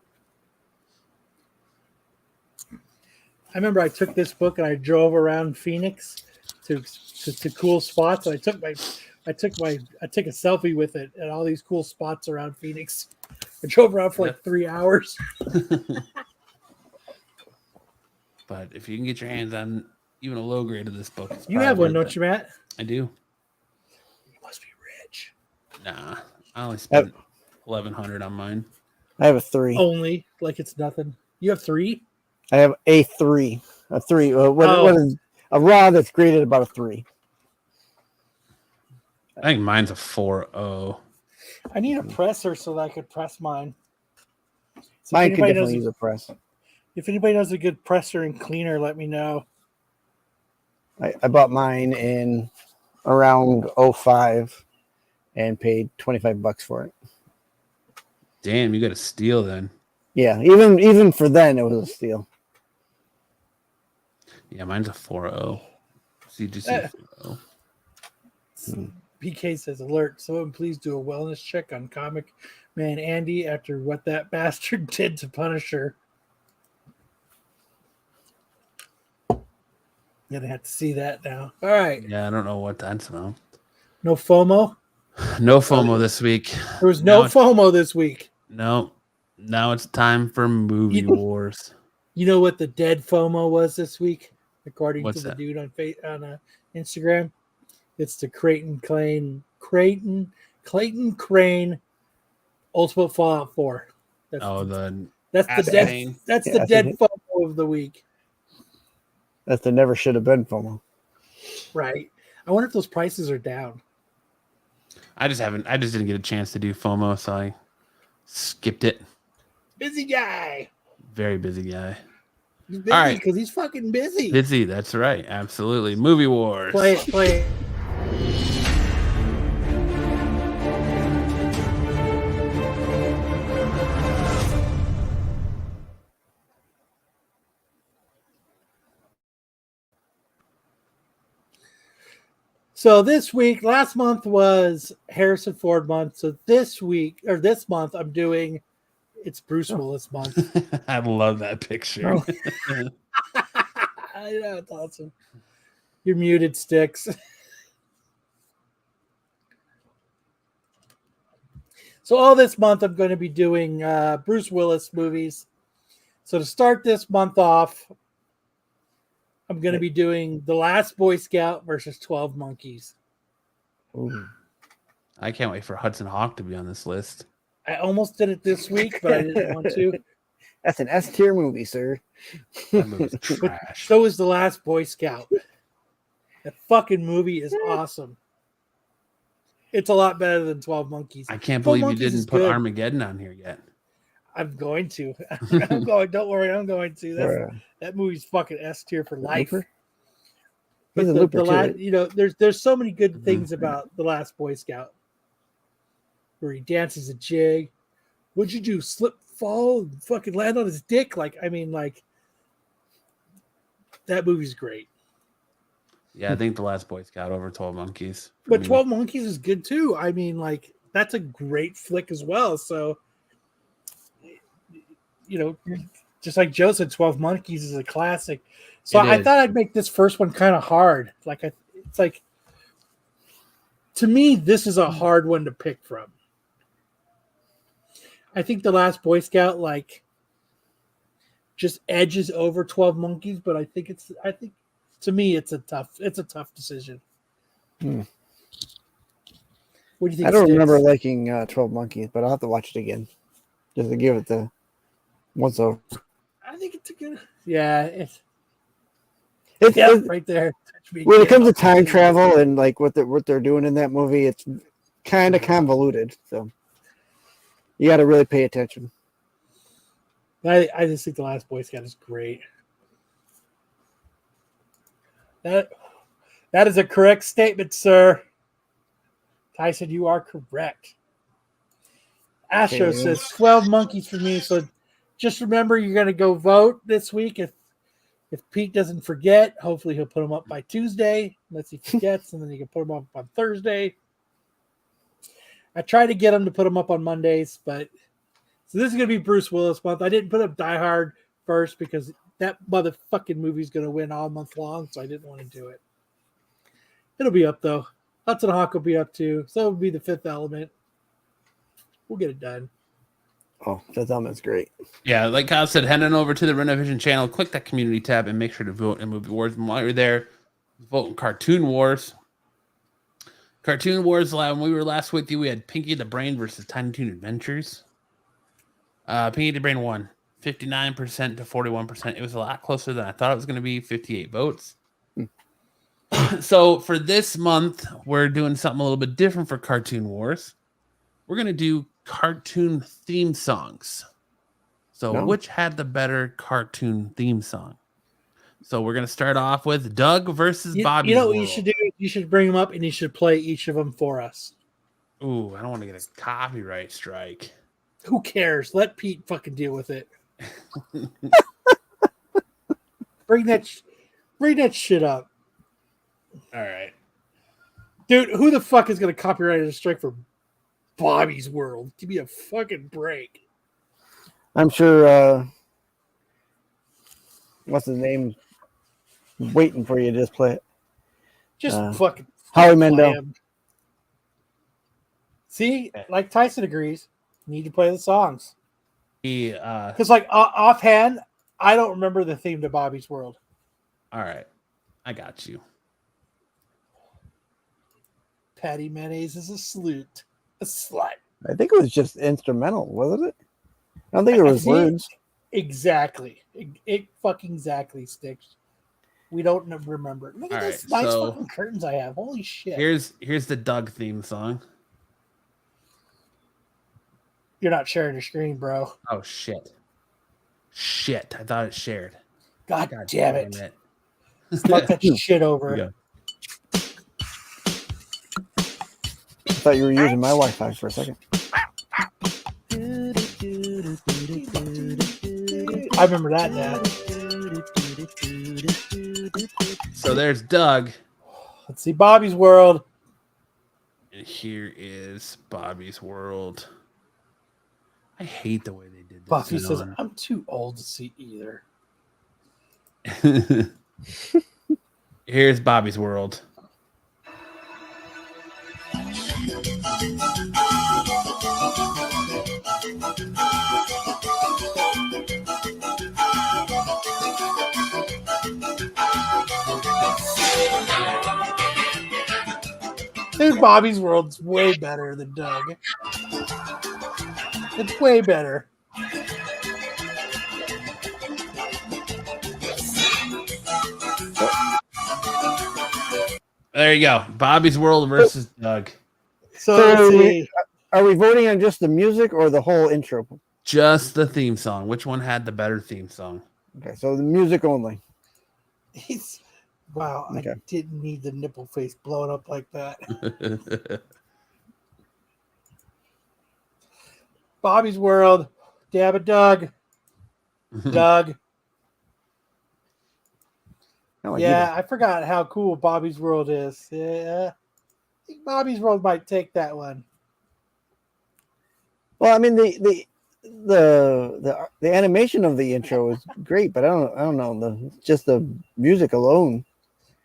I remember I took this book and I drove around Phoenix to cool spots. And I took a selfie with it at all these cool spots around Phoenix. I drove around for like 3 hours. But if you can get your hands on even a low grade of this book, it's You have one, probably don't you, Matt? I do. You must be rich. Nah, I only spent $1,100 on mine. I have a 3. Only like it's nothing. You have 3? I have a 3. A 3. What Oh. is a raw that's graded about a 3? I think mine's a 4.0. I need a presser so that I could press mine. So Mine could definitely use a press. If anybody knows a good presser and cleaner, let me know. I bought mine in around 05 and paid $25 for it. Damn, you got a steal then. Yeah, even for then it was a steal. Yeah, mine's a 4.0. CGC 4.0. PK says, alert, someone please do a wellness check on Comic Man Andy after what that bastard did to Punisher. Gonna have to see that now. All right. Yeah, I don't know what that's about. No FOMO? No FOMO this week. There was no FOMO this week. No. Now it's time for movie wars. You know what the dead FOMO was this week, according What's to the that? dude on Instagram? It's the Clayton Crane Ultimate Fallout 4. That's the dead FOMO of the week. That's the never should have been FOMO. Right. I wonder if those prices are down. I just didn't get a chance to do FOMO, so I skipped it. Busy guy. Very busy guy. He's busy because he's fucking busy. Busy, that's right. Absolutely. Movie wars. Play it. So this week, last month was Harrison Ford month. So this month, I'm doing it's Bruce Willis month. I love that picture. I know, it's awesome. You're muted, Sticks. So all this month, I'm going to be doing Bruce Willis movies. So to start this month off, I'm going to be doing The Last Boy Scout versus 12 Monkeys. Ooh. I can't wait for Hudson Hawk to be on this list. I almost did it this week, but I didn't want to. That's an S tier movie, sir. That movie's trash. So is The Last Boy Scout. That fucking movie is awesome. It's a lot better than 12 Monkeys. I can't 12 believe you Monkeys didn't is put good. Armageddon on here yet. I'm going to. Don't worry, I'm going to. That movie's fucking S tier for life. But there's so many good things about The Last Boy Scout. Where he dances a jig. What'd you do? Slip, fall, and fucking land on his dick? That movie's great. Yeah, I think The Last Boy Scout over 12 Monkeys. But 12 Monkeys is good too. That's a great flick as well. So, just like Joe said, 12 Monkeys is a classic. So I thought I'd make this first one kind of hard. To me, this is a hard one to pick from. I think The Last Boy Scout just edges over 12 Monkeys, but I think to me it's a tough decision. What do you think? I don't remember liking 12 Monkeys, but I'll have to watch it again just to give it the once over. I think it's a good. Yeah, it's right there. When it comes to time travel and what they're doing in that movie, it's kind of convoluted. So you got to really pay attention. I just think The Last Boy Scout is great. That is a correct statement, sir. Tyson, you are correct. Astro says 12 Monkeys for me. So just remember, you're going to go vote this week. If Pete doesn't forget, hopefully he'll put them up by Tuesday, unless he forgets, and then he can put them up on Thursday. I try to get him to put them up on Mondays, so this is going to be Bruce Willis month. I didn't put up Die Hard first because that motherfucking movie's going to win all month long, so I didn't want to do it. It'll be up, though. Hudson Hawk will be up, too. So will be The Fifth Element. We'll get it done. Oh, Fifth Element's great. Yeah, like Kyle said, head on over to the Renovision channel, click that community tab, and make sure to vote in Movie Wars. And while you're there, vote in Cartoon Wars. Cartoon Wars, when we were last with you, we had Pinky the Brain versus Tiny Toon Adventures. Opinionated Brain won 59% to 41%. It was a lot closer than I thought it was going to be. 58 votes. So for this month, we're doing something a little bit different for Cartoon Wars. We're going to do cartoon theme songs. So which had the better cartoon theme song? So we're going to start off with Doug versus Bobby. You know what you should do? You should bring them up and you should play each of them for us. Ooh, I don't want to get a copyright strike. Who cares? Let Pete fucking deal with it. Bring that shit up. All right. Dude, who the fuck is going to copyright a strike for Bobby's World? Give me a fucking break. I'm sure, what's his name? Waiting for you to just play it. Just fucking Howie Mandel. See, like Tyson agrees, you need to play the songs. Because Because like offhand, I don't remember the theme to Bobby's World. all right. I got you. Patty Mayonnaise is a slut. A slut. I think it was just instrumental, wasn't it? I don't think there was See, words. Exactly. It fucking exactly sticks. We don't remember. Look at All this right, nice so fucking curtains I have. Holy shit. Here's the Doug theme song. You're not sharing your screen, bro. Oh shit. Shit. I thought it shared. God damn it. Fuck that shit over. I thought you were using my Wi-Fi for a second. I remember that now. So there's Doug. Let's see Bobby's World. And here is Bobby's World. I hate the way they did this. Buffy says, I'm too old to see either. Here's Bobby's World. Dude, Bobby's World's way better than Doug. It's way better. There you go. Bobby's World versus Doug. So let's see. Are we voting on just the music or the whole intro? Just the theme song. Which one had the better theme song? Okay, so the music only. Wow, Okay. I didn't need the nipple face blowing up like that. Bobby's World. Dab it, Doug. Doug. Yeah, I forgot how cool Bobby's World is. Yeah, I think Bobby's World might take that one. Well, I mean the animation of the intro is great, but I don't know just the music alone.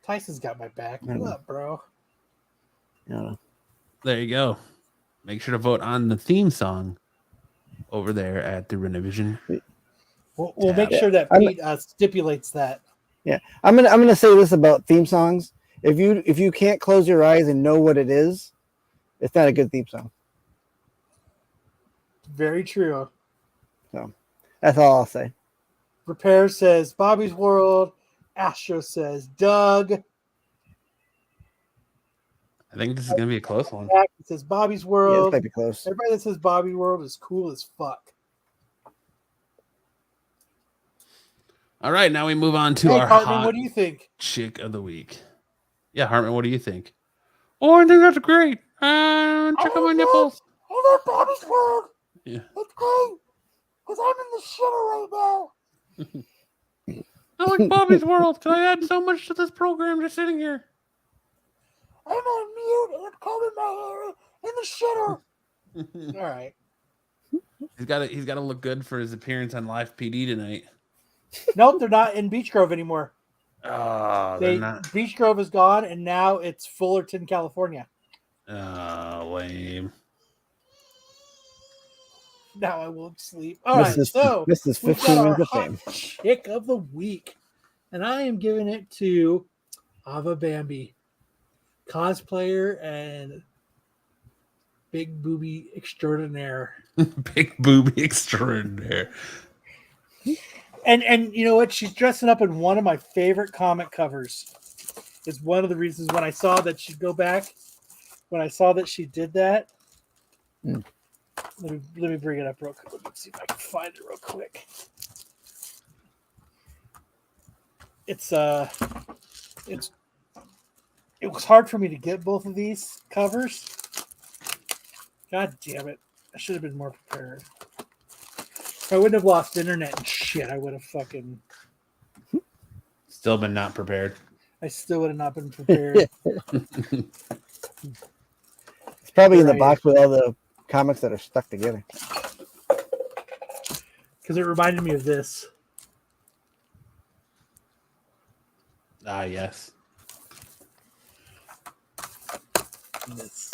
Tyson's got my back. What up, bro? Yeah. There you go. Make sure to vote on the theme song over there at the Renovision. We'll make sure that Pete stipulates that. Yeah, I'm gonna say this about theme songs. If you can't close your eyes and know what it is, it's not a good theme song. Very true. So that's all I'll say. Repair says Bobby's World. Astro says Doug. I think this is gonna be a close one. It says Bobby's Yeah, World. this might be close. Everybody that says Bobby World is cool as fuck. All right, now we move on to Hey, our Hartman, hot what do you think? chick of the week. Yeah, Hartman, what do you think? Oh, I think that's great. Check out my nipples. I love Bobby's World. Yeah. It's great because I'm in the shitter right now. I like Bobby's World because I add so much to this program just sitting here. I'm on mute and I'm combing my hair in the shitter. All right. He's got to look good for his appearance on Live PD tonight. Nope, they're not in Beech Grove anymore. Oh, they're not. Beech Grove is gone, and now it's Fullerton, California. Oh, lame. Now I won't sleep. All right, so this is we've 15 got our minutes of hot fame. chick of the week, and I am giving it to Ava Bambi, cosplayer and big booby extraordinaire. Big booby extraordinaire. And you know what? She's dressing up in one of my favorite comic covers. It's one of the reasons when I saw that she'd go back, when I saw that she did that. Mm. Let me bring it up real quick. Let's see if I can find it real quick. It was hard for me to get both of these covers. God damn it. I should have been more prepared. If I wouldn't have lost internet and shit, I would have fucking... Still been not prepared. I still would have not been prepared. It's probably in the Right. box with all the comics that are stuck together. Because it reminded me of this. Ah, yes. This.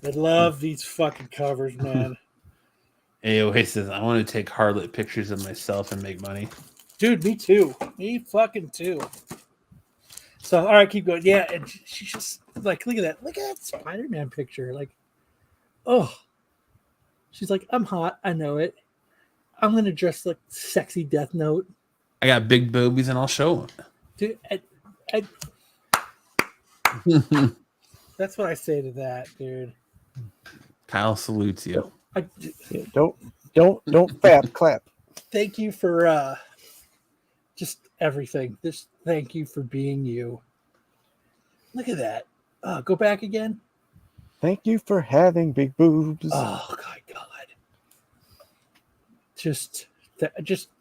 I love these fucking covers, man. AOA says, I want to take harlot pictures of myself and make money. Dude, me too. Me fucking too. So, all right, keep going. Yeah, and she's just like, look at that. Look at that Spider-Man picture. Like, oh. She's like, I'm hot. I know it. I'm going to dress like sexy Death Note. I got big boobies and I'll show Dude, that's what I say to that, dude. them. Kyle salutes you. Yeah, don't fap clap. Thank you for just everything. Just thank you for being you. Look at that. Go back again. Thank you for having big boobs. Oh my God. Just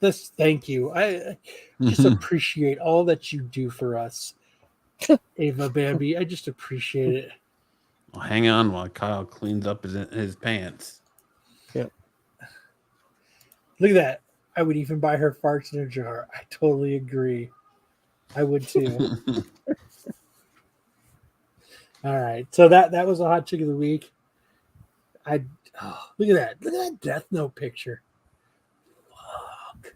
this. Thank you. I just appreciate all that you do for us, Ava Bambi. I just appreciate it. Well, hang on while Kyle cleans up his pants. Yep. Look at that. I would even buy her farts in a jar. I totally agree. I would too. All right. So that was a hot chick of the week. Look at that. Look at that Death Note picture. Fuck.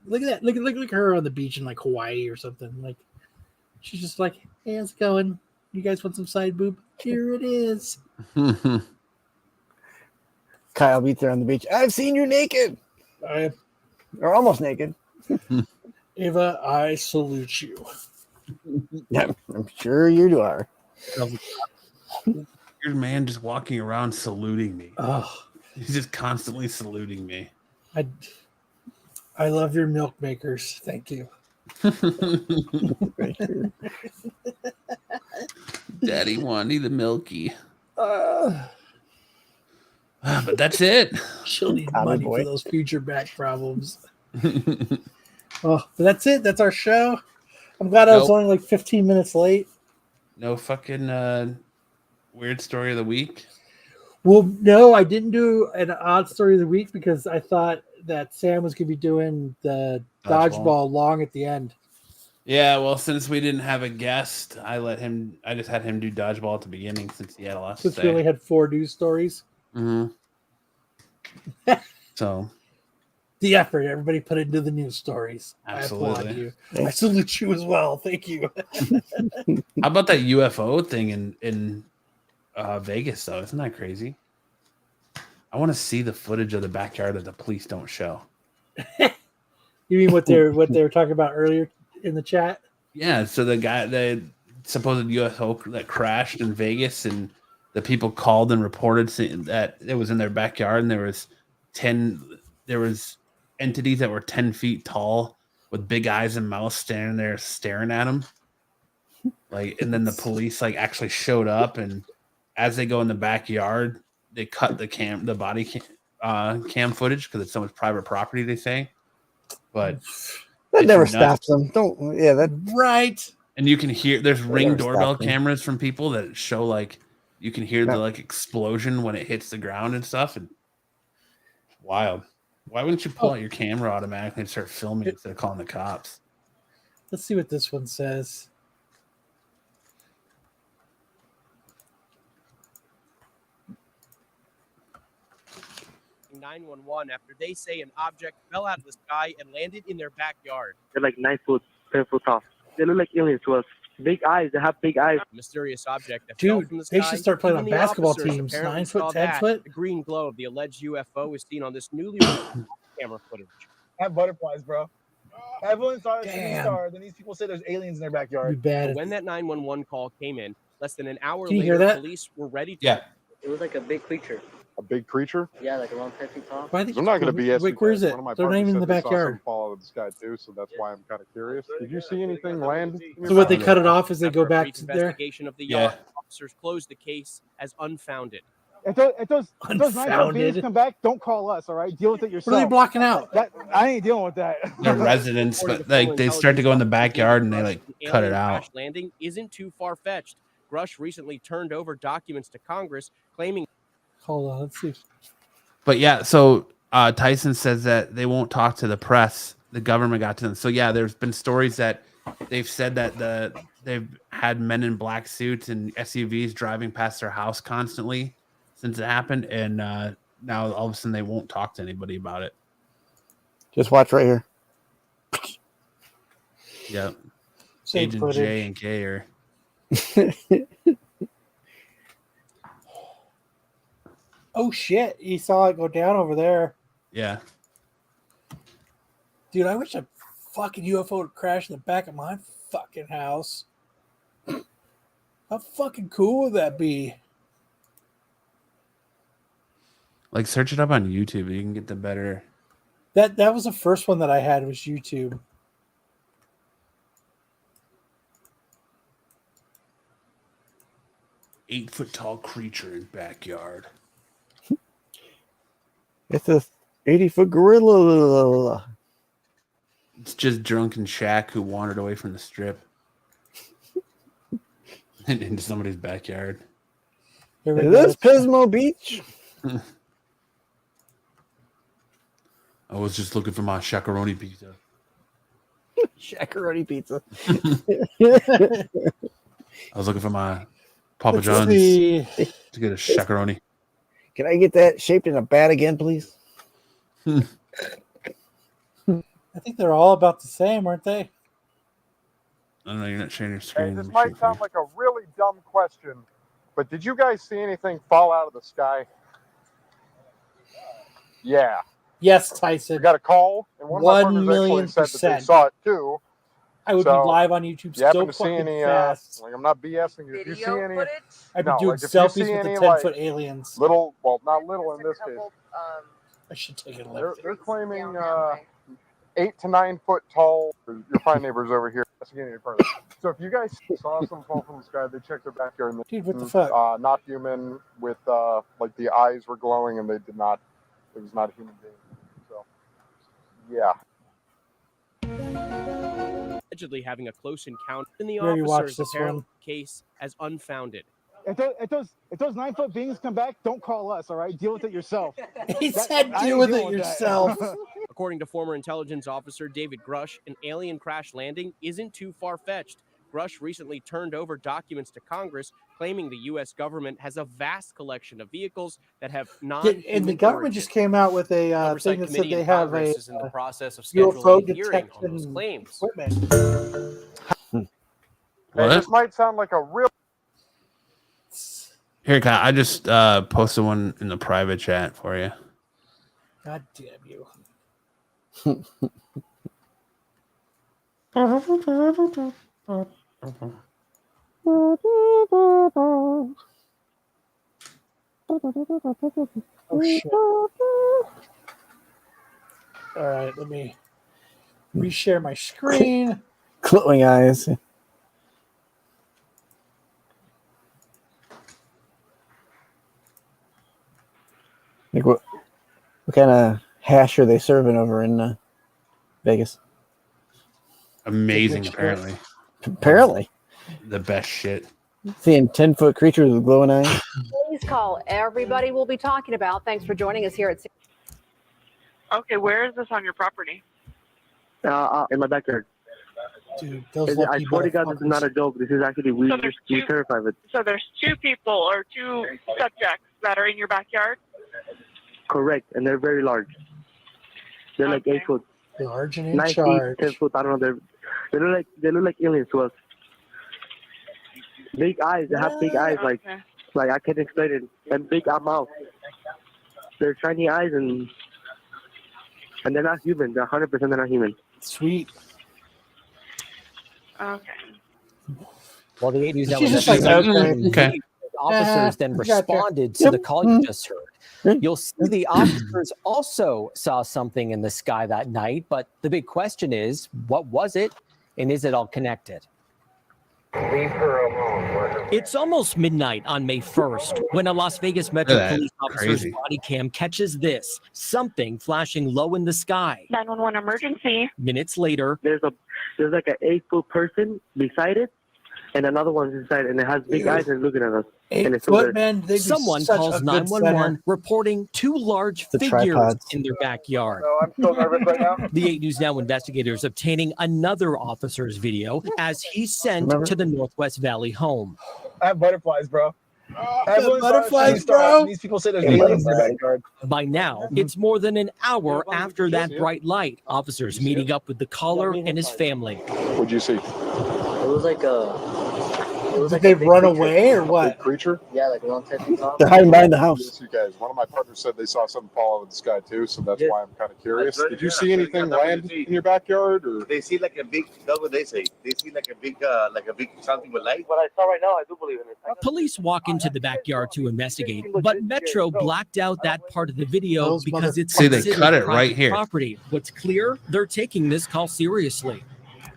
Look at that. Look at her on the beach in like Hawaii or something. Like she's just like, hey, how's it going? You guys want some side boob? Here it is. Kyle meets her on the beach. I've seen you naked. Or almost naked. Ava, I salute you. Yeah, I'm sure you are. Your man just walking around saluting me. Oh, He's just constantly saluting me. I love your milk makers. Thank you. Daddy wanted the milky. But that's it. She'll need Tommy money boy. for those future back problems. But that's it. That's our show. I'm glad I was only like 15 minutes late. No fucking weird story of the week. Well, no, I didn't do an odd story of the week because I thought that Sam was going to be doing the dodgeball long at the end. Yeah, well, since we didn't have a guest, I just had him do dodgeball at the beginning since he had a lot to Since say. we only had 4 news stories. Mm-hmm. So the effort everybody put into the news stories. Absolutely. I applaud you. I salute you as well. Thank you. How about that UFO thing in Vegas, though? Isn't that crazy? I want to see the footage of the backyard that the police don't show. You mean what they were talking about earlier in the chat? Yeah, so the supposed UFO that crashed in Vegas, and the people called and reported saying that it was in their backyard, and there was entities that were 10 feet tall with big eyes and mouths standing there staring at them. Like, and then the police like actually showed up, and as they go in the backyard, they cut the body cam footage because it's so much private property, they say. But that never stops them. Right. And you can hear there's Ring never doorbell stop them. cameras from people that show like you can hear the like explosion when it hits the ground and stuff. And wild. Why wouldn't you pull out your camera automatically and start filming instead of calling the cops? Let's see what this one says. .911 after they say an object fell out of the sky and landed in their backyard. They're like 9 foot, 10 foot tall. They look like aliens to us. Big eyes. They have big eyes. Mysterious object that fell Dude, from the they sky. should start playing Even on the basketball officers teams. apparently 9 foot, saw 10 that. foot. The green glow of the alleged UFO was seen on this newly released camera footage. I have butterflies, bro. Everyone saw a shooting Damn. star. Then these people say there's aliens in their Be backyard. bad. But when that 911 call came in, less than an hour Can you hear later, that? police were ready to. Yeah. It was like a big creature. A big creature? Yeah, like around 10 feet tall. Why are they I'm not going to BS Wait, you where guys. is it? One of my They're not partners even in said the they saw backyard. something fall out of the sky too, so that's why I'm kind of curious. Did you see anything land? in your So what, they backyard? cut it off as they After go a back brief to there? investigation of the Yeah. yard, officers closed the case as unfounded. If those 9 foot Unfounded. beings come back, don't call us. All right, deal with it What are they yourself. blocking out? I ain't dealing with that. They're residents, but like they start to go in the backyard and they like cut it out. Crash landing isn't too far fetched. Grush recently turned over documents to Congress claiming. Hold on, let's see. But yeah, so Tyson says that they won't talk to the press. The government got to them. So yeah, there's been stories that they've said that they've had men in black suits and SUVs driving past their house constantly since it happened, and now all of a sudden they won't talk to anybody about it. Just watch right here. Yep. Same Agent footage. J and K are. Oh shit! You saw it go down over there, Yeah. dude. I wish a fucking UFO would crash in the back of my fucking house. How fucking cool would that be? Like search it up on YouTube. You can get the better. That was the first one that I had was YouTube. Eight-foot tall creature in backyard. It's a 80-foot gorilla. It's just drunken Shaq who wandered away from the strip and into somebody's backyard. Here we Is go. this Pismo Beach? I was just looking for my shakaroni pizza. Shakaroni pizza. I was looking for my Papa Let's John's see. to get a shakaroni. Can I get that shaped in a bat again, please? I think they're all about the same, aren't they? I don't know. You're not sharing your Hey, screen. this Let me might shoot sound for like a really dumb question, but did you guys see anything fall out of the sky? Yeah. Yes, I Tyson. got a call, and one of my partners actually said that they 1,000,000%. saw it too. I would So, be live on YouTube You happen so to see fucking any, fast. like I'm not BSing you. If you see any, I'd be no, doing like, if you selfies see with the any, 10-foot like, aliens. little, well, not little in this case. I should take a look. They're claiming 8 to 9 foot tall. Your fine neighbors over here. So if you guys saw some fall from the sky, they checked their backyard and Dude, what the fuck? not human with like the eyes were glowing and they did not. It was not a human being. So yeah. Allegedly having a close encounter in the We already watched officer's this apparent one. case as unfounded. If those 9 foot beings come back, don't call us. All right, deal with it yourself. He That- said I deal ain't with dealing it with that. yourself. According to former intelligence officer David Grush, an alien crash landing isn't too far-fetched. Grush recently turned over documents to Congress claiming the U.S. government has a vast collection of vehicles that have non-human And the government origin. just came out with a Oversight thing that said Committee they in have Congress a is in the process of UFO scheduling a hearing on those detection claims. equipment. Hey, What? this might sound like a real. Here, Kyle, I just posted one in the private chat for you. God damn you. Oh shit. All right, let me reshare my screen. Glowing eyes. Like what kind of hash are they serving over in Vegas? Amazing, Good shit. apparently. Apparently. The best shit. Seeing 10-foot creatures with glowing eyes. Please call. Everybody will be talking about. Thanks for joining us here at. Okay, where is this on your property? In my backyard. Dude, those I lucky swear to God, this is not a joke. This is actually we So there's we two- terrified of it. So there's two people or two subjects that are in your backyard? Correct, and they're very large. They're like 8 foot, large and in 9 feet, charge. 10 foot. I don't know. They look like aliens to us. Big eyes. They have big eyes. Like I can't explain it. And big mouth. They're shiny eyes and they're not human. They're 100% they're not human. Sweet. Okay. Well, the 80s now She's just like, okay. officers then responded to the call you just heard. You'll see the officers also saw something in the sky that night, but the big question is, what was it, and is it all connected? Leave her alone. It's almost midnight on May 1st when a Las Vegas Metro police officer's body cam catches this, something flashing low in the sky. 911 emergency. Minutes later, there's like an 8-foot person beside it, and another one's inside, and it has big eyes and looking at us. 8 foot, man. Someone calls 911 reporting 2 large figures tripods. in their backyard. So I'm still nervous right now. The 8 News Now investigators obtaining another officer's video as he's sent to the Northwest Valley home. I have butterflies, bro. Butterflies, bro. These people say there's aliens in the backyard. By now, it's more than an hour after that bright light. Officers meeting up with the caller and his family. What'd you see? It was like a. Did they run away or what? Creature? Yeah, like a long time ago. They're hiding behind the house. You guys. One of my partners said they saw something fall out of the sky too, so that's why I'm kind of curious. Did you see anything land in your backyard, or they see like a big? That's what they say. They see like a big something with light. What I saw right now, I do believe in it. Police walk into the backyard to investigate, but Metro blacked out that part of the video because it's See, they considered cut it right private here. property. What's clear, they're taking this call seriously.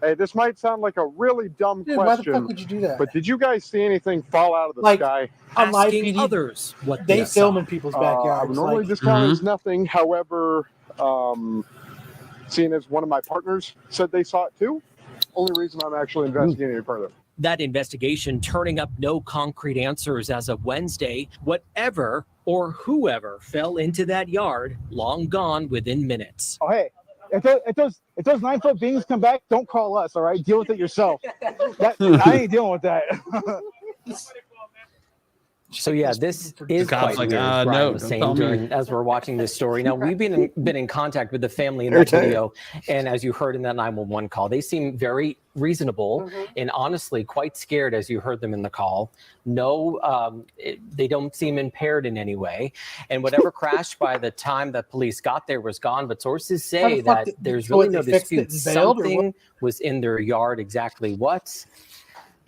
Hey, this might sound like a really dumb Dude, why the question, fuck would you do that? but did you guys see anything fall out of the Like, sky? On live Asking PD, others what they they film saw. in people's I backyards. would normally like, discount as nothing. However, seeing as one of my partners said they saw it too, only reason I'm actually investigating it further. That investigation turning up no concrete answers as of Wednesday. Whatever or whoever fell into that yard, long gone within minutes. Oh, hey, if those 9-foot beings come back, don't call us, all right? Deal with it yourself. I ain't dealing with that. So yeah, this is cop's quite like, weird. Brian no, was don't saying call me. during, as we're watching this story. Now we've been in contact with the family in that video, and as you heard in that 911 call, they seem very reasonable and honestly quite scared as you heard them in the call. No, they don't seem impaired in any way, and whatever crashed by the time that police got there was gone. But sources say that there's really no dispute. Something was in their yard. Exactly what?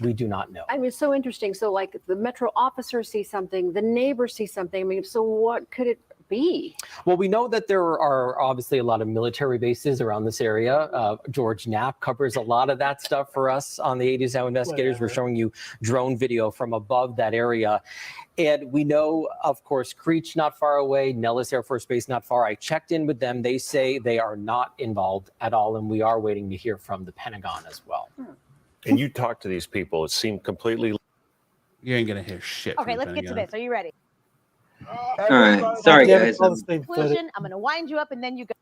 We do not know. I mean, it's so interesting. So, like, the Metro officer sees something, the neighbor sees something. I mean, so what could it be? Well, we know that there are obviously a lot of military bases around this area. George Knapp covers a lot of that stuff for us on the 80s Now Investigators. We're showing you drone video from above that area. And we know, of course, Creech not far away, Nellis Air Force Base not far. I checked in with them. They say they are not involved at all, and we are waiting to hear from the Pentagon as well. And you talk to these people, it seemed completely. You ain't gonna hear shit. Okay, let's get to this. Are you ready? All right. Sorry, guys. Conclusion. I'm going to wind you up and then you go.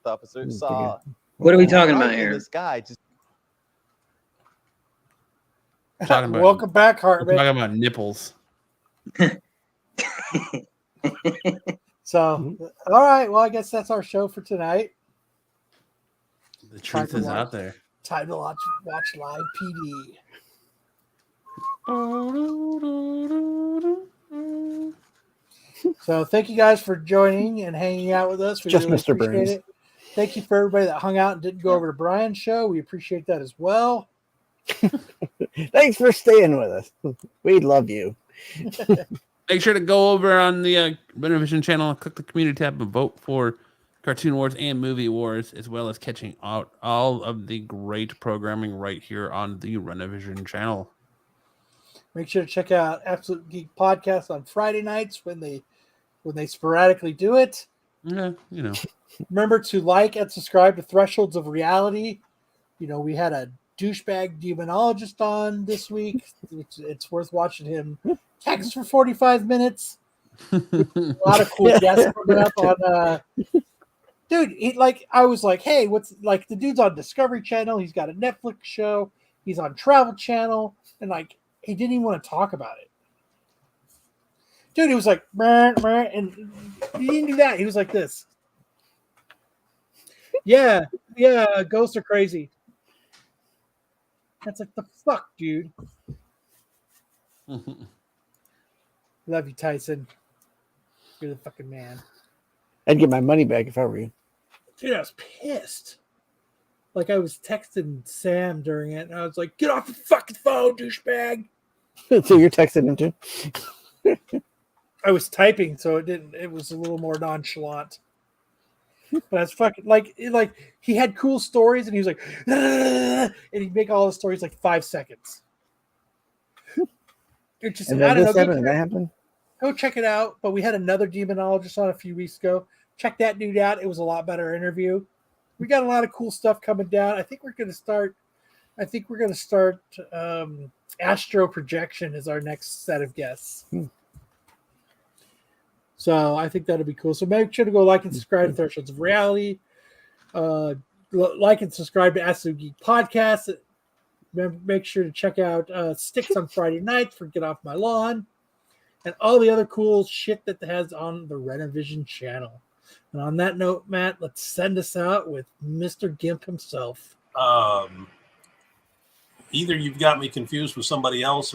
Officer saw. What are we talking about here? This guy just. Talking about, welcome back, Hartman. Talking about nipples. So, all right. Well, I guess that's our show for tonight. The truth is out there. Time to watch live PD. So thank you guys for joining and hanging out with us. We Just really Mr. appreciate Burns. it. Thank you for everybody that hung out and didn't go over to Brian's show. We appreciate that as well. Thanks for staying with us. We love you. Make sure to go over on the Renovision channel, click the community tab, and vote for Cartoon Wars and Movie Wars, as well as catching out all of the great programming right here on the Renovision channel. Make sure to check out Absolute Geek Podcast on Friday nights when they sporadically do it. Yeah, you know. Remember to like and subscribe to Thresholds of Reality. You know, we had a douchebag demonologist on this week. It's worth watching him text for 45 minutes. A lot of cool guests coming up on dude, I was like, hey, what's like the dude's on Discovery Channel, he's got a Netflix show, he's on Travel Channel, and like he didn't even want to talk about it. Dude, he was like, and he didn't do that. He was like this. Yeah, ghosts are crazy. That's like the fuck, dude. Love you, Tyson. You're the fucking man. I'd get my money back if I were you. Dude, I was pissed. Like, I was texting Sam during it, and I was like, get off the fucking phone, douchebag. So you're texting him too? I was typing, so it was a little more nonchalant. But I was fucking like he had cool stories, and he was like, and he'd make all the stories like 5 seconds. It just, And I then don't this know. happened and that happened? Go check it out. But we had another demonologist on a few weeks ago. Check that dude out. It was a lot better interview. We got a lot of cool stuff coming down. I think we're going to start astro projection as our next set of guests. So I think that'll be cool. So make sure to go like and subscribe to Thresholds of Reality. Like and subscribe to Ask the Geek Podcast. Make sure to check out Sticks on Friday nights for Get Off My Lawn. And all the other cool shit that has on the Renovision channel. And on that note, Matt, let's send us out with Mr. Gimp himself. Either you've got me confused with somebody else,